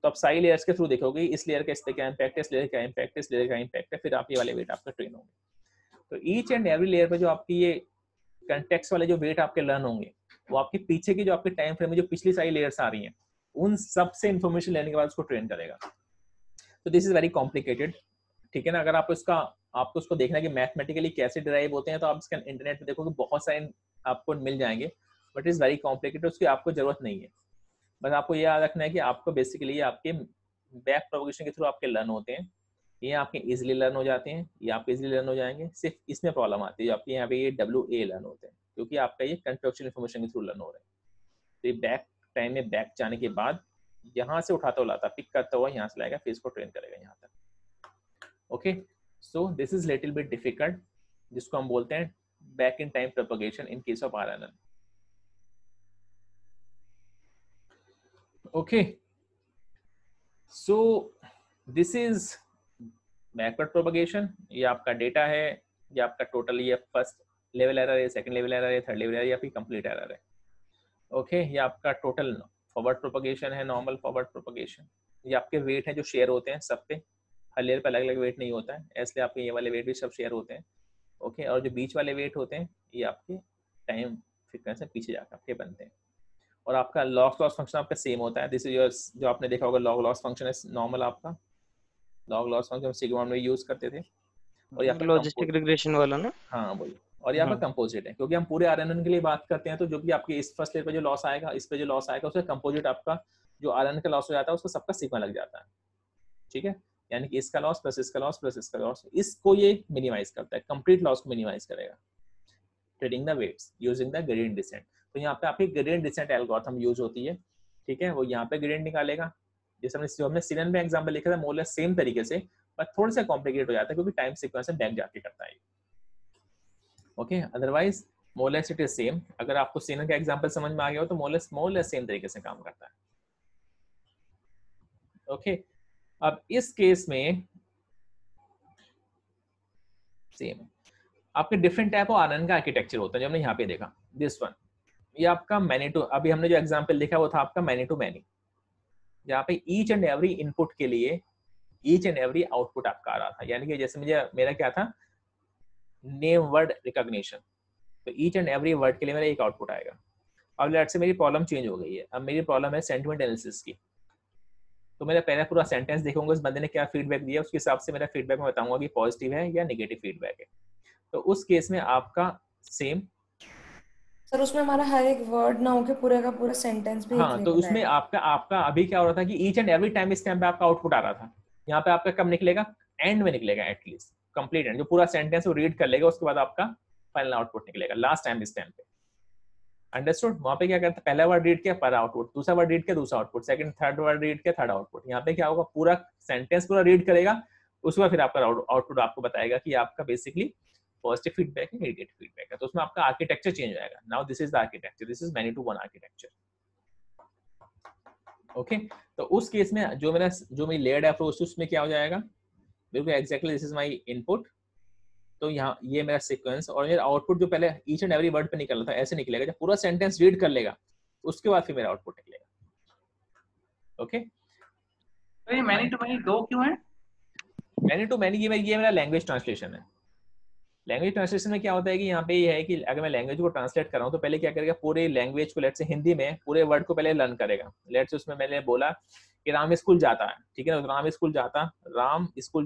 तो आप सारी लेयर्स के थ्रू देखोगे, इस लेयर का इस पे क्या इम्पैक्ट है, इस लेयर का इम्पैक्ट है, इस लेयर का इम्पैक्ट है, फिर आप ये वाले वेट आपका ट्रेन होंगे। तो ईच एंड एवरी लेयर पे जो आपकी ये कंटेक्स्ट वाले जो वेट आपके लर्न होंगे, वो आपके पीछे की जो आपके टाइम फ्रेम में जो पिछली सारी लेयर्स आ रही हैं, उन सब से इन्फॉर्मेशन लेने के बाद उसको ट्रेन करेगा। तो दिस इज वेरी कॉम्प्लिकेटेड, ठीक है ना। अगर आपको उसको देखना है कि मैथमेटिकली कैसे डिराइव होते हैं, तो आप इसका इंटरनेट पे देखोगे बहुत सारे आपको मिल जाएंगे, बट इज वेरी कॉम्प्लिकेटेड, उसकी आपको जरूरत नहीं है। बस आपको ये याद रखना है कि आपको बेसिकली आपके बैक प्रोपगेशन के थ्रू आपके लर्न होते हैं, ये आपके इजीली लर्न हो जाते हैं, ये आपके इजीली लर्न हो जाएंगे। सिर्फ इसमें प्रॉब्लम आती है, आपके यहाँ पे ये WA लर्न होते हैं, क्योंकि आपका ये कंटेक्चुअल इन्फॉर्मेशन के थ्रू लर्न हो रहे हैं। तो ये बैक टाइम में बैक जाने के बाद यहाँ से उठाता हुआ लाता, पिक करता हुआ यहाँ से लाएगा, फिर इसको ट्रेन करेगा यहाँ तक। Okay, so this is little bit difficult, जिसको हम बोलते हैं back in time propagation in case of RNN। Okay, so this is backward propagation. ये आपका डेटा है, ये आपका टोटल, ये फर्स्ट लेवल एरर है, सेकंड लेवल एरर है, थर्ड लेवल एरर या फिर कंप्लीट एरर है। ओके, ये आपका टोटल फॉरवर्ड प्रोपगेशन है, नॉर्मल फॉरवर्ड प्रोपगेशन। ये आपके वेट हैं जो शेयर होते हैं सब पे, हर लेयर पे अलग अलग वेट नहीं होता है, इसलिए आपके ये वाले वेट भी सब शेयर होते हैं। ओके, और जो बीच वाले वेट होते हैं ये आपके टाइम फ्रीक्वेंसी से पीछे जाकर आपके बनते हैं। और आपका लॉग लॉस फंक्शन आपका सेम होता है। दिस इज योर, जो आपने देखा होगा लॉग लॉस फंक्शन है नॉर्मल, आपका लॉग लॉस फंक्शन सिग्मा में यूज करते थे, और यहाँ पे लॉजिस्टिक रिग्रेशन वाला ना। हाँ वही, और यहाँ पे कंपोजिट है, क्योंकि हम पूरे RNN के लिए बात करते हैं, तो जो भी आपके इस फर्स्ट लेयर पे जो लॉस आएगा, इस पे जो लॉस आएगा, उसका कंपोजिट आपका जो RNN का लॉस हो जाता है उसका सबका सिग्मा लग जाता है, ठीक है। यानी कि इसका लॉस प्लस इसका लॉस प्लस इसका लॉस, इसको ये मिनिमाइज करता है, कंप्लीट लॉस को मिनिमाइज करेगा, trading the weights using the gradient descent. तो यहाँ पे आपकी ग्रेडियंट डिसेंट एल्गोरिथम यूज होती है, ठीक है। वो यहाँ पे ग्रेडियंट निकालेगा, जैसे हमने CNN में एग्जांपल लिखा था, मोर लेस सेम तरीके से, पर थोड़ा सा कॉम्प्लिकेट हो जाता है क्योंकि टाइम सीक्वेंस में बैक जाके करता है। Okay, otherwise more less it is same. अगर आपको CNN का एग्जांपल समझ में आ गया हो तो मोर लेस सेम तरीके से काम करता है। ओके, अब इस केस में सेम आपके डिफरेंट टाइप ऑफ RNN का आर्किटेक्चर होता है, जो हमने यहाँ पे देखा। दिस वन, ये आपका मैनी टू, अभी हमने जो एग्जांपल देखा वो था आपका मैनी टू मैनी, जहाँ पे ईच एंड एवरी इनपुट के लिए ईच एंड एवरी आउटपुट आपका आ रहा था। यानी कि जैसे मेरा क्या था, नेम वर्ड रिकॉग्निशन, तो ईच एंड एवरी वर्ड के लिए मेरा एक आउटपुट आएगा। अब लेट्स से मेरी प्रॉब्लम चेंज हो गई है, अब मेरी प्रॉब्लम है सेंटिमेंट एनालिसिस की। तो मेरा पहला पूरा सेंटेंस देखूंगा उस बंदे ने क्या फीडबैक दिया, उसके हिसाब से मेरा फीडबैक में बताऊंगा कि पॉजिटिव है या नेगेटिव फीडबैक है। तो उस केस में आपका सेम सर उसमें हमारा हर एक वर्ड ना होके पूरे का पूरा सेंटेंस भी हाँ, तो उसमें आपका अभी क्या हो रहा था कि ईच एंड एवरी टाइम इस टाइम पे आपका आउटपुट आ रहा था, यहाँ पे आपका कब निकलेगा, एंड में निकलेगा, एटलीस्ट कंप्लीट एंड, जो पूरा सेंटेंस वो रीड कर लेगा उसके बाद आपका फाइनल आउटपुट निकलेगा लास्ट टाइम इस टाइम पे। अंडरस्टूड? वहां पे क्या करता है, पहला वर्ड रीड किया पहला आउटपुट, दूसरा वर्ड रीड किया दूसरा output, second third word read किया थर्ड आउटपुट। यहाँ पे क्या होगा, पूरा सेंटेंस पूरा रीड करेगा, उसके बाद फिर आपका आउटपुट आपको बताएगा कि आपका बेसिकली पॉजिटिव फीडबैक है नेगेटिव फीडबैक है। तो उसमें आपका आर्किटेक्चर चेंज हो जाएगा। Now this is the architecture, this is many to one architecture. Okay, तो उस केस में जो मेरी लेयर्ड अप्रोच उसमें क्या हो जाएगा, बिल्कुल exactly this is my input. तो यहाँ ये मेरा सीक्वेंस और मेरा आउटपुट जो पहले ईच एंड एवरी वर्ड पे निकल रहा था ऐसे निकलेगा, जब पूरा सेंटेंस रीड कर लेगा उसके बाद फिर मेरा आउटपुट निकलेगा। ओके, तो ये मैनी टू मैनी दो क्यों है? मैनी टू मैनी ये मेरा लैंग्वेज ट्रांसलेशन है। लैंग्वेज ट्रांसलेशन में क्या होता है कि यहाँ पे ये है कि अगर मैं लैंग्वेज को ट्रांसलेट कर रहा हूँ तो पहले क्या करेगा, पूरे लैंग्वेज को लेट से हिंदी में पूरे वर्ड को पहले लर्न करेगा। लेट से उसमें मैंने बोला कि राम स्कूल जाता है, ठीक है ना, राम स्कूल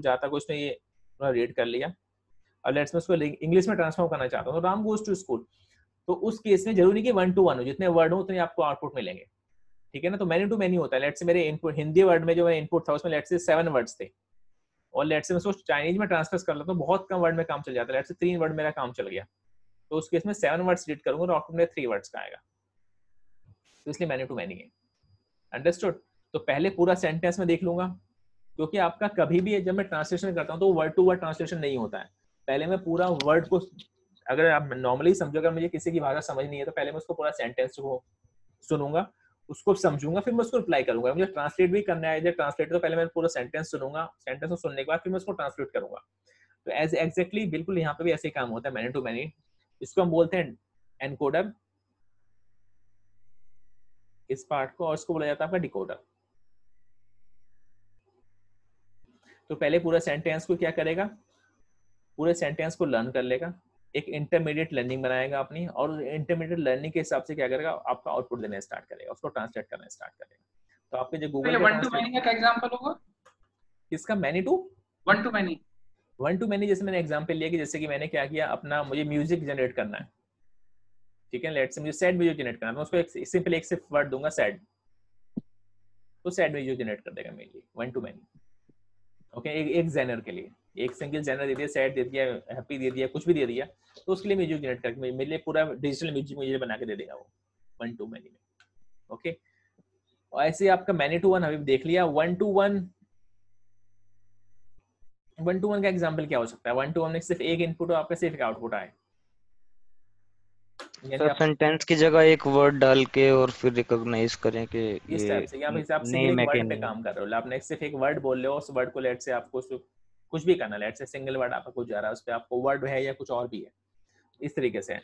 जाता को उसने ये रीड कर लिया, और लेट्स मैं उसको इंग्लिश में ट्रांसफॉर्म करना चाहता हूँ, तो राम गोज टू स्कूल। तो उस केस में जरूरी नहीं कि 1 to 1 हो, जितने वर्ड हो उतने आपको आउटपुट मिलेंगे, ठीक है ना। तो मैनी टू मैनी होता है। लेट्स से मेरे इनपुट हिंदी वर्ड में जो मेरा इनपुट था उसमें लेट्स से 7 वर्ड्स थे, और लेट्स से मैं उसको चाइनीज में ट्रांसफर कर लेता हूँ, बहुत कम वर्ड में काम चल जाता है, लेट्स से 3 वर्ड मेरा काम चल गया, तो उस केस में 7 वर्ड्स रीड करूंगा और आउटपुट में 3 वर्ड्स का आएगा, तो इसलिए मैनी टू मैनी है। अंडरस्टूड? तो पहले पूरा सेंटेंस में देख लूंगा, क्योंकि आपका कभी भी जब मैं ट्रांसलेशन करता हूँ तो वर्ड टू वर्ड ट्रांसलेशन नहीं होता है। पहले मैं पूरा वर्ड को, अगर आप नॉर्मली समझो, अगर मुझे किसी की भाषा समझ नहीं है तो पहले मैं उसको पूरा सेंटेंस को सुनूंगा, उसको समझूंगा, फिर मैं उसको रिप्लाई करूंगा। मुझे ट्रांसलेट भी करना है एज ए ट्रांसलेटर, तो पहले मैं पूरा सेंटेंस सुनूंगा, सेंटेंस को सुनने के बाद फिर मैं उसको ट्रांसलेट करूंगा। तो एज एग्जैक्टली बिल्कुल यहाँ पे भी ऐसे काम होता है, मैनी टू मैनी। इसको हम बोलते हैं एनकोडर, इस पार्ट को, और इसको बोला जाता है आपका डिकोडर। तो पहले पूरा सेंटेंस को क्या करेगा, पूरे सेंटेंस को लर्न कर लेगा, एक इंटरमीडिएट लर्निंग बनाएगा अपनी, और इंटरमीडिएट लर्निंग के हिसाब से क्या करेगा, आपका आउटपुट देना स्टार्ट करेगा, उसको ट्रांसलेट करना स्टार्ट करेगा। तो आपके जो गूगल पे 1 to many का क्या एग्जांपल होगा? किसका? Many to 1 to many। 1 to many जैसे मैंने एग्जांपल लिया कि जैसे कि मैंने क्या किया, अपना मुझे म्यूजिक जनरेट करना है, ठीक है, लेट्स से मुझे सैड म्यूजिक जनरेट करना है, मैं उसको एक सिंपल एक सिर्फ वर्ड दूंगा सैड, तो सैड म्यूजिक जनरेट कर देगा मेरे लिए 1 to many। ओके, एक जेनर के लिए एक सिंगल जेनर दे दिया, सैड दे दिया, हैप्पी दे दिया, कुछ भी दे दिया, तो उसके लिए म्यूजिक जनरेट करके मेरे लिए पूरा डिजिटल म्यूजिक मुझे बना के दे देगा वो 1 to many में। ओके, और ऐसे आपका मैनी टू वन अभी देख लिया। 1 to 1 का एग्जांपल क्या हो सकता है? 1 to 1 में सिर्फ एक इनपुट और आपका सिर्फ एक आउटपुट आए, सर सेंटेंस की जगह एक वर्ड डाल के और फिर रिकॉग्नाइज करें कि इस टाइप से, या फिर आप सिंगल वर्ड पे काम कर रहे हो, आपने सिर्फ एक वर्ड बोल रहे हो, उस वर्ड को लेट से आपको कुछ भी करना, लेट से सिंगल वर्ड आपका कुछ जा रहा है, उस पे आपको वर्ड है या कुछ और भी है, इस तरीके से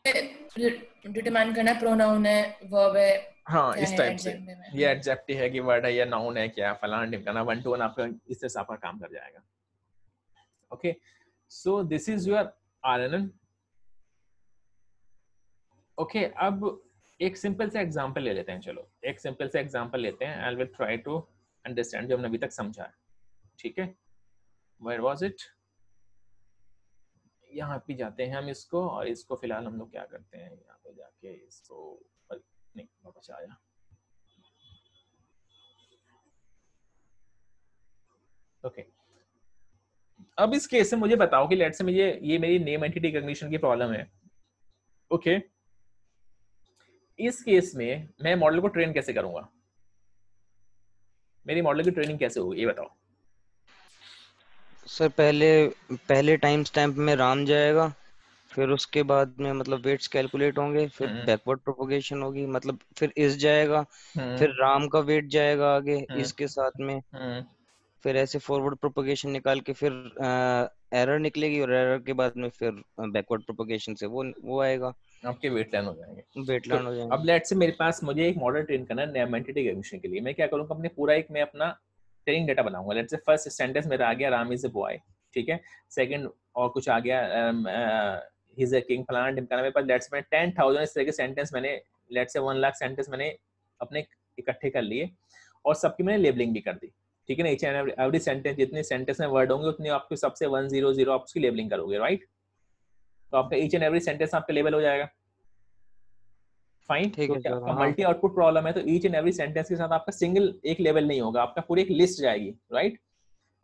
डिटरमाइन करना है, प्रोनाउन है, वर्ब है, हाँ, इस टाइप से, ये एडजेक्टिव है कि वर्ड है या नाउन है, क्या फलाना ढिमकाना, 1 to 1 आपका इस तरह से आपका काम कर जाएगा। Okay, so this is your RNN. Okay, अब एक सिंपल सा एग्जांपल ले लेते हैं, चलो एक सिंपल सा एग्जांपल लेते हैं, I will try to understand जो हमने अभी तक समझा है, ठीक है। Where was it? यहाँ पे जाते हैं हम इसको, और इसको फिलहाल हम लोग क्या करते हैं, यहाँ पे जाके इसको नहीं वापस आया। ओके, अब इस केस में मुझे बताओ कि लेट्स से मुझे ये मेरी नेम एंटिटी रिकॉग्निशन की प्रॉब्लम है। ओके, इस केस में मैं मॉडल को ट्रेन कैसे करूंगा, मेरी मॉडल की ट्रेनिंग कैसे होगी ये बताओ। सर पहले टाइम स्टैम्प में राम जाएगा, फिर उसके बाद में मतलब वेट्स कैलकुलेट होंगे, फिर बैकवर्ड प्रोपगेशन होगी, मतलब फिर इस जाएगा, फिर राम का वेट जाएगा आगे इसके साथ में, फिर ऐसे फॉरवर्ड प्रोपगेशन निकाल के फिर एरर निकलेगी, और एरर के बाद में फिर बैकवर्ड प्रोपगेशन से वो आएगा, आपके वेट लर्न हो जाएंगे, वेट लर्न हो जाएंगे। अब लेट्स से मेरे पास मुझे एक मॉडल ट्रेन करना है नेम एंटिटी रिकॉग्निशन के लिए, मैं क्या करूंगा, अपने पूरा एक मैं अपना ट्रेनिंग डेटा बनाऊंगा। लेट्स से फर्स्ट सेंटेंस मेरा आ गया राम इज अ बॉय, ठीक है, सेकंड और कुछ आ गया ही इज अ किंग फलाना ढिमकाना, मेरे पास लेट्स में 10,000 इस तरह के सेंटेंस मैंने, लेट्स से 1 लाख सेंटेंस मैंने अपने इकट्ठे कर लिए, और सबकी मैंने लेबलिंग भी कर दी, ठीक है ना। ईच एंड एवरी सेंटेंस, जितने सेंटेंस में वर्ड होंगे उतने आपके सबसे 100 आप उसकी लेबलिंग करोगे, राइट। तो आपका ईच एंड एवरी सेंटेंस आपका लेबल हो जाएगा, फाइन। क्योंकि आपका मल्टी आउटपुट प्रॉब्लम है तो ईच एंड एवरी सेंटेंस के साथ आपका सिंगल एक लेबल नहीं होगा, आपका पूरी एक लिस्ट जाएगी, राइट।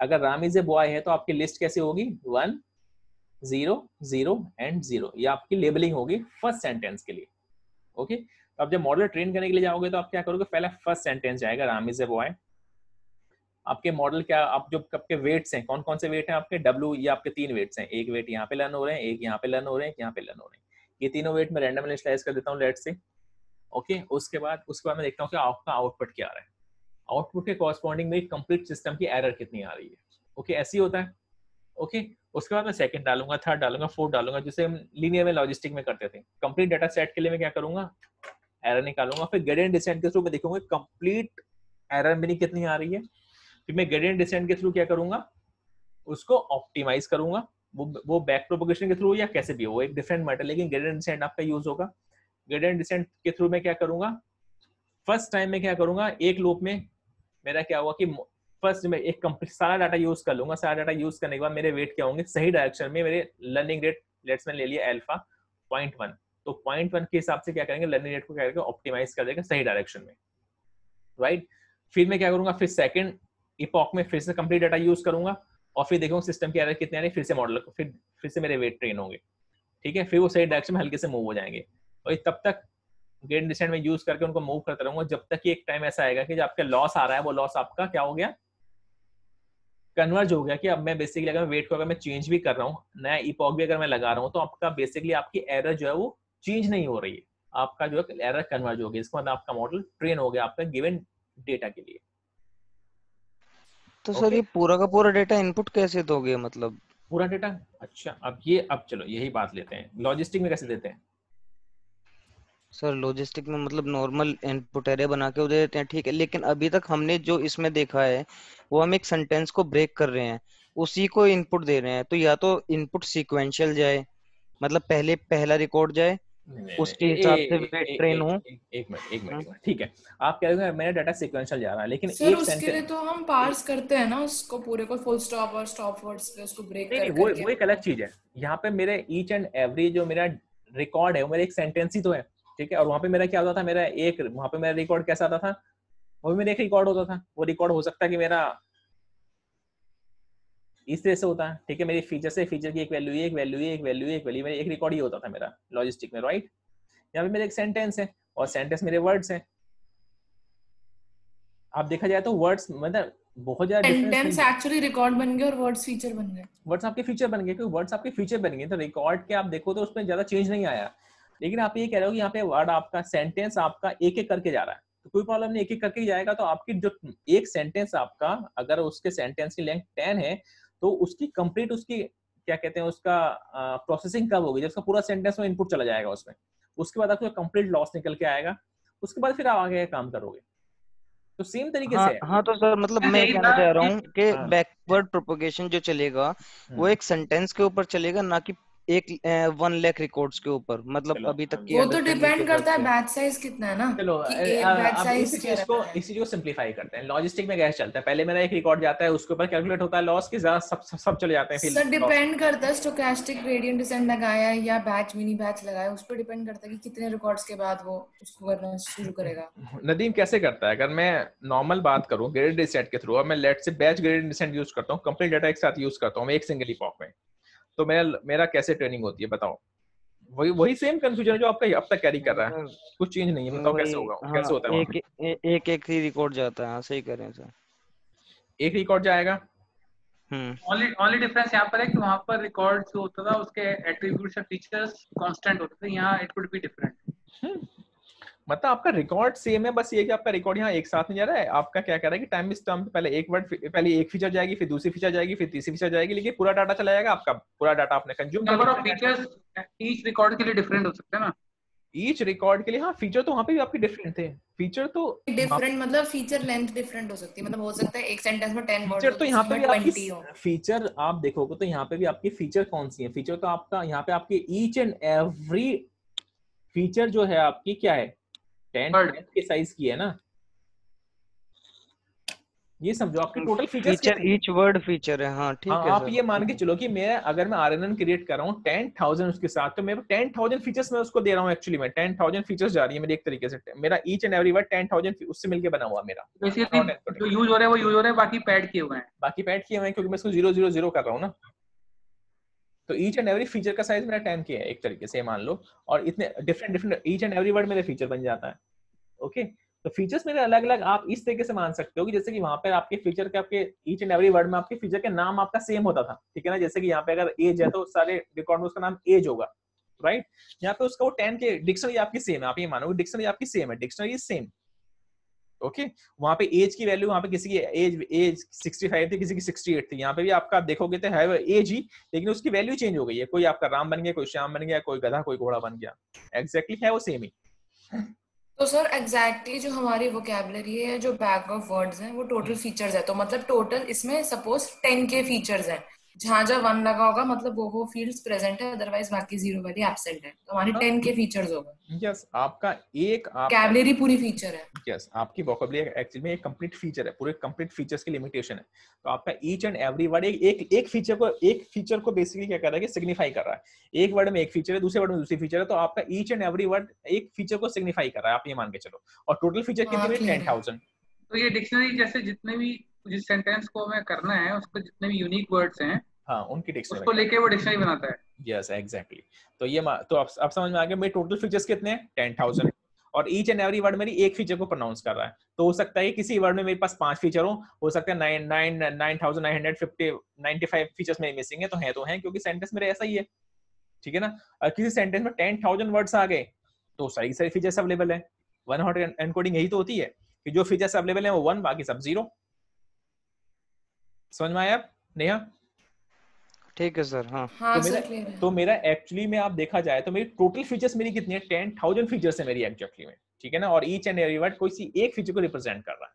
अगर राम इज ए बॉय है तो आपकी लिस्ट कैसे होगी, 1 0 0 एंड 0, ये आपकी लेबलिंग होगी फर्स्ट सेंटेंस के लिए, ओके। तो आप जब मॉडल ट्रेन करने के लिए जाओगे तो आप क्या करोगे, पहला फर्स्ट सेंटेंस जाएगा राम इज ए बॉय। आपके मॉडल क्या, आप जो आपके वेट्स हैं, कौन कौन से वेट हैं आपके, W, ये आपके 3 वेट्स हैं, एक वेट यहाँ पे लर्न हो रहे हैं, एक यहाँ पे लर्न हो रहे हैं, यहाँ पे लर्न हो रहे हैं, ये तीनों वेट में रैंडम इनिशियलाइज कर देता हूँ लेट से, ओके। उसके बाद मैं देखता हूँ कि आपका आउटपुट क्या आ रहा है, आउटपुट के कॉरस्पॉन्डिंग में कंप्लीट सिस्टम की एरर कितनी आ रही है, ओके, ऐसी होता है, ओके। उसके बाद मैं सेकंड डालूंगा, थर्ड डालूंगा, फोर्थ डालूंगा, जिसे हम लीनियर में लॉजिस्टिक में करते थे। कंप्लीट डाटा सेट के लिए मैं क्या करूंगा, एरर निकालूंगा, फिर ग्रेडियंट डिसेंट के थ्रू मैं देखूंगा कंप्लीट एरर मेरी कितनी आ रही है, फिर मैं ग्रेडियंट डिसेंट के थ्रू क्या करूंगा, उसको ऑप्टिमाइज करूंगा, वो बैक प्रोपगेशन के थ्रू या कैसे भी हो, वो एक डिफरेंट मैटर, लेकिन ग्रेडियंट डिसेंट आपका यूज होगा। ग्रेडियंट डिसेंट के थ्रू मैं क्या करूंगा, फर्स्ट टाइम में क्या करूंगा, एक लूप में मेरा क्या हुआ कि फर्स्ट में एक कंप्लीट सारा डाटा यूज कर लूंगा, सारा डाटा यूज करने के बाद मेरे वेट क्या होंगे, सही डायरेक्शन में मेरे लर्निंग रेट, लेट्स में ले लिया अल्फा 0.1, तो 0.1 के हिसाब से क्या करेंगे, लर्निंग रेट को क्या करेंगे, ऑप्टिमाइज कर देंगे सही डायरेक्शन में, राइट। फिर मैं क्या करूंगा, फिर सेकंड इपॉक में फिर से कंप्लीट डाटा यूज करूंगा और फिर देखूंगा सिस्टम की एरर कितने आ रही है, फिर से मॉडल को फिर से मेरे वेट ट्रेन होंगे, ठीक है, फिर वो सही डायरेक्शन में हल्के से मूव हो जाएंगे, और तब तक ग्रेडियंट डिसेंट में यूज करके उनको मूव करता रहूंगा जब तक कि एक टाइम ऐसा आएगा कि जब आपका लॉस आ रहा है वो लॉस आपका क्या हो गया, कन्वर्ज हो गया, कि अब मैं बेसिकली अगर वेट को अगर मैं चेंज भी कर रहा हूँ, नया इपॉक भी अगर मैं लगा रहा हूँ, तो आपका बेसिकली आपकी एरर जो है वो चेंज नहीं हो रही है, आपका जो है एरर कन्वर्ज हो गया, इसके बाद आपका मॉडल ट्रेन हो गया आपका गिवन डेटा के लिए। तो सर ये पूरा का पूरा डेटा इनपुट कैसे दोगे, मतलब पूरा डेटा, अच्छा अब चलो यही बात लेते हैं, लॉजिस्टिक में कैसे देते हैं सर। लॉजिस्टिक में मतलब नॉर्मल इनपुट एरे बना के दे देते हैं, ठीक है, लेकिन अभी तक हमने जो इसमें देखा है वो हम एक सेंटेंस को ब्रेक कर रहे हैं, उसी को इनपुट दे रहे हैं, तो या तो इनपुट सीक्वेंशियल जाए, मतलब पहले पहला रिकॉर्ड जाए, उसके हिसाब से वेट ट्रेन हो। एक मिनट, ठीक है, आप कह रहे हो मेरा डाटा सीक्वेंशियल जा रहा है, लेकिन सर उसके लिए तो हम पार्स करते हैं ना उसको, पूरे को फुल स्टॉप और स्टॉप वर्ड्स पे उसको ब्रेक कर करके, वो एक अलग चीज है। यहाँ पे मेरे ईच एंड एवरी जो मेरा रिकॉर्ड है वो मेरा एक सेंटेंस ही तो है, ठीक है, और वहां पे मेरा क्या होता था, मेरा एक वहां पे मेरा रिकॉर्ड कैसा आता था, वो भी मेरा एक रिकॉर्ड होता था, वो रिकॉर्ड हो सकता है कि मेरा इस तरह से होता है, ठीक है, मेरी फीचर से फीचर की एक वैल्यू, एक वैल्यू, एक वैल्यू, एक वैल्यू, मेरा एक रिकॉर्ड ही होता था मेरा लॉजिस्टिक में, राइट। यहाँ पे मेरा एक सेंटेंस है और सेंटेंस मेरे वर्ड्स हैं, आप देखा जाए तो वर्ड्स मतलब बहुत ज्यादा सेंटेंस एक्चुअली रिकॉर्ड बन गए और वर्ड्स फीचर बन गए, वर्ड्स आपके फीचर बन गए, क्योंकि वर्ड्स आपके फीचर बन गए, तो रिकॉर्ड के आप देखो तो उसमें ज्यादा चेंज नहीं आया, लेकिन आप ये कह रहे हो कि यहाँ पे वर्ड आपका सेंटेंस आपका एक एक करके जा रहा है, तो कोई प्रॉब्लम नहीं, एक एक करके जाएगा, तो आपकी जो एक सेंटेंस आपका अगर उसके सेंटेंस की लेंथ 10 है तो उसकी कंप्लीट उसकी क्या कहते हैं उसका प्रोसेसिंग कब होगी, जब उसका पूरा सेंटेंस में इनपुट चला जाएगा उसमें, उसके बाद आपका कंप्लीट लॉस निकल के आएगा, उसके बाद फिर आप आगे काम करोगे, तो सेम तरीके से हाँ तो सर मतलब मैं कहना चाह रहा हूँ कि बैकवर्ड प्रोपगेशन जो चलेगा वो एक सेंटेंस के ऊपर चलेगा, ना कि एक 1 लाख रिकॉर्ड्स के ऊपर, मतलब अभी तक की वो तो डिपेंड करता है बैच साइज कितना है ना, चलो अब इसी चीज को सिंपलीफाई करते हैं, लॉजिस्टिक में कैसे चलता है, पहले मेरा एक रिकॉर्ड जाता है, उसके ऊपर कैलकुलेट होता है लॉस की, सब चले जाते हैं, फिर सर डिपेंड करता है स्टोकेस्टिक ग्रेडियंट डिसेंट लगाया है या बैच मिनी बैच लगाया, उस पर डिपेंड करता है कि कितने रिकॉर्ड्स के बाद वो उसको करना शुरू करेगा। नदीम कैसे करता है, अगर मैं नॉर्मल बात करूं ग्रेडियंट डिसेंट के थ्रू और मैं लेट से बैच ग्रेडियंट डिसेंट यूज करता हूं, कंप्लीट डाटा एक साथ यूज करता हूं मैं एक सिंगल इपॉक में, तो मेरा कैसे ट्रेनिंग होती है बताओ, वही सेम कंफ्यूजन जो आपका अब तक कैरी कर रहा है, कुछ चेंज नहीं है, बताओ कैसे होगा, कैसे होता है एक ही रिकॉर्ड जाता है, सही कह रहे हैं सर, एक रिकॉर्ड जाएगा, ओनली डिफरेंस यहाँ पर है कि वहाँ पर रिकॉर्ड जो होता था उसके एट्रीब्यूट्स और फीचर्स कांस्टेंट होते थे, यहाँ इट वुड बी डिफरेंट, मतलब आपका रिकॉर्ड सेम है, बस ये कि आपका रिकॉर्ड यहाँ एक साथ नहीं जा रहा है, आपका क्या कर रहा है कि टाइम स्टैम्प पहले एक वर्ड, पहले एक फीचर जाएगी, फिर दूसरी फीचर जाएगी, फिर तीसरी फीचर जाएगी, लेकिन पूरा डाटा चला जाएगा, आपका पूरा डाटा आपने कंज्यूम कर लिया। Number of features each record के लिए डिफरेंट हो सकते हैं ना, ईच रिकॉर्ड के लिए, हाँ फीचर तो वहाँ पे भी आपके डिफरेंट थे, फीचर तो डिफरेंट मतलब फीचर लेंथ डिफरेंट हो सकती है, मतलब हो सकता है एक सेंटेंस में 10 वर्ड्स फीचर तो यहाँ पे भी आपकी फीचर आप देखोगे तो यहाँ पे भी आपकी फीचर कौन सी है, फीचर तो आपका यहाँ पे आपकी ईच एंड एवरी फीचर जो है आपकी क्या है 10 के साइज की है ना, ये समझो आपके total features feature, each word feature है। हाँ ठीक है आप सर। ये मान के चलो कि मैं अगर मैं आरएनएन क्रिएट कर रहा हूँ 10,000 उसके साथ, तो मैं 10,000 फीचर्स में उसको दे रहा हूँ। एक्चुअली मैं 10,000 फीचर्स जा रही है मेरी एक तरीके से, मेरा ईच एंड एवरी वर्ड 10,000 उससे मिलके बना हुआ मेरा। बेसिकली जो यूज हो रहा है वो यूज हो रहा है, बाकी पैड किए हुए हैं, बाकी पैड किए हुए हैं क्योंकि मैं इसको 000 कर रहा हूँ ना। तो ईच एंड एवरी फीचर का साइज मेरा 10K है एक तरीके से मान लो, और इतने different each and every word मेरे फीचर बन जाता है। ओके, तो फीचर्स मेरे अलग अलग आप इस तरीके से मान सकते हो कि जैसे कि वहां पर आपके फीचर के आपके ईच एंड एवरी वर्ड में आपके फीचर के नाम आपका सेम होता था, ठीक है ना। जैसे कि यहाँ पे अगर एज है तो सारे रिकॉर्ड में उसका नाम एज होगा, राइट। यहाँ पे उसका वो 10K डिक्शनरी आपकी सेम है, आप ये मानो डिक्शनरी आपकी सेम है, डिक्शनरी इज सेम। ओके, वहां पे एज की वैल्यू, वहां पे किसी की एज 65 थी, किसी की 68 थी। यहाँ पे भी आपका आप देखोगे तो है एज ही, लेकिन उसकी वैल्यू चेंज हो गई है। कोई आपका राम बन गया, कोई श्याम बन गया, कोई गधा कोई घोड़ा बन गया, एग्जैक्टली है वो सेम ही। तो सर एग्जैक्टली जो हमारी वोकैबुलरी है, जो बैग ऑफ वर्ड्स हैं, वो टोटल फीचर्स है। तो मतलब टोटल इसमें सपोज 10K फीचर्स हैं, जहां जहां 1 लगा होगा मतलब वो फील्ड्स प्रेजेंट है, अदरवाइज बाकी 0 वाली एब्सेंट है। तो हमारी 10K फीचर्स होगा। यस, आपका एक वोकैबुलरी पूरी फीचर है। यस, आपकी वोकैबुलरी एक्चुअली में एक कंप्लीट फीचर है, पूरे कंप्लीट फीचर्स की लिमिटेशन है। तो आपका ईच एंड एवरी वर्ड एक फीचर को बेसिकली क्या कर रहा है कि सिग्निफाई कर रहा है। एक वर्ड में एक फीचर है, दूसरे वर्ड में दूसरी फीचर है, तो आपका ईच एंड एवरी वर्ड एक फीचर को सिग्निफाई कर रहा है, आप ये मान के चलो। और टोटल फीचर कितनी है? 10,000। तो ये डिक्शनरी जैसे जितने भी जिस सेंटेंस को हमें करना है उसको जितने भी यूनिक वर्ड्स हैं, हाँ, उनकी डिक्शनरी उसको लेके वो डिक्शनरी बनाता है। Yes exactly. तो ये तो अब समझ में आ गया मेरे टोटल फीचर्स कितने हैं? 10,000। और ईच एंड एवरी वर्ड मेरी एक फीचर को प्रोनाउंस कर रहा है। तो हो सकता है किसी वर्ड में मेरे पास 5 फीचर हो सकता है 9,995 फीचर्स मेरे मिसिंग है, तो है क्योंकि सेंटेंस मेरे ऐसा ही है, ठीक है ना। और किसी सेंटेंस में 10,000 वर्ड्स आ गए तो सारी फीचर्स अवेलेबल है। वन हॉट एनकोडिंग यही तो होती है कि जो फीचर्स अवेलेबल है वो 1, बाकी सब 0। समझ में आया नेहा? ठीक है सर। हाँ तो मेरा एक्चुअली में आप देखा जाए तो मेरी टोटल फीचर्स मेरी कितनी है? 10,000 फीचर्स है मेरी एक्चुअली में, ठीक है ना। और ईच एंड एवरी वर्ड कोई सी एक फीचर को रिप्रेजेंट कर रहा है।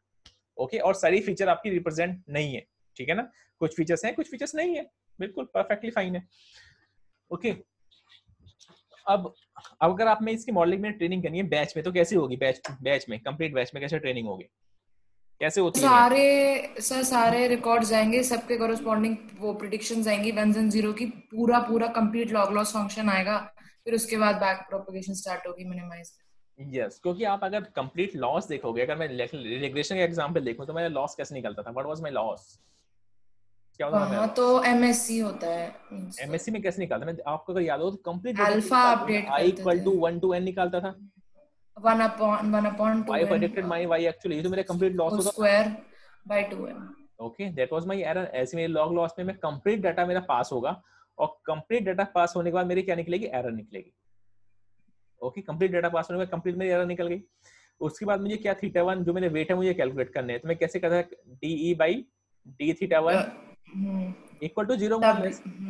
ओके, और सारी फीचर आपकी रिप्रेजेंट नहीं है, ठीक है ना। कुछ फीचर्स हैं, कुछ फीचर्स नहीं है, बिल्कुल परफेक्टली फाइन है। ओके, अब अगर आप में इसकी मॉडलिंग में ट्रेनिंग करनी है बैच में, तो कैसे होगी? बैच में, कंप्लीट बैच में कैसे ट्रेनिंग होगी, कैसे होती है? सारे रिकॉर्ड्स आएंगे, सबके कोरस्पॉन्डिंग वो प्रेडिक्शंस आएंगी 1 and 0 की, पूरा कंप्लीट लॉग लॉस फंक्शन आएगा। फिर उसके बाद बैक प्रोपगेशन स्टार्ट होगी, मिनिमाइज। यस, क्योंकि आप अगर कंप्लीट लॉस देखोगे, अगर मैं रिग्रेशन का एग्जांपल देखूं तो मेरा लॉस कैसे निकलता था? What was my loss? क्या होता था मेरा? तो एमएससी होता है। एमएससी में कैसे निकालता? मैं आपको अगर याद हो तो complete alpha update i = 1 to n निकालता था। 1/2 y predicted my y actually, ये तो मेरा कंप्लीट लॉस होता था square by 2n। Okay, that was my error. ऐसे मेरे लॉग लॉस में मैं कंप्लीट डाटा मेरा पास होगा, और कंप्लीट डाटा पास होने के बाद मेरी क्या निकलेगी? एरर निकलेगी। ओके, कंप्लीट डाटा पास होने के बाद कंप्लीट मेरी एरर निकल गई। उसके बाद मुझे क्या θ1 जो मेरे वेट है मुझे कैलकुलेट करने हैं, तो मैं कैसे करता था? DE/d θ1 इक्वल टू 0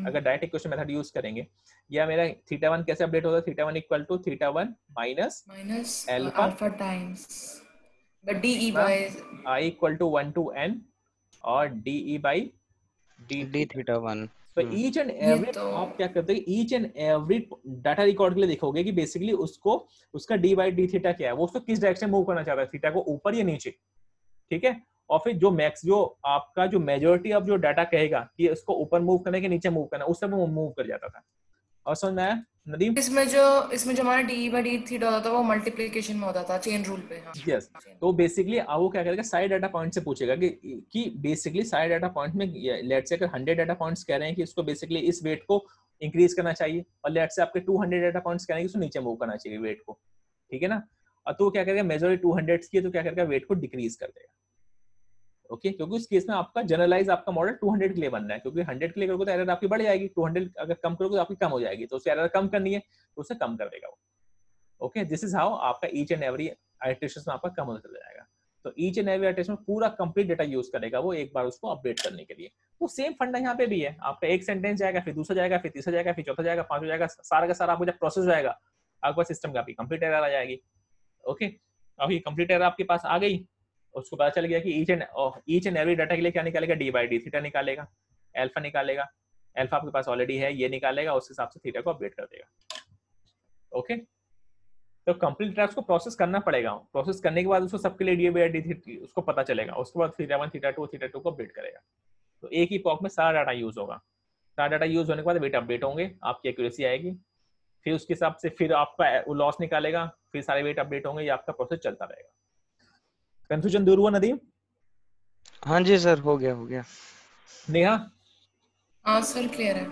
अगर डायरेक्ट इक्वेशन मेथड यूज करेंगे। या मेरा θ1 कैसे अपडेट होता है? θ1 equal to θ1 minus alpha times DE by I equal to 1 to n और DE/d θ1। तो ईच एंड एवरी आप क्या करते हैं? Each and every data record के लिए देखोगे कि बेसिकली उसको उसका d/d थीटा क्या है, वो उसको किस डायरेक्शन मूव करना चाहता है, थीटा को ऊपर या नीचे, ठीक है। और फिर जो आपका जो मेजॉरिटी ऑफ जो डाटा कहेगा कि इसको ऊपर मूव करने के नीचे मूव करना, उस समय वो मूव कर जाता था। और समझ में आया नदीम? इसमें जो हमारा DE/d थीटा होता था वो मल्टीप्लिकेशन में होता था, चेन रूल पे। हाँ यस, तो बेसिकली वो क्या करेगा? सारे डाटा पॉइंट से पूछेगा कि बेसिकली सारे डाटा पॉइंट में लेट्स से अगर 100 डाटा पॉइंट्स कह रहे हैं कि इसको बेसिकली इस वेट को इंक्रीज करना चाहिए, और लेट्स से आपके 200 डाटा पॉइंट्स कह रहे हैं कि इसको नीचे मूव करना चाहिए वेट को, ठीक है ना। और तो क्या करेगा? मेजॉरिटी 200 की है तो क्या करेगा? वेट को डिक्रीज कर देगा। ओके, क्योंकि उस केस में आपका जनरलाइज आपका मॉडल 200 के लिए बनना है, क्योंकि 100 के लिए करोगे तो एरर आपकी बढ़ जाएगी, 200 अगर कम करोगे तो आपकी कम हो जाएगी, तो उसे एरर कम करनी है तो उसे कम कर देगा वो। ओके, दिस इज हाउ आपका ईच एंड एवरी इटरेशन में आपका कम होता जाएगा। तो ईच एंड एवरी इटरेशन में पूरा कंप्लीट डेटा यूज करेगा वो एक बार उसको अपडेट करने के लिए। तो सेम फंडा यहाँ पे भी है, आपका एक सेंटेंस जाएगा, फिर दूसरा जाएगा, फिर तीसरा जाएगा, फिर चौथा जाएगा, पांचवा जाएगा, सारा का सारा आपको जब प्रोसेस जाएगा आपका सिस्टम का भी कंप्लीट एरर आ जाएगी। ओके, अब ये कंप्लीट एरर आपके पास आ गई, उसको पता चल गया कि ईच एंड एवरी डाटा के लिए क्या निकालेगा? d/d थीटा निकालेगा, अल्फा निकालेगा, अल्फा आपके पास ऑलरेडी है, ये निकालेगा, उस हिसाब से थीटा को अपडेट कर देगा। ओके, तो कंप्लीट डेटा उसको प्रोसेस करना पड़ेगा, प्रोसेस करने के बाद उसको सबके लिए डी उसको पता चलेगा, उसके बाद थीटा1 थीटा2 को अपडेट करेगा। तो एक ही पॉक में सारा डाटा यूज होगा, सारा डाटा यूज होने के बाद वेट अपडेट होंगे, आपकी एक्यूरेसी आएगी, फिर उसके हिसाब से फिर आपका लॉस निकालेगा, फिर सारे वेट अपडेट होंगे, ये आपका प्रोसेस चलता रहेगा। कंफ्यूजन दूर हुआ नदीम? हाँ जी सर, हो गया। नेहा? हाँ सर, क्लियर है।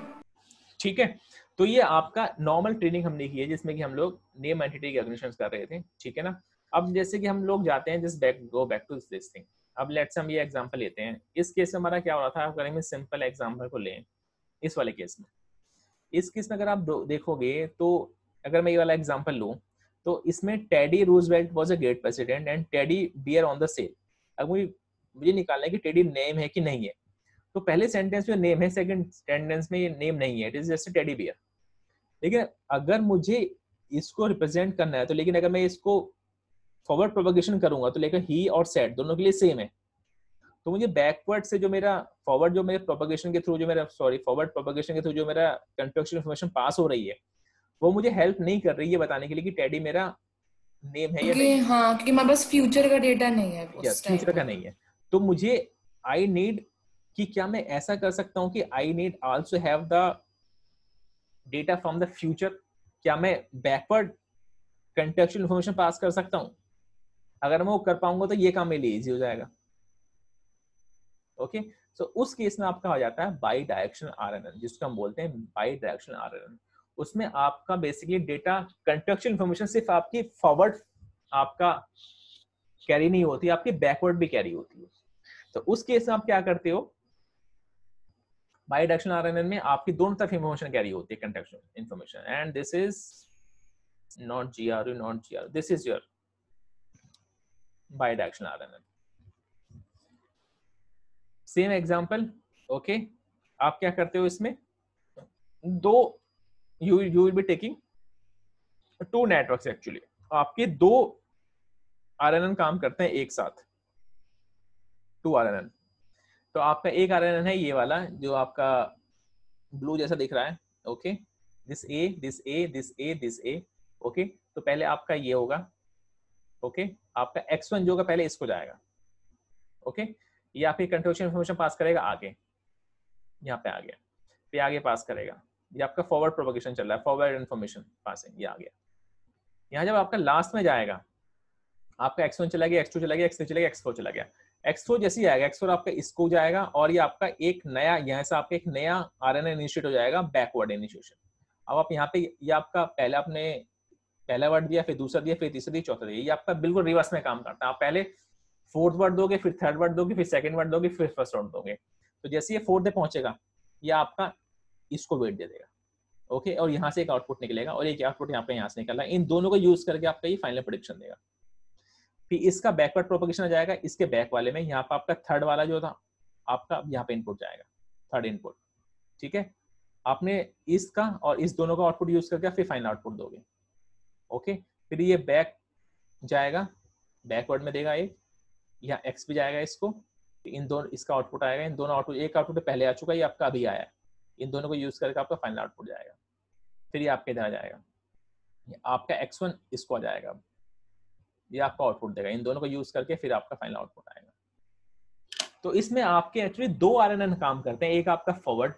ठीक है, तो ये आपका नॉर्मल ट्रेनिंग हमने की है जिसमें कि हम लोग नेम एंटिटी रिकॉग्निशन कर रहे थे, ठीक है ना। अब जैसे कि हम लोग जाते हैं just go back to this thing. अब लेट्स हम ये एग्जांपल लेते हैं, इस केस में हमारा क्या हो रहा था, अगर हम सिंपल एग्जांपल को लें, इस वाले केस में, इस केस में अगर आप देखोगे तो अगर मैं ये वाला एग्जांपल लूं तो इसमें Teddy Roosevelt was a great president and teddy bear on the sale. अब मुझे निकालना है कि टेडी नेम है कि नहीं है। तो पहले सेंटेंस में नेम है, सेकंड सेंटेंस में ये नेम नहीं है, it is just teddy bear. लेकिन अगर मुझे इसको रिप्रेजेंट करना है तो, लेकिन अगर मैं इसको फॉरवर्ड प्रोपगेशन करूंगा तो लेकिन ही और सेट दोनों के लिए सेम है, तो मुझे बैकवर्ड से जो मेरा फॉरवर्ड जो मेरे प्रोपगेशन के थ्रू जो मेरा फॉरवर्ड प्रोपगेशन के थ्रू जो मेरा कंटेक्चुअल इंफॉर्मेशन पास हो रही है वो मुझे हेल्प नहीं कर रही है बताने के लिए कि टेडी मेरा नेम है या नहीं। हाँ, क्योंकि मेरे पास फ्यूचर का डेटा नहीं है उस टाइम फ्यूचर का नहीं है। तो मुझे आई नीड कि क्या मैं ऐसा कर सकता हूं कि I need also have the data from the future, क्या मैं बैकवर्ड कंटेक्चुअल इंफॉर्मेशन पास कर सकता हूं? अगर मैं वो कर पाऊंगा तो ये काम मेरे लिए इजी हो जाएगा। ओके, सो उस केस में आपका हो जाता है बाई डायरेक्शनल आरएनएन, जिसको हम बोलते हैं बाई डायरेक्शनल आरएनएन। उसमें आपका बेसिकली डेटा कंटेक्चुअल इंफॉर्मेशन सिर्फ आपकी फॉरवर्ड आपका कैरी नहीं होती, आपकी बैकवर्ड भी कैरी होती है। तो उस केस में आप क्या करते हो, बाई डायरेक्शनल आरएनएन में आपकी दोनों तरफ इंफॉर्मेशन कैरी होती है, contextual information, and this is not GRU, this is your bidirectional RNN. Same example, okay, आप क्या करते हो इसमें, दो you will be taking two networks, actually आपके दो आरएनएन काम करते हैं एक साथ, टू आरएनएन। तो आपका एक आरएनएन है ये वाला जो आपका ब्लू जैसा दिख रहा है, okay, this A this A this A this A, okay. तो पहले आपका ये होगा, ओके, आपका X1 जो होगा पहले इसको जाएगा, ओके, ये आपकी कंट्रोल इंफॉर्मेशन पास करेगा आगे, यहाँ पे आ गया, फिर आगे पास करेगा, ये आपका फॉरवर्ड प्रोपगेशन चल रहा है, फॉरवर्ड इंफॉर्मेशन पासिंग, ये आ गया। यहाँ जब आपका लास्ट में जाएगा, आपका X1 चला गया, X2 चला गया, X3 चला गया, X4 चला गया, X4 जैसे ही आएगा, X4 आपका इसको जाएगा और ये आपका एक नया, यहाँ से आपका एक नया आरएनए इनिशिएट हो जाएगा, बैकवर्ड इनिशिएशन। अब आप यहाँ पे ये आपका पहले आपने पहला वर्ड दिया, फिर दूसरा दिया, फिर तीसरा दिया, चौथा दिया, ये आपका बिल्कुल रिवर्स में काम करता है। आप पहले फोर्थ वर्ड दोगे, फिर थर्ड वर्ड दोगे, फिर सेकंड वर्ड दोगे, फिर फर्स्ट वर्ड दोगे। तो जैसे ये फोर्थ पे पहुंचेगा ये आपका इसको वेट दे देगा, ओके, और यहाँ से एक आउटपुट निकलेगा और एक आउटपुट यहाँ से निकल रहा है, इन दोनों को यूज करके आपका ये फाइनल प्रेडिक्शन देगा। फिर इसका बैकवर्ड प्रोपगेशन आ जाएगा, इसके बैक वाले में यहाँ पर आपका थर्ड वाला जो था आपका यहाँ पे इनपुट जाएगा, थर्ड इनपुट, ठीक है। आपने इसका और इस दोनों का आउटपुट यूज करके फिर फाइनल आउटपुट दोगे, ओके। फिर ये बैक जाएगा, बैकवर्ड में देगा एक, यहाँ एक्स भी जाएगा इसको, इन दोनों इसका आउटपुट आएगा, इन दोनों आउटपुट, एक आउटपुट पहले आ चुका है, ये आपका अभी आया है, इन दोनों को यूज करके आपका फाइनल आउटपुट जाएगा। फिर ये आपके इधर आ जाएगा, आपका X1 इसको आ जाएगा, ये आपका आउटपुट देगा, इन दोनों को यूज करके फिर आपका फाइनल आउटपुट आएगा। तो इसमें आपके एक्चुअली दो आरएनएन काम करते हैं, एक आपका फॉरवर्ड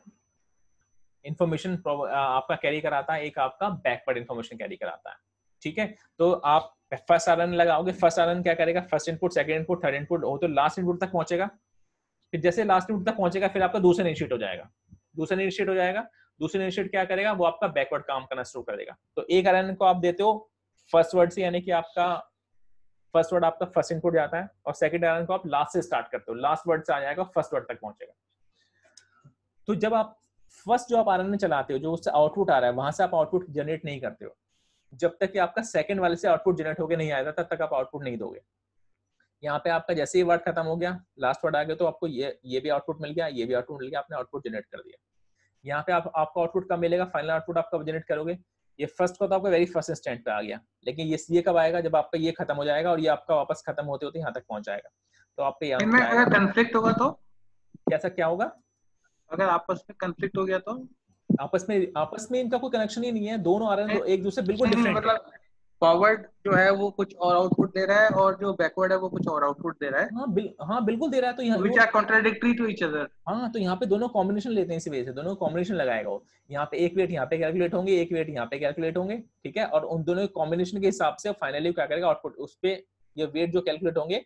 इंफॉर्मेशन आपका कैरी कराता है, एक आपका बैकवर्ड इंफॉर्मेशन कैरी कराता है, ठीक है। तो आप फर्स्ट आरएनएन लगाओगे, फर्स्ट आरएनएन क्या करेगा, first input, second input, third input हो तो लास्ट इनपुट तक पहुंचेगा। फिर जैसे लास्ट इनपुट तक पहुंचेगा फिर आपका दूसरा इनिशिएट हो जाएगा, दूसरा इनिशिएट क्या करेगा, वो आपका बैकवर्ड काम करना शुरू कर देगा। तो एक आरएनएन को आप देते हो फर्स्ट वर्ड से, यानी कि आपका फर्स्ट वर्ड आपका फर्स्ट इनपुट जाता है, और सेकंड आरएनएन को आप लास्ट से स्टार्ट करते हो, लास्ट वर्ड से आ जाएगा, फर्स्ट वर्ड तक पहुंचेगा। तो जब आप फर्स्ट जो आप आरएनए चलाते हो, जो उससे आउटपुट आ रहा है वहां से आप आउटपुट जनरेट नहीं करते हो, जब तक कि आपका सेकंड वाले से आउटपुट जनरेट होकर नहीं आएगा तब तक आप आउटपुट नहीं दोगे। यहाँ पे आपका जैसे ही वर्ड खत्म हो गया, लास्ट वर्ड आ गया, तो आपको ये भी आउटपुट मिल गया, ये भी आउटपुट मिल गया, आपने आउटपुट जनरेट कर दिया। यहाँ पे आपको आउटपुट कब मिलेगा, फाइनल आउटपुट आप कब जनरेट करोगे, ये फर्स्ट को तो आपका वेरी फर्स्ट इंस्टेंट पे आ गया, लेकिन ये कब आएगा, जब आपका ये खत्म हो जाएगा और ये आपका वापस खत्म होते होते यहाँ तक पहुंच जाएगा। तो आपका यहाँ अगर कंफ्लिक्ट होगा तो कैसा क्या होगा, अगर आपस में कंफ्लिक्ट हो गया तो आपस में इनका कोई कनेक्शन ही नहीं है, दोनों आरएनए एक दूसरे बिल्कुल डिफरेंट है। फॉरवर्ड जो है वो कुछ और आउटपुट दे रहा है और जो बैकवर्ड है वो कुछ और आउटपुट दे रहा है। हाँ बिल्कुल दे रहा है। तो यहाँ which are contradictory to each other. हाँ, तो यहाँ पे दोनों कॉम्बिनेशन लेते हैं, इसी वजह से दोनों कॉम्बिनेशन लगाएगा वो। यहाँ पे एक वेट यहाँ पे कैलकुलेट होंगे, एक वेट यहाँ पे कैलकुलेट होंगे, ठीक है, और उन दोनों कॉम्बिनेशन के हिसाब से फाइनली क्या करेगा आउटपुट, उस पे ये वेट जो कैलकुलेट होंगे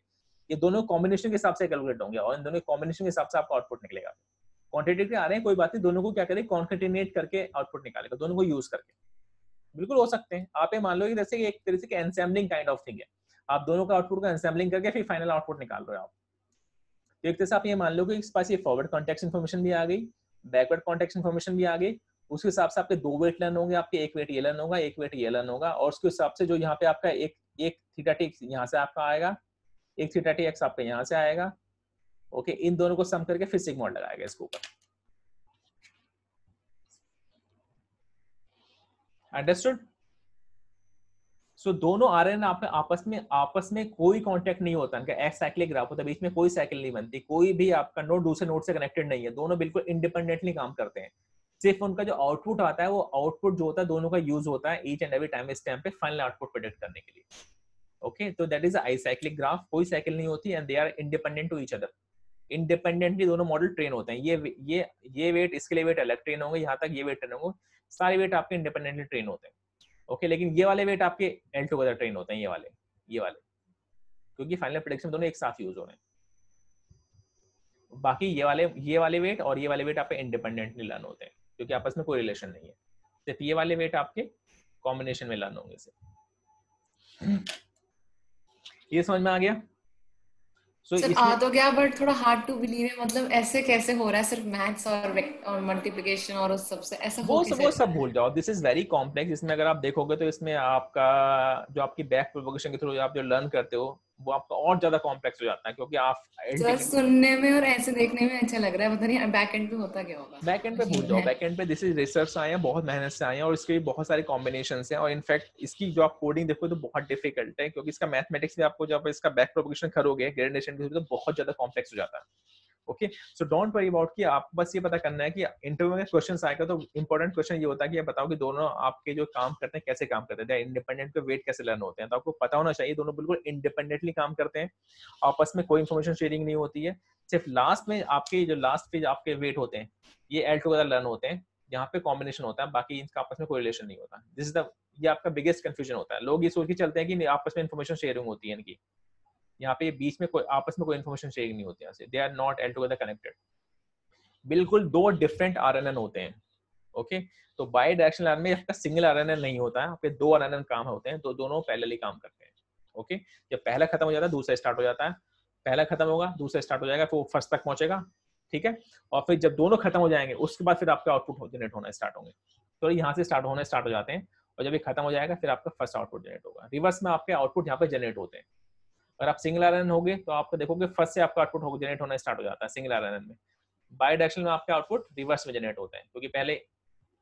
ये दोनों कॉम्बिनेशन के हिसाब से कैलकुलेट होंगे और इन दोनों कॉम्बिनेशन के हिसाब से आपका आउटपुट निकलेगा। क्वांटिटेटिव आ रहे हैं कोई बात नहीं, दोनों को क्या करें कॉन्केटिनेट करके आउटपुट निकालेगा, दोनों को यूज करके। बिल्कुल हो सकते हैं। आप ये मान लो कि जैसे एक तरह से एनसैम्बलिंग काइंड ऑफ थिंग है, आप दोनों का आउटपुट का एनसैम्बलिंग करके फिर फाइनल आउटपुट निकाल रहे हो आप। तो एक तरह से आप ये मान लो कि इस पास ये फॉरवर्ड कॉन्टेक्स्ट इन्फॉर्मेशन भी आ गई, बैकवर्ड कॉन्टेक्स्ट इन्फॉर्मेशन भी आ गई, उसके हिसाब से आपके दो वेट लर्न होंगे, आपके एक वेट ये लर्न होगा, एक वेट ये लर्न होगा, और उसके हिसाब से जो यहाँ पे आपका एक थीटा टी यहाँ से आपका आएगा, एक थीटा टी एक्स आपका यहाँ से आएगा। ओके, इन दोनों को सम करके फिर सिग्मा लगाएगा इसके ऊपर। अंडरस्टूड? सो दोनों आरएनए आपस में कोई कांटेक्ट नहीं होता, इनका एक्स साइक्लिक ग्राफ होता है, बीच में कोई साइकिल नहीं बनती, कोई भी आपका नोड दूसरे नोड से कनेक्टेड नहीं है, दोनों बिल्कुल इंडिपेंडेंटली काम करते हैं। सिर्फ उनका जो आउटपुट आता है वो आउटपुट जो होता है दोनों का यूज होता है each and every time stamp पे फाइनल आउटपुट प्रेडिक्ट करने के लिए। ओके, तो दैट इज आइसाइक्लिक ग्राफ, कोई साइकिल नहीं होती and they are independent to each other. Independently दोनों मॉडल ट्रेन होते हैं। ये वेट इसके लिए वेट अलग ट्रेन होंगे, यहाँ तक ये वेट ट्रेन होंगे, सारे वेट आपके इंडिपेंडेंटली ट्रेन होते हैं। ओके, लेकिन ये वाले वेट आपके एल टुगेदर ट्रेन होते हैं, ये वाले क्योंकि फाइनल प्रेडिक्शन दोनों एक साथ यूज हो रहे हैं। बाकी ये वाले वेट और ये वाले वेट आपके इंडिपेंडेंटली लर्न होते हैं क्योंकि आपस में कोई रिलेशन नहीं है। सिर्फ ये वाले वेट आपके कॉम्बिनेशन में लर्न होंगे। ये समझ में आ गया? सर आ तो गया बट थोड़ा हार्ड टू बिलीव है, मतलब ऐसे कैसे हो रहा है सिर्फ मैथ्स और मल्टीप्लिकेशन और उस सब से ऐसा वो सब भूल जाओ। This is very complex. इसमें अगर आप देखोगे तो इसमें आपका जो आपकी बैक प्रोपगेशन के थ्रू आप जो लर्न करते हो वो आपका और ज्यादा कॉम्प्लेक्स हो जाता है क्योंकि आप सर सुनने में और ऐसे देखने में अच्छा लग रहा है, पता नहीं बैक एंड पे होता क्या होगा। बैक एंड पे भूल जाओ, बैक एंड पे दिस इज रिसर्च आए हैं, बहुत मेहनत से आए हैं और इसके भी बहुत सारे कॉम्बिनेशंस हैं और इनफैक्ट इसकी जो आप कोडिंग देखो तो बहुत डिफिकल्ट है क्योंकि इसका मैथमेटिक्स भी आपको जब इसका बैक प्रोपगेशन करोगे ग्रेडेशन के तो बहुत ज्यादा कॉम्प्लेक्स हो जाता है। Okay, so don't worry about कि आप बस ये पता करना है कि इंटरव्यू में क्वेश्चंस आएगा तो इंपॉर्टेंट क्वेश्चन ये होता है कि आप बताओ कि दोनों आपके जो काम करते हैं कैसे काम करते हैं, इंडिपेंडेंट पे वेट कैसे लर्न होते हैं। तो आपको पता होना चाहिए दोनों बिल्कुल इंडिपेंडेंटली काम करते हैं, आपस में कोई इन्फॉर्मेशन शेयरिंग नहीं होती है। सिर्फ लास्ट में आपके जो लास्ट पे आपके वेट होते हैं ये एल टुगेदर लर्न होते हैं, यहाँ पे कॉम्बिनेशन होता है, बाकी इनका आपस में कोई रिलेशन नहीं होता। दिस इज द ये आपका बिगेस्ट कंफ्यूजन होता है। लोग ये सोच के चलते हैं कि आपस में इन्फॉर्मेशन शेयरिंग होती है इनकी, यहाँ पे बीच में कोई आपस में कोई इन्फॉर्मेशन शेयरिंग नहीं होती है। They are not altogether connected. बिल्कुल दो डिफरेंट आरएनएन होते हैं। ओके, तो बाई डायरेक्शनल आरएनए में आपका सिंगल आरएनएन नहीं होता है, आपके दो आरएनएन काम होते हैं तो दोनों पैरेलली काम करते हैं। ओके, जब पहला खत्म हो जाता है दूसरा स्टार्ट हो जाता है, पहला खत्म होगा दूसरा स्टार्ट हो जाएगा, फिर वो फर्स्ट तक पहुंचेगा, ठीक है, और फिर जब दोनों खत्म हो जाएंगे उसके बाद फिर आपका आउटपुट जनरेट होना स्टार्ट होंगे। तो यहाँ से स्टार्ट हो जाते हैं और जब ये खत्म हो जाएगा फिर आपका फर्स्ट आउटपुट जनरेट होगा। रिवर्स में आपके आउटपुट यहाँ पे जनरेट होते हैं। अगर आप सिंगल आरएनएन होगे तो आप देखोगे फर्स्ट से आपका आउटपुट जनरेट होना स्टार्ट हो जाता है सिंगल आरएनएन में। बाई डायरेक्शनल में आपके आउटपुट रिवर्स में जनरेट होते हैं क्योंकि पहले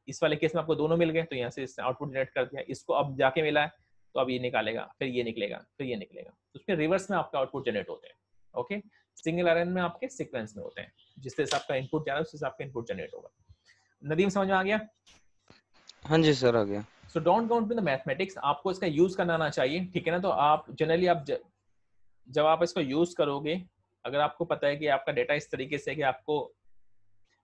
इस वाले केस में आपको दोनों मिल गए तो यहाँ से आउटपुट जनरेट कर दिया, इसको अब जाके मिला है तो अब ये निकालेगा, फिर ये निकलेगा, फिर ये निकलेगा, तो उसके रिवर्स में आपका आउटपुट जनरेट होते हैं। ओके, सिंगल आरएनए में आपके सीक्वेंस में होते हैं, जिस तरह से आपका इनपुट जा रहा है उस हिसाब से आपका इनपुट जनरेट होगा। नदीम समझ में आ गया? हाँ जी सर आ गया। So don't go into the mathematics, आपको इसका यूज करना आना चाहिए, ठीक है ना। तो आप जनरली आप जब आप इसको यूज करोगे, अगर आपको पता है कि आपका डेटा इस तरीके से कि आपको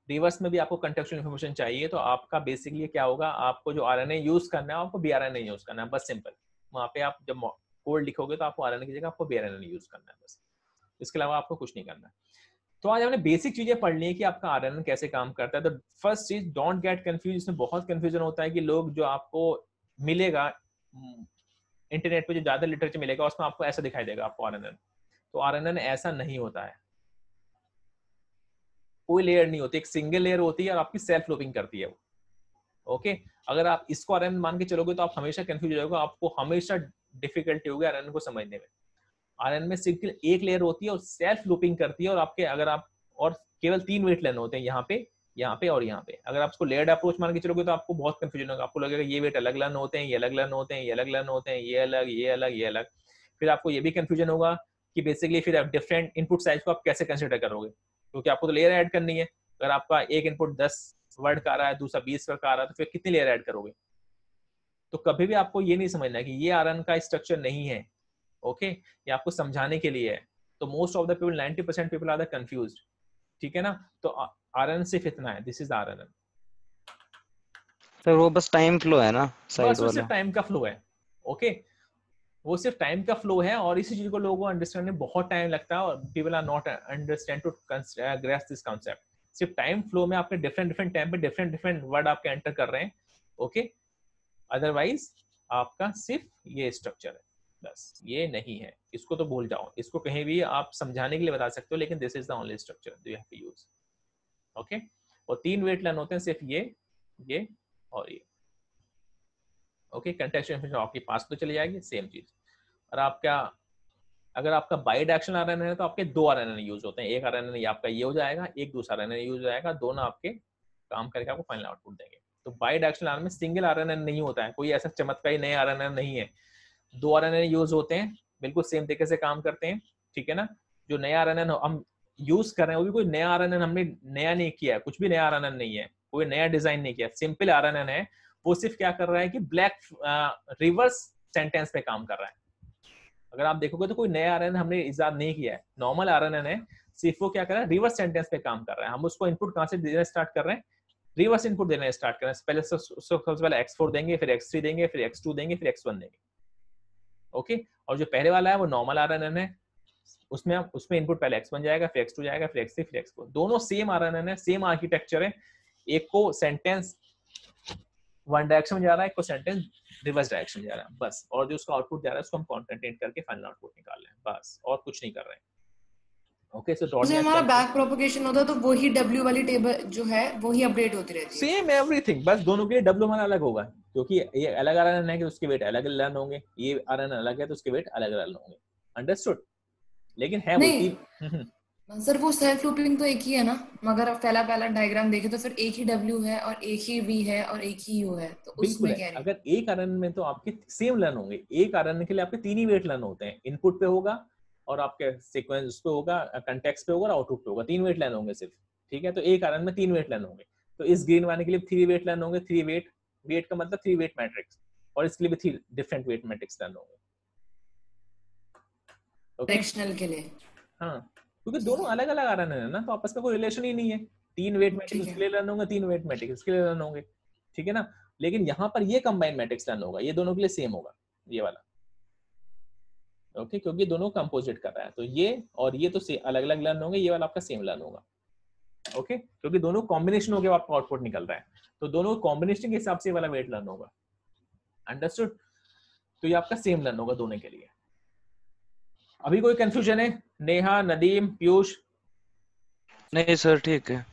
रिवर्स में भी आपको कंटेक्चुअल इन्फॉर्मेशन चाहिए तो आपका बेसिकली क्या होगा, आपको जो आरएनए यूज करना है आपको बीआरएनए यूज करना है, बस सिंपल। वहाँ पे आप जब कोड लिखोगे तो आपको आरएनए की जगह आपको बीआरएनए यूज करना है, बस इसके अलावा आपको कुछ नहीं करना है। तो आज हमने बेसिक चीजें पढ़ ली है कि आपका आरएनए कैसे काम करता है। तो फर्स्ट चीज, डोंट गेट कंफ्यूज। इसमें बहुत कंफ्यूजन होता है कि लोग जो आपको मिलेगा इंटरनेट पे जो ज्यादा लिटरेचर मिलेगा उसमें आपको ऐसा दिखाई देगा आपको आरएनए, तो आरएनए ऐसा नहीं होता है। कोई लेयर नहीं होती, एक सिंगल लेयर होती है और आपकी सेल्फ लूपिंग करती है वो। ओके, अगर आप इसको आरएनए मान के चलोगे तो आप हमेशा कंफ्यूज हो जाओगे, आपको हमेशा डिफिकल्टी होगी आरएनए को समझने में। आरएनए में सिंगल एक लेयर होती है और सेल्फ लूपिंग करती है और आपके अगर आप और केवल 3 वेट लेन होते हैं, यहाँ पे और यहाँ पे। अगर आप उसको लेयर्ड अप्रोच मान के चलोगे तो आपको बहुत कंफ्यूजन होगा, आपको लगेगा ये वेट अलग लर्न होते हैं, ये अलग लर्न होते हैं, ये अलग लर्न होते हैं, ये अलग, ये अलग, ये अलग। फिर आपको ये भी कंफ्यूजन होगा कि बेसिकली फिर आप डिफरेंट इनपुट साइज को आप कैसे कंसिडर करोगे, क्योंकि आपको तो लेयर ऐड करनी है। अगर आपका एक इनपुट 10 वर्ड का आ रहा है, दूसरा 20 वर्ड का आ रहा है, तो फिर कितनी लेयर ऐड करोगे? तो कभी भी आपको ये नहीं समझना कि ये आरएनए का स्ट्रक्चर नहीं है, ओके, ये आपको समझाने के लिए है। तो most of the people 90% people are the confused, ठीक है ना। तो आरएनए सिर्फ इतना है, दिस इज आरएनए। सर वो बस टाइम फ्लो है ना साइड बस वो वाला, सिर्फ टाइम का फ्लो है, ओके, वो सिर्फ टाइम का फ्लो है। और इसी चीज को लोगों को अंडरस्टैंड में बहुत टाइम लगता है और people are not understand to grasp this concept. सिर्फ टाइम फ्लो में आपके डिफरेंट टाइम पे डिफरेंट वर्ड आपके एंटर कर रहे हैं, ओके, अदरवाइज आपका सिर्फ ये स्ट्रक्चर है, बस ये नहीं है। इसको तो भूल जाओ, इसको कहीं भी आप समझाने के लिए बता सकते हो, लेकिन this is the only structure you have to use, okay. और 3 वेट लर्न होते हैं, सिर्फ ये और ये, ओके। कंटेक्स्ट इन्फॉर्मेशन आपके पास तो चली जाएगी, सेम चीज। और आपका अगर आपका बाई डायरेक्शनल आरएनए है तो आपके 2 आरएनए यूज होते हैं, एक आरएनए आपका ये हो जाएगा, एक दूसरा आरएनए यूज हो जाएगा, दोनों आपके काम करके आपको फाइनल आउटपुट देंगे। तो बाई डायरेक्शनल आरएनए में सिंगल आरएनए नहीं होता है, कोई ऐसा चमत्कारी नया आरएनए नहीं है, 2 आरएनए यूज होते हैं, बिल्कुल सेम तरीके से काम करते हैं, ठीक है ना। जो नया आरएनए हम यूज कर रहे हैं वो भी कोई नया आरएनए हमने नया नहीं किया है, कुछ भी नया आरएनए नहीं है, कोई नया डिजाइन नहीं किया, सिंपल आरएनए है। वो सिर्फ क्या कर रहा है कि ब्लैक रिवर्स सेंटेंस पे काम कर रहा है। अगर आप देखोगे तो कोई नया आरएनए हमने इजाद नहीं किया है, नॉर्मल आरएनए है, सिर्फ वो क्या कर रहा है, रिवर्स सेंटेंस पे काम कर रहा है। हम उसको इनपुट कहां से देना स्टार्ट कर रहे हैं, रिवर्स इनपुट देना स्टार्ट कर रहे हैं। पहले सबसे पहले x4 देंगे, फिर x3 देंगे, फिर x2 देंगे, फिर x1 देंगे, ओके। और जो पहले वाला है वो नॉर्मल आरएनए है, उसमें इनपुट पहले x1 जाएगा, फिर x2 जाएगा, फिर x3, फिर x4। दोनों सेम आरएनए है, सेम आर्किटेक्चर है। एक को सेंटेंस वन डायरेक्शन में जा रहा है, एक को सेंटेंस रिवर्स डायरेक्शन जा रहा है, बस। और जो उसका आउटपुट जा रहा है उसको हम कॉन्केटेनेट करके फाइनल आउटपुट निकाल रहे हैं, बस, और कुछ नहीं कर रहे हैं, ओके। सो तो हमारा बैक प्रोपगेशन होता है तो वही W वाली टेबल जो है वही अपडेट होती रहती है, सेम एवरीथिंग, बस दोनों के W हमारा अलग होगा, क्योंकि ये अलग आरएनए है तो उसके वेट अलग लर्न होंगे, ये आरएनए अलग है तो उसके वेट अलग अलग होंगे, अंडरस्टूड। लेकिन है वो सर वो सेल्फ लूपिंग तो एक ही है ना, मगर पहला डायग्राम देखे तो फिर एक ही W है और एक ही V है और एक ही U है, तो उसमें क्या है? अगर एक आरएनए में तो आपके सेम लर्न होंगे, एक आरएनए के लिए आपके 3 ही वेट लर्न होते हैं, इनपुट पे होगा और आपके सीक्वेंस पे होगा, कंटेक्स्ट पे होगा और आउटपुट पे होगा, 3 वेट लर्न होंगे सिर्फ, ठीक है। तो एक आरएनए में 3 वेट लर्न होंगे, तो इस ग्रीन वाले के लिए 3 वेट लर्न होंगे, 3 वेट का मतलब 3 वेट मैट्रिक्स, और इसके लिए भी 3 डिफरेंट वेट मैट्रिक्स लर्न होंगे, डायरेक्शनल के लिए। हाँ, क्योंकि दोनों अलग अलग आरएनए है ना, तो आपस में कोई रिलेशन ही नहीं है। 3 वेट मैट्रिक्स उसके लिए लर्न होंगे, 3 वेट मैट्रिक्स इसके लिए लर्न होंगे, ठीक है ना। लेकिन यहाँ पर ये कंबाइंड मैट्रिक्स लर्न होगा, ये दोनों के लिए सेम होगा, ये वाला, ओके, क्योंकि दोनों कंपोजिट कर रहा है। तो ये और ये तो अलग अलग लर्न होंगे, ये वाला आपका सेम लर्न होगा, ओके, क्योंकि दोनों कॉम्बिनेशन होकर आपका आउटपुट निकल रहा है, तो दोनों कॉम्बिनेशन के हिसाब से वाला वेट लर्न होगा, अंडरस्टूड। तो ये आपका सेम लर्न होगा दोनों के लिए। अभी कोई कंफ्यूजन है? नेहा, नदीम, पीयूष? नहीं सर, ठीक है,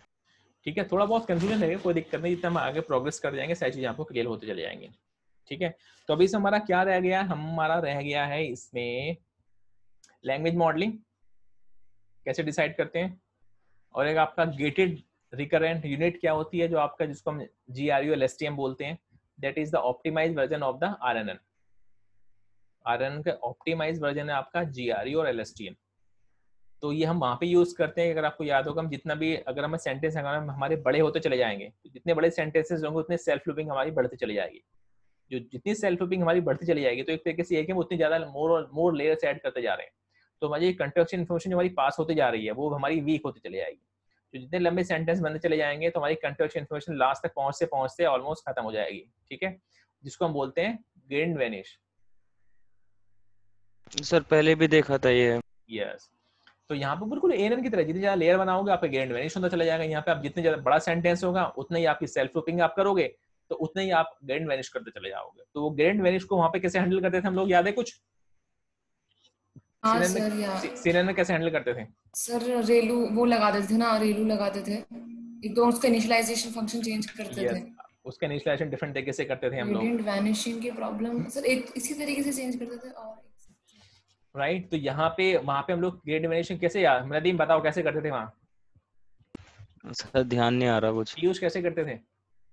ठीक है, थोड़ा बहुत कंफ्यूजन है, कोई दिक्कत नहीं, जितना हम आगे प्रोग्रेस कर जाएंगे सारी चीजें आपको क्लियर होते चले जाएंगे, ठीक है। तो अभी से हमारा क्या रह गया, हमारा रह गया है इसमें लैंग्वेज मॉडलिंग कैसे डिसाइड करते हैं, और एक आपका गेटेड रिकरेंट यूनिट क्या होती है, जो आपका जिसको हम GRU LSTM बोलते हैं, that is the optimized version of the RNN। RNN का ऑप्टिमाइज्ड वर्जन है आपका GRU और LSTM। तो ये हम वहाँ पे यूज करते हैं। अगर आपको याद होगा, हम जितना भी अगर हमें सेंटेंस हमारे बड़े होते चले जाएंगे, जितने बड़े सेंटेंसेस होंगे उतने सेल्फ लूपिंग हमारी बढ़ती चली जाएगी। जो जितनी सेल्फ लूपिंग हमारी बढ़ती चली जाएगी, तो एक तरीके से हम उतनी ज्यादा मोर लेयर्स ऐड करते जा रहे हैं, तो हमारी कंटेक्सचुअल इन्फॉर्मेशन हमारी पास होती जा रही है, वो हमारी वीक होती चली जाएगी। तो जितने लंबे सेंटेंस बनते चले जाएंगे, तो हमारी कंटेक्सचुअल इन्फॉर्मेशन लास्ट तक पहुंचते ऑलमोस्ट खत्म हो जाएगी, ठीक है, जिसको हम बोलते हैं ग्रेन्ड वेनिश। सर पहले भी देखा था ये। यस, तो यहाँ पे बिल्कुल ANN की तरह जितनी ज्यादा लेयर बनाओगे आपका ग्रेन्ड वेनिश होता चला जाएगा। यहाँ पे आप जितने ज्यादा बड़ा सेंटेंस होगा उतना ही आपकी सेल्फ लूपिंग आप करोगे, तो उतना ही आप ग्रेन्ड वेनिश करते चले जाओगे। तो वो ग्रेन्ड वेनिश को वहाँ पे कैसे हैंडल करते थे हम लोग, याद है कुछ? CNN में कैसे हैंडल करते थे सर? रेलू वो लगाते थे ना, रेलू लगाते थे, एक तो उसका इनिशियलाइजेशन फंक्शन चेंज करते थे। उसका इनिशियलाइजेशन डिफरेंट तरीके से करते थे हम लोग। ग्रेडिएंट वैनिशिंग की प्रॉब्लम सर एक इसी तरीके से चेंज करते थे। और राइट, तो यहाँ पे वहाँ पे हम लोग ग्रेडिएंट वैनिशिंग कैसे, यार नदीम बताओ कैसे करते थे वहाँ? सर ध्यान नहीं आ रहा कुछ। यूज कैसे करते थे?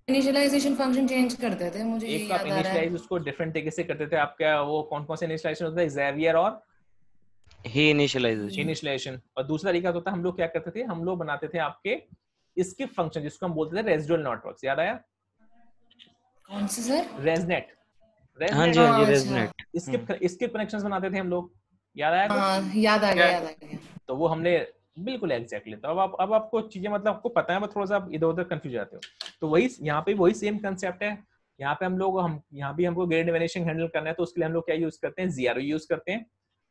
इनिशियलाइजेशन फंक्शन चेंज करते थे, मुझे ये याद आ रहा है। इनिशियलाइज उसको डिफरेंट तरीके से करते थे। आपका वो कौन कौन से इनिशियलाइजेशन होता है? ज़ेवियर और ही इनिशियलाइजेशन। और दूसरा तरीका होता है, हम लोग क्या करते थे, हम लोग बनाते थे आपके स्किप फंक्शन, जिसको हम बोलते थे रेसिडुअल नेटवर्क्स। याद आया? कौन से सर? रेजनेट। हाँ जी हाँ जी, रेजनेट। इसके कनेक्शंस बनाते थे हम लोग, याद आया कुछ? याद आ गया। तो वो हमने बिल्कुल एग्जैक्टली। तो अब आपको चीजें मतलब आपको पता है, बस थोड़ा सा आप इधर उधर कंफ्यूज जाते हो। तो वही यहाँ पे वही सेम कंसेप्ट है। यहाँ पे यहाँ भी हमको ग्रेड वेरिएशन हैंडल करना है, तो उसके लिए हम लोग क्या यूज करते हैं, ZRO यूज करते हैं,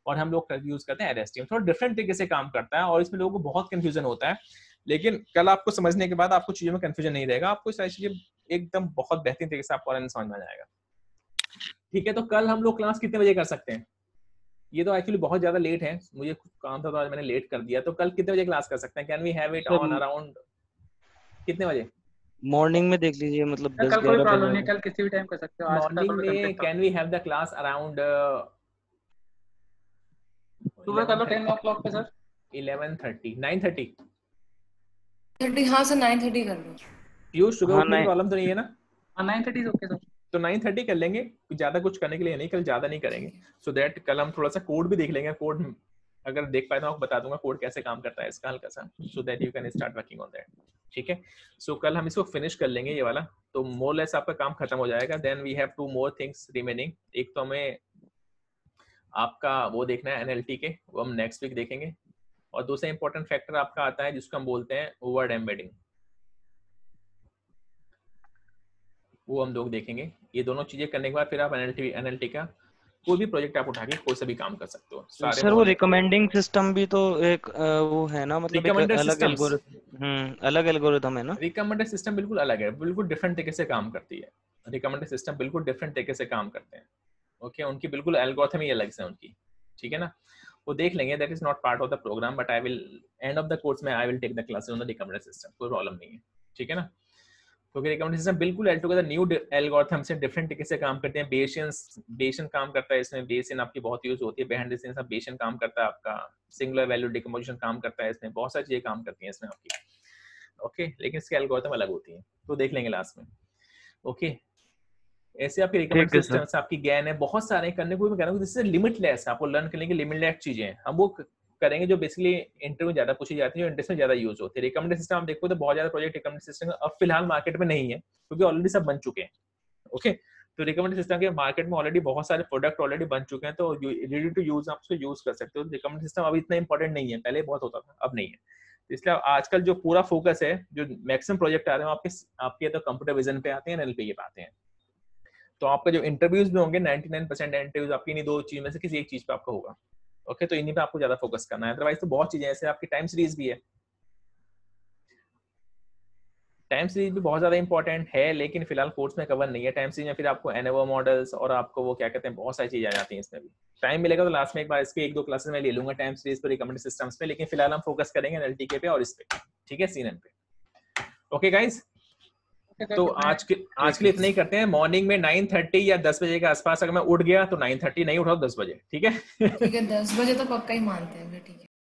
और हम लोग यूज करते हैं RSTM। थोड़ा डिफरेंट तरीके से काम करता है और इसमें लोगों को बहुत कंफ्यूजन होता है, लेकिन कल आपको समझने के बाद आपको चीजों में कंफ्यूजन नहीं रहेगा, आपको सारी चीजें एकदम बहुत बेहतरीन तरीके से आपको समझ में आ जाएगा। ठीक है, तो कल हम लोग क्लास कितने बजे कर सकते हैं? ये तो एक्चुअली बहुत ज्यादा लेट है, मुझे कुछ काम था तो आज मैंने लेट कर दिया। तो कल कितने बजे क्लास कर सकते हैं? Can we have it on around कितने बजे? मॉर्निंग में देख लीजिए, मतलब 10-11 कल कोई प्रॉब्लम नहीं, कल किसी भी टाइम कर सकते हो। आज मॉर्निंग में can we have the class around सुबह कर लो 10 o'clock पे सर। 11:30 9:30 हाँ सर 9:30 कर लो। पीयूष सुबह उठने की प्रॉब्लम तो नहीं है ना? 9:30 ओके सर। तो 9:30 कर लेंगे, ज्यादा कुछ करने के लिए नहीं, कल ज्यादा नहीं करेंगे। सो दैट कल हम थोड़ा सा कोड भी देख लेंगे। कोड अगर देख पाए तो आपको बता दूंगा कोड कैसे काम करता है इसका हल्का सा, so that you can start working on that. ठीक है, सो कल हम इसको फिनिश कर लेंगे ये वाला, तो मोर लेस आपका काम खत्म हो जाएगा। Then we have 2 more things remaining. एक तो हमें आपका वो देखना है NLT के, वो हम नेक्स्ट वीक देखेंगे। और दूसरा इंपॉर्टेंट फैक्टर आपका आता है जिसको हम बोलते हैं वर्ड एम्बेडिंग, वो हम लोग देखेंगे। ये दोनों चीजें करने के बाद फिर आप NLT का कोई भी प्रोजेक्ट आप उठा के कोई सा भी काम कर सकते हो। सर वो रिकमेंडिंग सिस्टम भी तो एक वो है ना, मतलब एक अलग एल्गोरिथम है ना? रिकमेंडर सिस्टम बिल्कुल अलग है, बिल्कुल डिफरेंट तरीके से काम करती है। रिकमेंडर सिस्टम बिल्कुल डिफरेंट तरीके से काम करते हैं। ओके, उनकी बिल्कुल एल्गोरिथम ही अलग से उनकी। ठीक है ना, वो देख लेंगे, that is not part of the program, but I will end of the course में I will take the classes on the recommender system, कोई प्रॉब्लम नहीं है। ठीक है ना, क्योंकि रिकमेंडर सिस्टम बिल्कुल ऑलटुगेदर न्यू एल्गोरिथम से डिफरेंट तरीके से काम करते हैं। बेसियन काम करता है इसमें, बेसियन आपकी बहुत यूज होती है। बिहाइंड द सीन्स बेसियन काम करता है आपका, सिंगुलर वैल्यू डिकम्पोजिशन काम करता है इसमें, बहुत सारी चीजें काम करती हैं इसमें आपकी। ओके, लेकिन इसकी एल्गोरिथम अलग होती है, तो देख लेंगे लास्ट में। ओके, ऐसे आपके रिकमेंडर सिस्टम्स आपकी ज्ञान है, बहुत सारे करने को भी करना, जिससे लिमिटलेस आपको लर्न करने की लिमिटलेस चीजें हैं, हम वो करेंगे जो बेसिकली इंटरव्यू में ज्यादा पूछी जाती है, जो इंडस्ट्री में ज्यादा यूज होती है। रिकमेंडर सिस्टम आप देखो तो बहुत ज्यादा प्रोजेक्ट रिकमेंडर सिस्टम अब फिलहाल मार्केट में नहीं है, क्योंकि ऑलरेडी सब बन चुके हैं। ओके, तो रिकमेंडर सिस्टम के मार्केट में ऑलरेडी बहुत सारे प्रोडक्ट ऑलरेडी बन चुके हैं, तो रेडी टू यूज आप उसको यूज कर सकते हो। रिकमेंडर सिस्टम अभी इतना इंपॉर्टेंट नहीं है, पहले बहुत होता था, अब नहीं है। इसलिए आजकल जो पूरा फोकस है, जो मैक्सिमम प्रोजेक्ट आ रहे हैं आपके तो कंप्यूटर विजन पे आते हैं, NLP पे आते हैं। तो आपका जो इंटरव्यूज भी होंगे 99% इंटरव्यूज आपकी इन्हीं दो चीज में से किसी एक चीज पे आपका होगा। ओके, तो इन्हीं पे आपको ज्यादा फोकस करना है, अदरवाइज तो बहुत चीजें ऐसे आपकी टाइम सीरीज भी है। टाइम सीरीज भी बहुत ज्यादा इंपॉर्टेंट है, लेकिन फिलहाल कोर्स में कवर नहीं है। टाइम सीरीज में फिर आपको एनोवा मॉडल्स और आपको वो क्या कहते हैं, बहुत सारी चीजें आ जाती हैं इसमें भी। टाइम मिलेगा तो लास्ट में एक बार इसके 1-2 क्लासेस में ले लूंगा टाइम सीरीज पे, रिकमेंडेड सिस्टम्स पे, लेकिन फिलहाल हम फोकस करेंगे NLTK पे और इस पे। ठीक है, CNN पे। ओके गाइज, तो आज के लिए इतना ही करते हैं। मॉर्निंग में 9:30 या 10 बजे के आसपास अगर मैं उठ गया तो 9:30, नहीं उठा तो 10 बजे। ठीक है, 10 बजे तो पक्का ही मानते हैं। ठीक है।